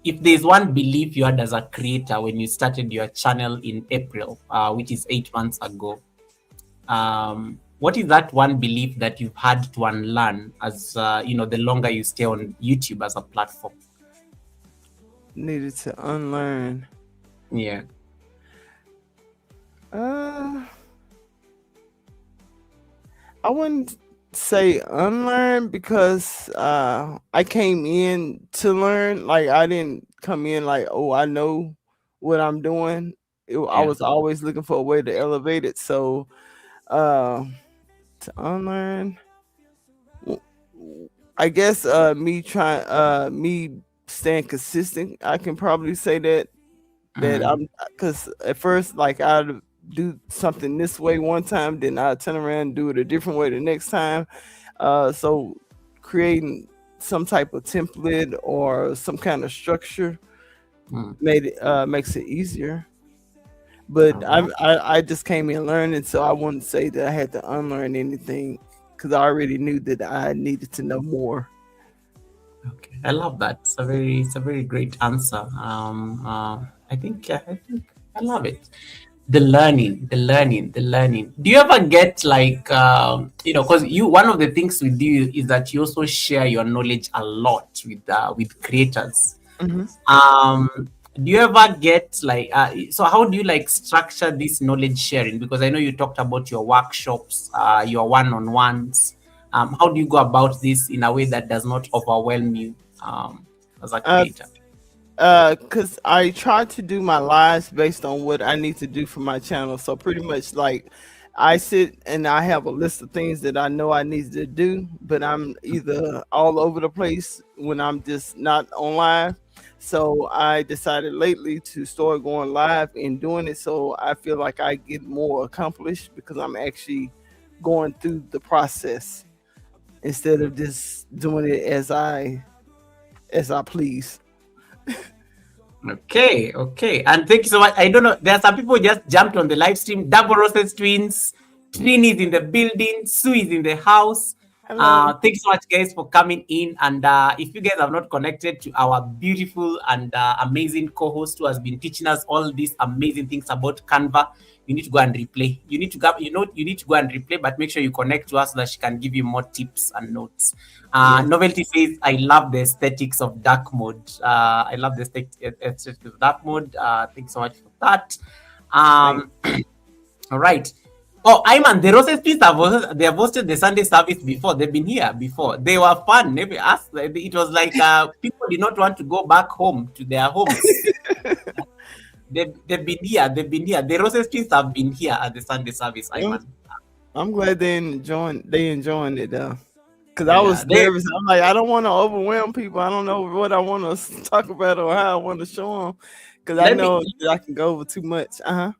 Speaker 1: If there's one belief you had as a creator when you started your channel in April, which is 8 months ago, what is that one belief that you've had to unlearn as the longer you stay on YouTube as a platform?
Speaker 2: Needed to unlearn.
Speaker 1: Yeah.
Speaker 2: Uh, I wouldn't say unlearn because I came in to learn. Like I didn't come in like, oh, I know what I'm doing. I
Speaker 1: Yeah.
Speaker 2: was always looking for a way to elevate it. So uh, to unlearn, w- I guess me staying consistent. I can probably say that
Speaker 1: Mm.
Speaker 2: I'm, because at first like I'd do something this way one time, then I turn around and do it a different way the next time. So creating some type of template or some kind of structure
Speaker 1: Mm.
Speaker 2: makes it easier.
Speaker 1: All
Speaker 2: But
Speaker 1: right.
Speaker 2: I just came in learning, so I wouldn't say that I had to unlearn anything because I already knew that I needed to know more.
Speaker 1: Okay, I love that. It's a very great answer. I think I love it. The learning. Do you ever get like because one of the things with you is that you also share your knowledge a lot with creators.
Speaker 2: Hmm.
Speaker 1: Do you ever get like so how do you like structure this knowledge sharing? Because I know you talked about your workshops, your one-on-ones. How do you go about this in a way that does not overwhelm you as a
Speaker 2: Uh,
Speaker 1: creator?
Speaker 2: Cause I try to do my lives based on what I need to do for my channel. So pretty much like I sit and I have a list of things that I know I need to do, but I'm either all over the place when I'm just not on live. So I decided lately to start going live and doing it so I feel like I get more accomplished because I'm actually going through the process instead of just doing it as I please.
Speaker 1: Okay. And thank you so much. I don't know. There are some people who just jumped on the live stream. Double Roses Twins, Trini is in the building, Sue is in the house.
Speaker 2: Hello.
Speaker 1: Thank you so much, guys, for coming in. And if you guys have not connected to our beautiful and amazing co-host who has been teaching us all these amazing things about Canva, you need to go and replay. You need to go and replay, but make sure you connect to us so that she can give you more tips and notes.
Speaker 2: Yes.
Speaker 1: Novelty says, I love the aesthetics of dark mode. I love the aesthetics of dark mode. Thanks so much for that.
Speaker 2: Thank.
Speaker 1: Um, all right. Oh, Iman, the Roses Twins they have hosted the Sunday service before. They've been here before. They were fun. Maybe us. It was like people did not want to go back home to their homes. They've been here. They've been here. The Roses Twins have been here at the Sunday service,
Speaker 2: I'm,
Speaker 1: Iman.
Speaker 2: I'm glad they enjoying it though. Cause I
Speaker 1: Yeah,
Speaker 2: was nervous. I'm like, I don't want to overwhelm people. I don't know what I want to talk about or how I want to show them. Cause I
Speaker 1: let me
Speaker 2: know that I can go over too much. Uh-huh.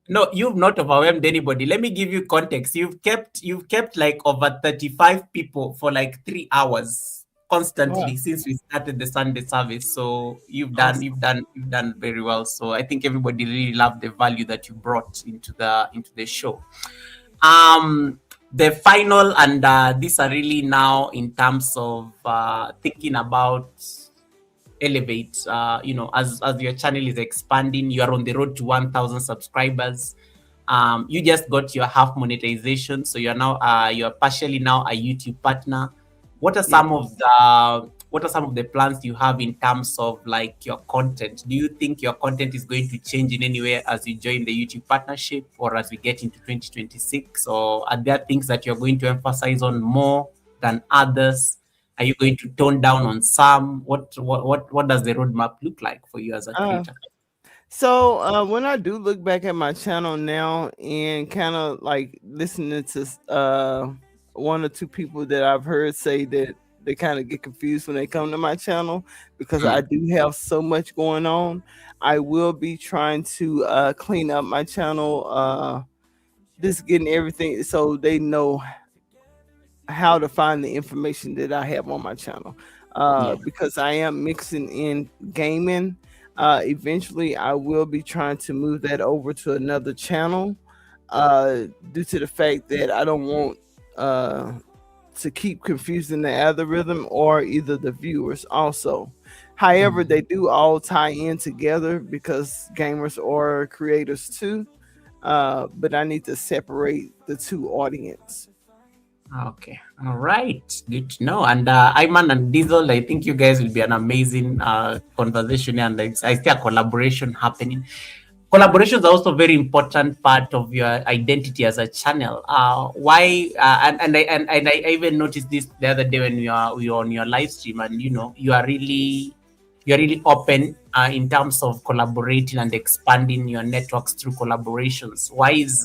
Speaker 1: No, you've not overwhelmed anybody. Let me give you context. You've kept like over 35 people for like 3 hours
Speaker 2: Wow.
Speaker 1: constantly since we started the Sunday service. So you've done
Speaker 2: Awesome.
Speaker 1: you've done you've done very well. So I think everybody really loved the value that you brought into the show. The final, and these are really now in terms of thinking about elevate, as your channel is expanding, you are on the road to 1,000 subscribers. You just got your half monetization, so you're partially now a YouTube partner. What are
Speaker 2: Yeah.
Speaker 1: some of the plans you have in terms of like your content? Do you think your content is going to change in any way as you join the YouTube partnership or as we get into 2026? Or are there things that you're going to emphasize on more than others? Are you going to tone down on some? What does the roadmap look like for you as a
Speaker 2: Uh,
Speaker 1: creator?
Speaker 2: so when I do look back at my channel now and kind of like listening to one or two people that I've heard say that they kind of get confused when they come to my channel because I
Speaker 1: Mm,
Speaker 2: do have so much going on. I will be trying to clean up my channel, just getting everything so they know how to find the information that I have on my channel.
Speaker 1: yeah.
Speaker 2: Because I am mixing in gaming. Eventually, I will be trying to move that over to another channel, due to the fact that I don't want to keep confusing the algorithm or either the viewers also. However,
Speaker 1: Mm.
Speaker 2: they do all tie in together because gamers are creators too. But I need to separate the two audience.
Speaker 1: Okay. All right. Good to know. And Iman and Diesel, I think you guys will be an amazing conversation, and I see a collaboration happening. Collaborations are also very important part of your identity as a channel. Why? And I even noticed this the other day when we were on your live stream, and you're really open in terms of collaborating and expanding your networks through collaborations. Why is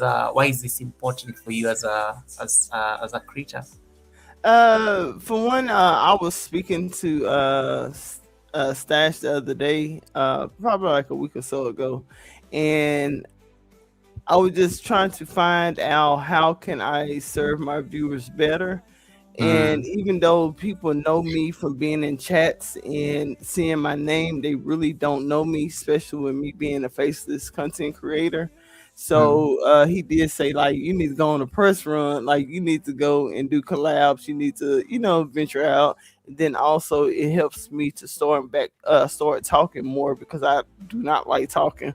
Speaker 1: this important for you as a creator?
Speaker 2: For one, I was speaking to Stash the other day, probably like a week or so ago, and I was just trying to find out how can I serve my viewers better. And
Speaker 1: Mm,
Speaker 2: even though people know me from being in chats and seeing my name, they really don't know me, especially with me being a faceless content creator.
Speaker 1: mm.
Speaker 2: So he did say like you need to go on a press run, like you need to go and do collabs, you need to, venture out. And then also it helps me to start talking more because I do not like talking.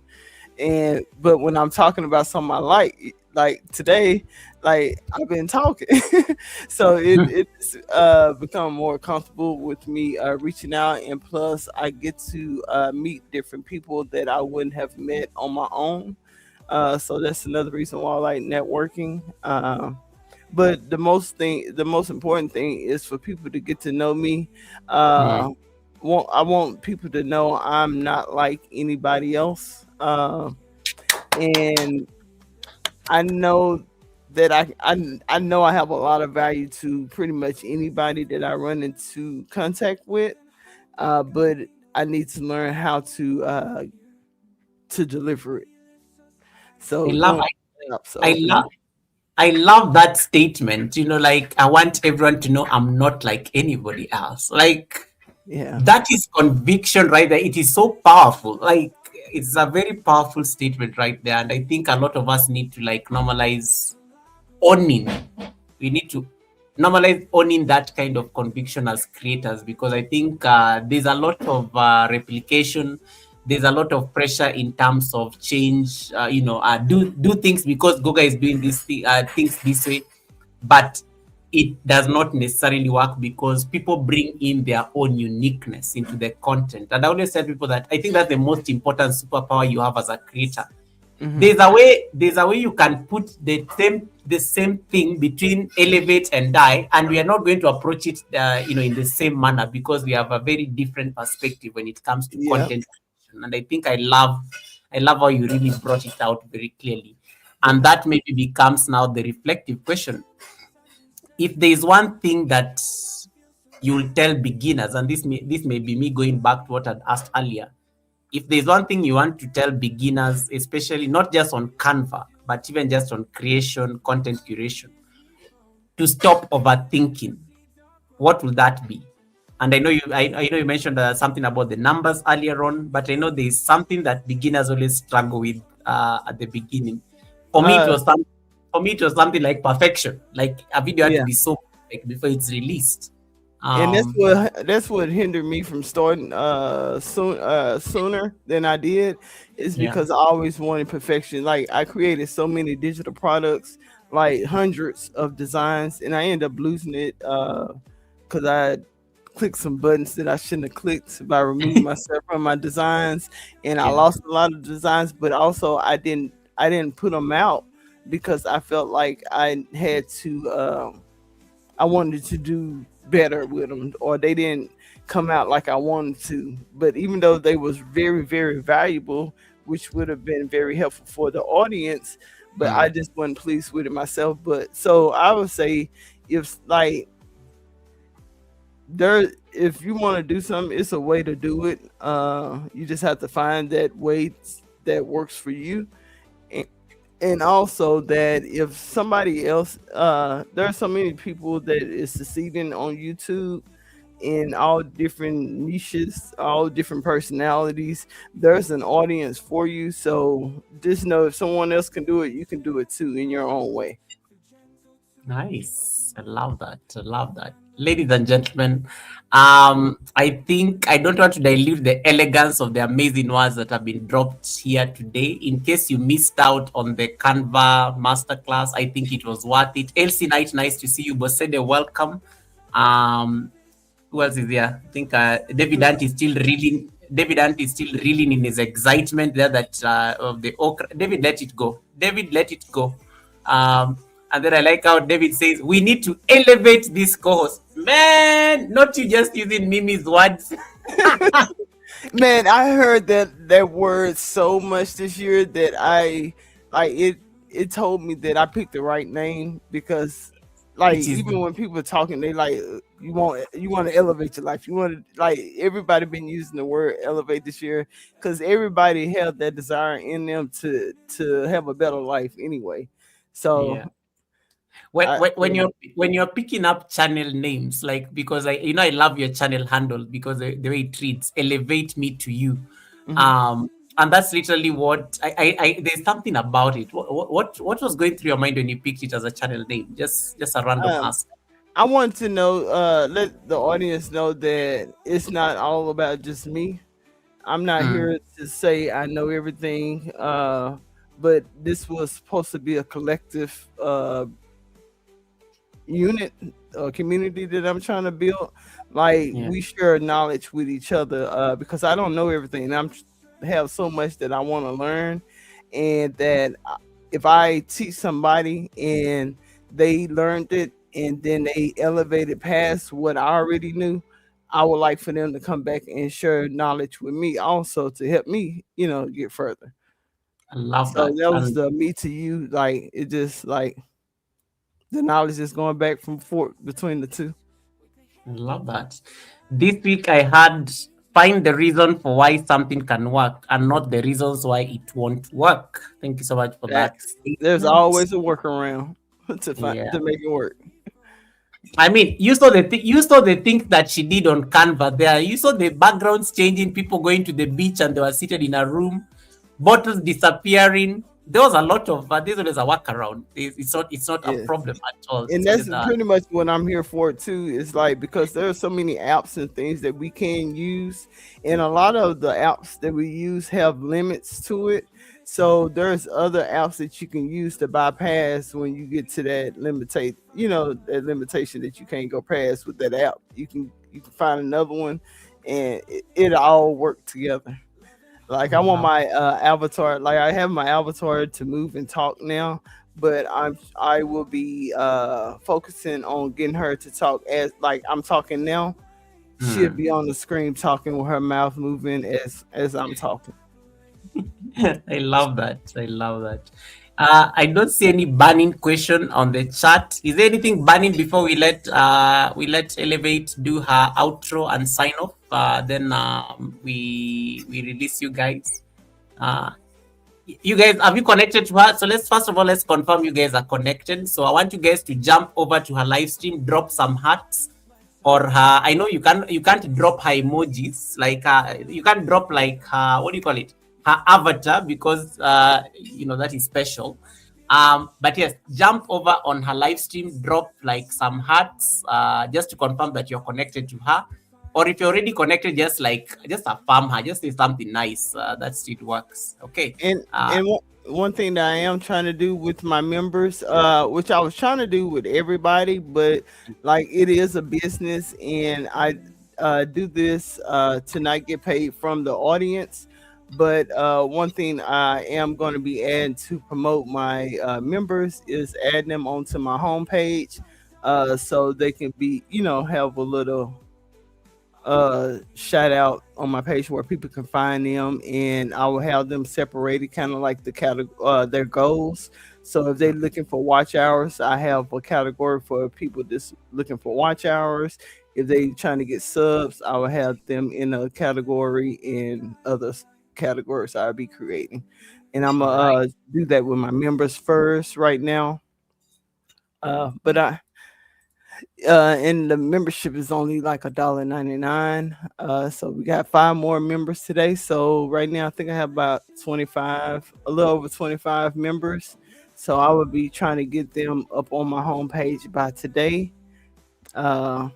Speaker 2: And but when I'm talking about something I like today, like I've been talking, so it's become more comfortable with me reaching out, and plus I get to meet different people that I wouldn't have met on my own. So that's another reason why I like networking. But the most important thing is for people to get to know me. Uh,
Speaker 1: Mm.
Speaker 2: I want people to know I'm not like anybody else. And I know that I know I have a lot of value to pretty much anybody that I run into contact with. But I need to learn how to deliver it.
Speaker 1: I
Speaker 2: So
Speaker 1: love
Speaker 2: doing
Speaker 1: I
Speaker 2: so
Speaker 1: love I love that statement. Like I want everyone to know I'm not like anybody else. Like
Speaker 2: yeah.
Speaker 1: that is conviction right there. It is so powerful. Like it's a very powerful statement right there. And I think a lot of us need to like normalize owning. We need to normalize owning that kind of conviction as creators, because I think there's a lot of replication. There's a lot of pressure in terms of change. Do things because Goga is doing things this way, but it does not necessarily work because people bring in their own uniqueness into the content. And I always tell people that I think that's the most important superpower you have as a creator.
Speaker 2: Hmm.
Speaker 1: There's a way you can put the same thing between elevate and die, and we are not going to approach it in the same manner because we have a very different perspective when it comes to
Speaker 2: Yeah.
Speaker 1: content creation. And I think I love how you really brought it out very clearly.
Speaker 2: Yeah.
Speaker 1: And that maybe becomes now the reflective question. If there is one thing that you'll tell beginners, and this may be me going back to what I'd asked earlier, if there's one thing you want to tell beginners, especially not just on Canva, but even just on creation, content curation, to stop overthinking, what will that be? And I know you mentioned something about the numbers earlier on, but I know there is something that beginners always struggle with at the beginning. For me, it
Speaker 2: Uh,
Speaker 1: was something like perfection. Like a video had to
Speaker 2: yeah.
Speaker 1: be so perfect before it's released.
Speaker 2: And
Speaker 1: Um,
Speaker 2: that's what hindered me from starting sooner than I did, is
Speaker 1: yeah,
Speaker 2: because I always wanted perfection. Like I created so many digital products, like hundreds of designs, and I ended up losing it because I clicked some buttons that I shouldn't have clicked by removing myself from my designs, and I
Speaker 1: yeah.
Speaker 2: lost a lot of designs. But also I didn't put them out because I felt like I had to. I wanted to do better with them, or they didn't come out like I wanted to. But even though they was very, very valuable, which would have been very helpful for the audience, but I
Speaker 1: Mm,
Speaker 2: just wasn't pleased with it myself. But so I would say, if like there, if you want to do something, it's a way to do it. You just have to find that way that works for you. And also that if somebody else there are so many people that is succeeding on YouTube in all different niches, all different personalities. There's an audience for you, so just know if someone else can do it, you can do it too in your own way.
Speaker 1: nice. I love that. I love that. Ladies and gentlemen, I think I don't want to dilute the elegance of the amazing words that have been dropped here today. In case you missed out on the Canva masterclass, I think it was worth it. Elsie Knight, nice to see you. Bosede, welcome. Um, who else is here? I think David Ant is still reeling. David Ant is still reeling in his excitement there that of the okra. David, let it go. David, let it go. Um, and then I like how David says, we need to elevate this course. Man, not you just using Mimi's words.
Speaker 2: Man, I heard that word so much this year that I like it. It told me that I picked the right name because, like,
Speaker 1: It is
Speaker 2: even when people are talking, they like you want to elevate your life. You want to like everybody been using the word elevate this year because everybody have that desire in them to have a better life anyway. So
Speaker 1: yeah. when,
Speaker 2: I
Speaker 1: when when you're when you're picking up channel names, like, because I love your channel handle because the way it reads, elevate me to you.
Speaker 2: mhm.
Speaker 1: um and that's literally what I there's something about it. What was going through your mind when you picked it as a channel name? Just a random
Speaker 2: um,
Speaker 1: ask.
Speaker 2: I want to know, let the audience know that it's not all about just me. I'm not
Speaker 1: Mm,
Speaker 2: here to say I know everything, but this was supposed to be a collective unit, community that I'm trying to build. Like
Speaker 1: yeah.
Speaker 2: we share knowledge with each other, because I don't know everything. Have so much that I want to learn, and that if I teach somebody and they learned it and then they elevated past what I already knew, I would like for them to come back and share knowledge with me also to help me, get further.
Speaker 1: I love
Speaker 2: So
Speaker 1: that.
Speaker 2: that was
Speaker 1: And
Speaker 2: the me to you, like it just like the knowledge is going back from forth between the two.
Speaker 1: I love that. This week I had, find the reason for why something can work and not the reasons why it won't work. Thank you so much for that
Speaker 2: Facts. There's
Speaker 1: statement.
Speaker 2: always a workaround to
Speaker 1: Yeah.
Speaker 2: make it work.
Speaker 1: I mean, you saw the things that she did on Canva there. You saw the backgrounds changing, people going to the beach and they were seated in a room, bottles disappearing. There was a lot of this one is a workaround. It's not a
Speaker 2: Yes.
Speaker 1: problem at all.
Speaker 2: And
Speaker 1: It's
Speaker 2: that's
Speaker 1: always a
Speaker 2: pretty much what I'm here for too. Is like because there are so many apps and things that we can use, and a lot of the apps that we use have limits to it. So there's other apps that you can use to bypass when you get to that that limitation that you can't go past with that app. You can find another one, and it all work together. Like I want
Speaker 1: love.
Speaker 2: my avatar. Like I have my avatar to move and talk now, but I will be focusing on getting her to talk as like I'm talking now. She'll
Speaker 1: Hmm.
Speaker 2: be on the screen talking with her mouth moving as I'm talking.
Speaker 1: I love that. I love that. I don't see any burning question on the chat. Is there anything burning before we let Elevate do her outro and sign off? Then we release you guys. Uh, you guys, have you connected to her? So let's first of all let's confirm you guys are connected. So I want you guys to jump over to her live stream, drop some hearts, or her. I know you can't drop her emojis, like you can't drop, like, her, what do you call it, her avatar, because that is special. But But yes, jump over on her live stream, drop like some hearts, just to confirm that you're connected to her. Or if you're already connected, just affirm her, just say something nice. That still works. Okay.
Speaker 2: And one thing that I am trying to do with my members, which I was trying to do with everybody, but like it is a business, and I do this to not get paid from the audience. But one thing I am going to be adding to promote my members is adding them onto my homepage, so they can be, have a little shout out on my page where people can find them, and I will have them separated kind of like the category their goals. So if they're looking for watch hours, I have a category for people just looking for watch hours. If they trying to get subs, I will have them in a category, and other categories I'll be creating. And I'm
Speaker 1: All
Speaker 2: gonna
Speaker 1: right.
Speaker 2: do that with my members first right now. But I and the membership is only like $1.99. So we got 5 more members today. So right now I think I have about 25, a little over 25 members. So I would be trying to get them up on my homepage by today. Uh,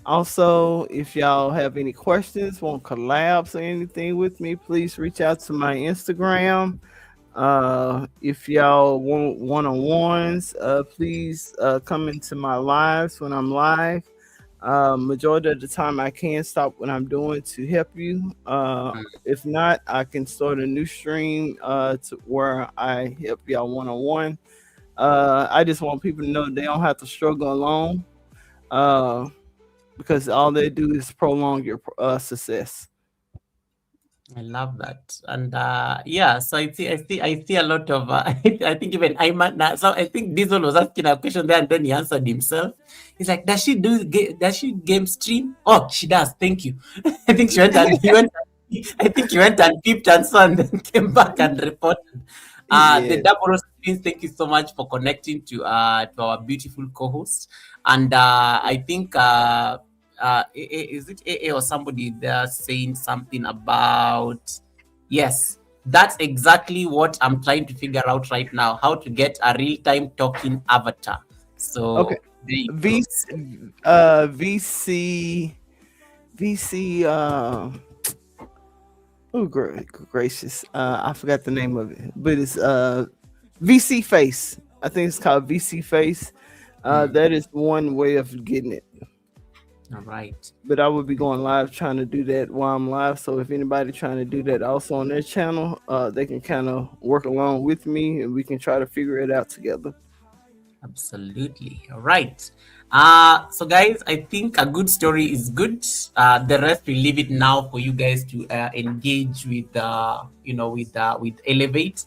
Speaker 2: Also, if y'all have any questions, want collabs or anything with me, please reach out to my Instagram. If y'all want one-on-ones, please come into my lives when I'm live. Majority of the time I can stop what I'm doing to help you. If not, I can start a new stream to where I help y'all one-on-one. I just want people to know they don't have to struggle alone, uh, because all they do is prolong your success.
Speaker 1: I love that, and yeah. So I see a lot of. I think even Iman. So I think Diesel was asking a question there, and then he answered himself. He's like, Does she game stream? Oh, she does. Thank you. I think she went and he went. I think he went and peeped and saw, and then came back and reported. The
Speaker 2: Yeah.
Speaker 1: double Twins, thank you so much for connecting to our beautiful co-host. And I think is it AA or somebody there saying something about, yes, that's exactly what I'm trying to figure out right now, how to get a real-time talking avatar.
Speaker 2: Okay.
Speaker 1: So there you go.
Speaker 2: V VC VC oh gracious. I forgot the name of it, but it's VC Face. I think it's called VC Face.
Speaker 1: Hmm.
Speaker 2: That is one way of getting it.
Speaker 1: All right.
Speaker 2: But I will be going live trying to do that while I'm live. So if anybody trying to do that also on their channel, they can kind of work along with me, and we can try to figure it out together.
Speaker 1: Absolutely. All right. So guys, I think a good story is good. The rest we leave it now for you guys to engage with, with Elevate.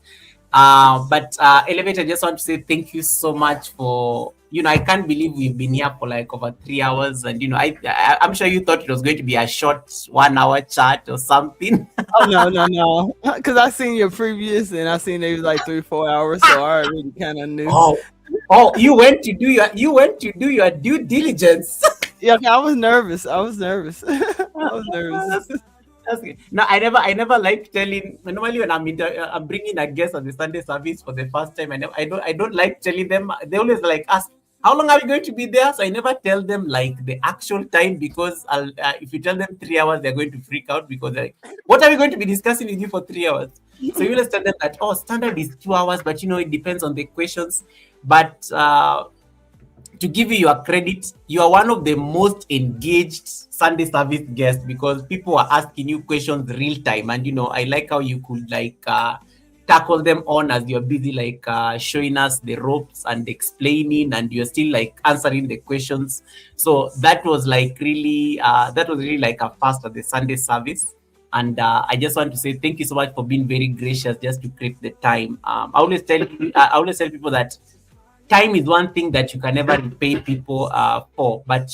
Speaker 1: But Elevate, I just want to say thank you so much for, I can't believe we've been here for like over 3 hours, and I'm sure you thought it was going to be a short 1 hour chat or something.
Speaker 2: Oh no, no, no! Because I seen your previous, and I seen they was like 3, 4 hours, so I already kind of knew.
Speaker 1: Oh, you went to do your due diligence.
Speaker 2: Yeah, okay, I was nervous. I was nervous. I was nervous.
Speaker 1: That's good. No, I never like telling. Normally, when I'm bringing a guest on the Sunday service for the first time, I don't like telling them. They always like ask, "How long are we going to be there?" So I never tell them like the actual time, because if you tell them 3 hours, they're going to freak out, because they're like, "What are we going to be discussing with you for 3 hours?" So you always tell them that, oh, standard is 2 hours, but it depends on the questions. But to give you your credit, you are one of the most engaged Sunday service guests, because people are asking you questions real time, and I like how you could like tackle them on as you're busy, like showing us the ropes and explaining, and you're still like answering the questions. So that was really like a first at the Sunday service. And I just want to say thank you so much for being very gracious just to create the time. I always tell people that time is one thing that you can never repay people for. But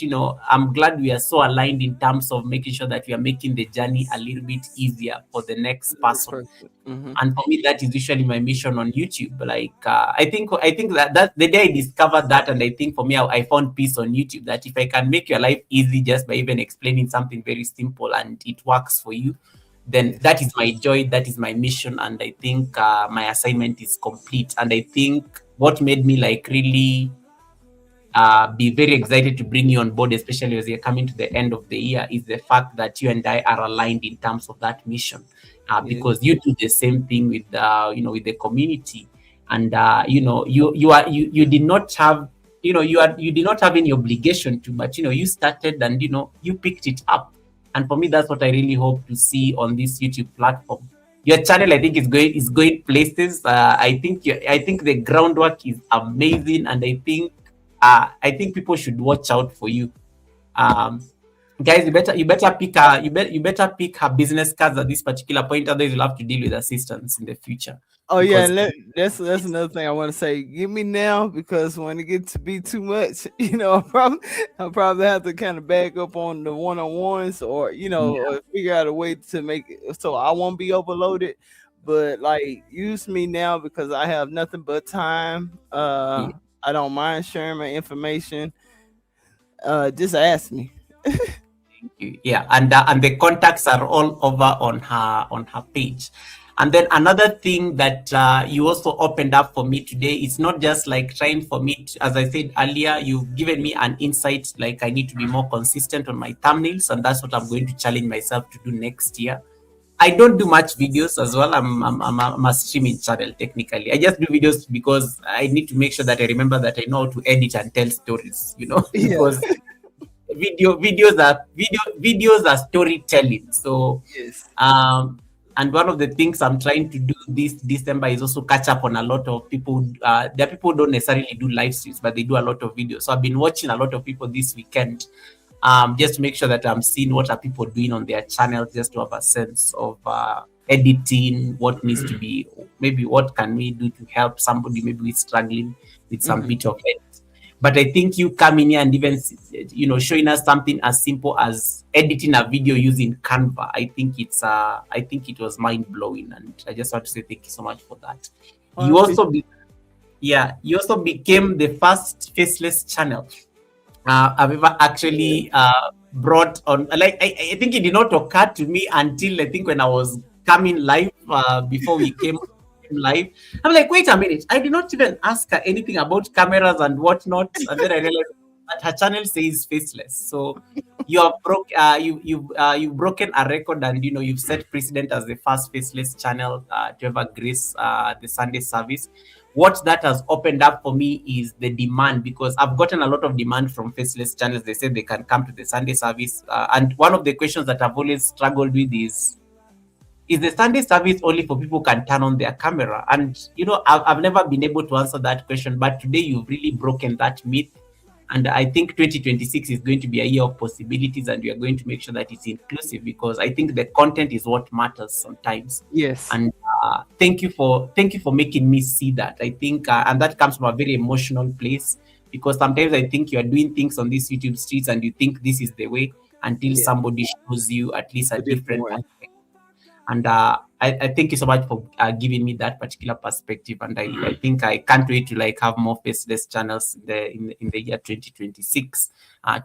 Speaker 1: I'm glad we are so aligned in terms of making sure that we are making the journey a little bit easier for the next person.
Speaker 2: Hmm.
Speaker 1: And for me, that is usually my mission on YouTube. Like I think that the day I discovered that, and I think for me, I found peace on YouTube. That if I can make your life easy just by even explaining something very simple, and it works for you, then
Speaker 2: Yes.
Speaker 1: that is my joy, that is my mission, and I think my assignment is complete. And I think what made me like really be very excited to bring you on board, especially as you're coming to the end of the year, is the fact that you and I are aligned in terms of that mission,
Speaker 2: Yes.
Speaker 1: because you do the same thing with with the community, and you did not have you did not have any obligation to, but you started, and you picked it up, and for me that's what I really hope to see on this YouTube platform. Your channel, I think, is going places. I think the groundwork is amazing, and I think people should watch out for you. Um, Guys, you better pick you better pick her business cards at this particular point, otherwise you'll have to deal with assistance in the future.
Speaker 2: Oh yeah,
Speaker 1: Because
Speaker 2: and that's another thing I want to say. Give me now because when it gets to be too much, I'll probably have to kind of back up on the one on ones, or
Speaker 1: yeah,
Speaker 2: or figure out a way to make it so I won't be overloaded. But like, use me now because I have nothing but time.
Speaker 1: yeah,
Speaker 2: I don't mind sharing my information. Just ask me.
Speaker 1: yeah, and the contacts are all over on her page. And then another thing that you also opened up for me today, it's not just like trying for me as I said earlier, you've given me an insight, like I need to be more consistent on my thumbnails, and that's what I'm going to challenge myself to do next year. I don't do much videos as well. I'm a streaming channel technically. I just do videos because I need to make sure that I remember that I know how to edit and tell stories,
Speaker 2: Yeah.
Speaker 1: because videos are storytelling. So
Speaker 2: Yes.
Speaker 1: and one of the things I'm trying to do this December is also catch up on a lot of people. There are people who don't necessarily do live streams, but they do a lot of videos. So I've been watching a lot of people this weekend, just to make sure that I'm seeing what are people doing on their channels, just to have a sense of editing, what needs to be, maybe what can we do to help somebody maybe who's struggling with some
Speaker 2: Mhm.
Speaker 1: bit of edit. But I think you coming here and even showing us something as simple as editing a video using Canva. I think it was mind blowing, and I just want to say thank you so much for that.
Speaker 2: Well, I
Speaker 1: You
Speaker 2: appreciate.
Speaker 1: also you also became the first faceless channel I've ever actually brought on. Like I think it did not occur to me until I think when I was coming live, before we came live. I'm like, wait a minute, I did not even ask her anything about cameras and whatnot, and then I realized that her channel says faceless. So you have you've broken a record, and you've set precedent as the first faceless channel to ever grace the Sunday service. What that has opened up for me is the demand, because I've gotten a lot of demand from faceless channels. They say they can come to the Sunday service, and one of the questions that I've always struggled with is the Sunday service only for people who can turn on their camera? And I've never been able to answer that question, but today you've really broken that myth. And I think 2026 is going to be a year of possibilities, and we are going to make sure that it's inclusive, because I think the content is what matters sometimes.
Speaker 2: Yes.
Speaker 1: And thank you for making me see that. I think, and that comes from a very emotional place, because sometimes I think you are doing things on these YouTube streets and you think this is the way, until
Speaker 2: Yeah.
Speaker 1: somebody shows you at least a
Speaker 2: A different
Speaker 1: different
Speaker 2: way.
Speaker 1: aspect. And I thank you so much for giving me that particular perspective. And I think I can't wait to like have more faceless channels in the year 2026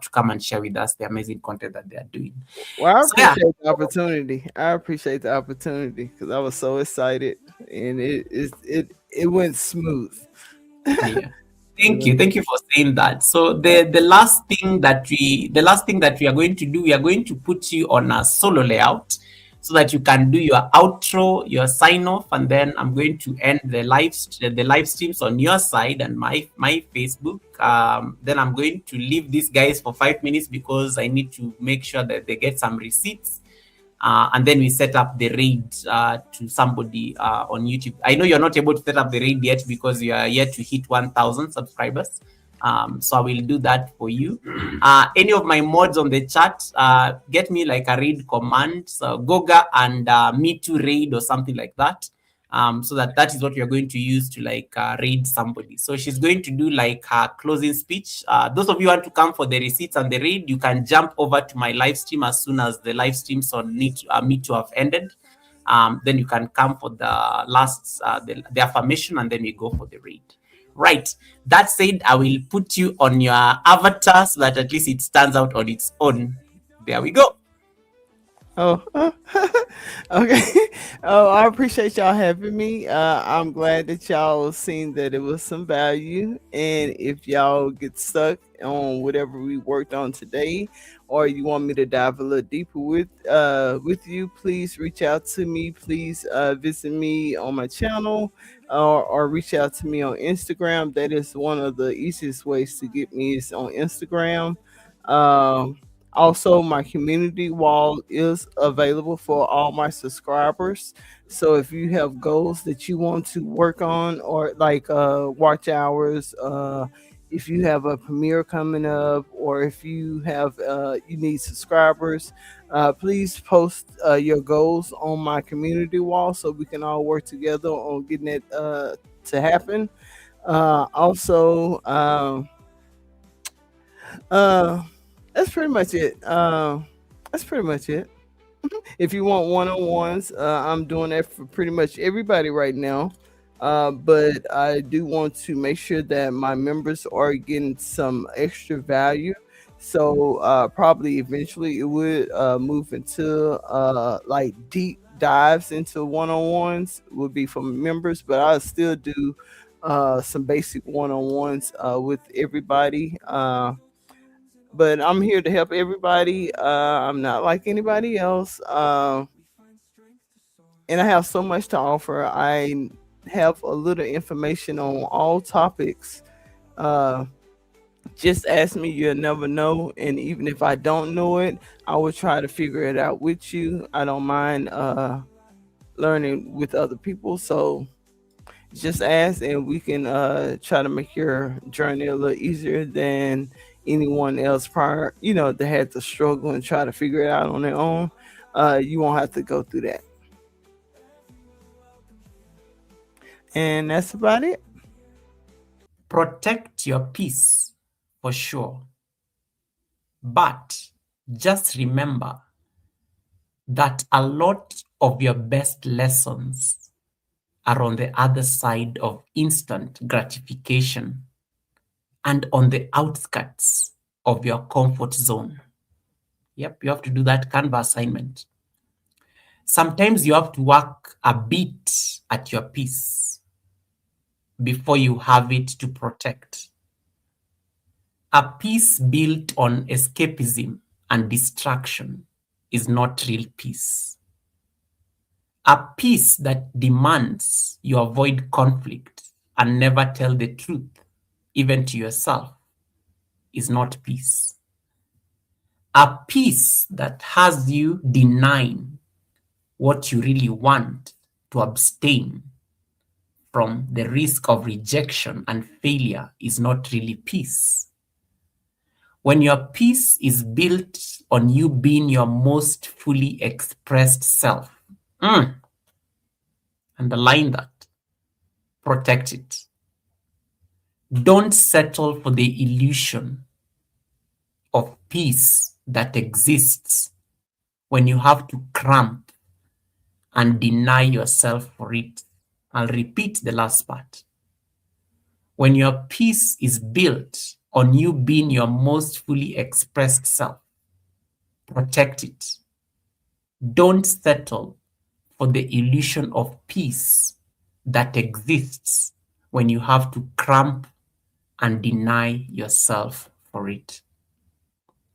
Speaker 1: to come and share with us the amazing content that they are doing.
Speaker 2: Well, I
Speaker 1: So yeah,
Speaker 2: appreciate the opportunity. I appreciate the opportunity because I was so excited, and it went smooth.
Speaker 1: yeah.
Speaker 2: You
Speaker 1: Thank
Speaker 2: know.
Speaker 1: you. Thank you for saying that. So the last thing that we are going to do, we are going to put you on a solo layout so that you can do your outro, your sign off, and then I'm going to end the live streams on your side and my Facebook. Then I'm going to leave these guys for 5 minutes because I need to make sure that they get some receipts, and then we set up the raid to somebody on YouTube. I know you're not able to set up the raid yet because you are yet to hit 1,000 subscribers. So I will do that for you. Any of my mods on the chat, get me like a raid command, so Goga and me to raid or something like that. So that is what we are going to use to like raid somebody. So she's going to do like her closing speech. Those of you who want to come for the receipts and the raid, you can jump over to my live stream as soon as the live streams on me to have ended. Then you can come for the last the affirmation, and then we go for the raid. Right. That said, I will put you on your avatar so that at least it stands out on its own. There we go.
Speaker 2: Oh, okay. Oh, I appreciate y'all having me. I'm glad that y'all seen that it was some value. And if y'all get stuck on whatever we worked on today, or you want me to dive a little deeper with you, please reach out to me. Please visit me on my channel, or reach out to me on Instagram. That is one of the easiest ways to get me is on Instagram. Um, Also, my community wall is available for all my subscribers. So if you have goals that you want to work on, or like watch hours, if you have a premiere coming up, or if you have you need subscribers, please post your goals on my community wall so we can all work together on getting it to happen. Also, uh, that's pretty much it. That's pretty much it. If you want one-on-ones, I'm doing that for pretty much everybody right now. But I do want to make sure that my members are getting some extra value. So probably eventually it would move into like deep dives into one-on-ones would be for members, but I still do some basic one-on-ones with everybody. But I'm here to help everybody. I'm not like anybody else. And I have so much to offer. I have a little information on all topics. Uh, just ask me, you'll never know. And even if I don't know it, I will try to figure it out with you. I don't mind learning with other people. So just ask, and we can try to make your journey a little easier than anyone else prior, that had to struggle and try to figure it out on their own. You won't have to go through that. And that's about it.
Speaker 1: Protect your peace for sure. But just remember that a lot of your best lessons are on the other side of instant gratification and on the outskirts of your comfort zone. Yep, you have to do that Canva assignment. Sometimes you have to work a bit at your peace before you have it to protect. A peace built on escapism and distraction is not real peace. A peace that demands you avoid conflict and never tell the truth, even to yourself, is not peace. A peace that has you denying what you really want to abstain from the risk of rejection and failure is not really peace. When your peace is built on you being your most fully expressed self, underline that, protect it. Don't settle for the illusion of peace that exists when you have to cramp and deny yourself for it. I'll repeat the last part. When your peace is built on you being your most fully expressed self, protect it. Don't settle for the illusion of peace that exists when you have to cramp and deny yourself for it.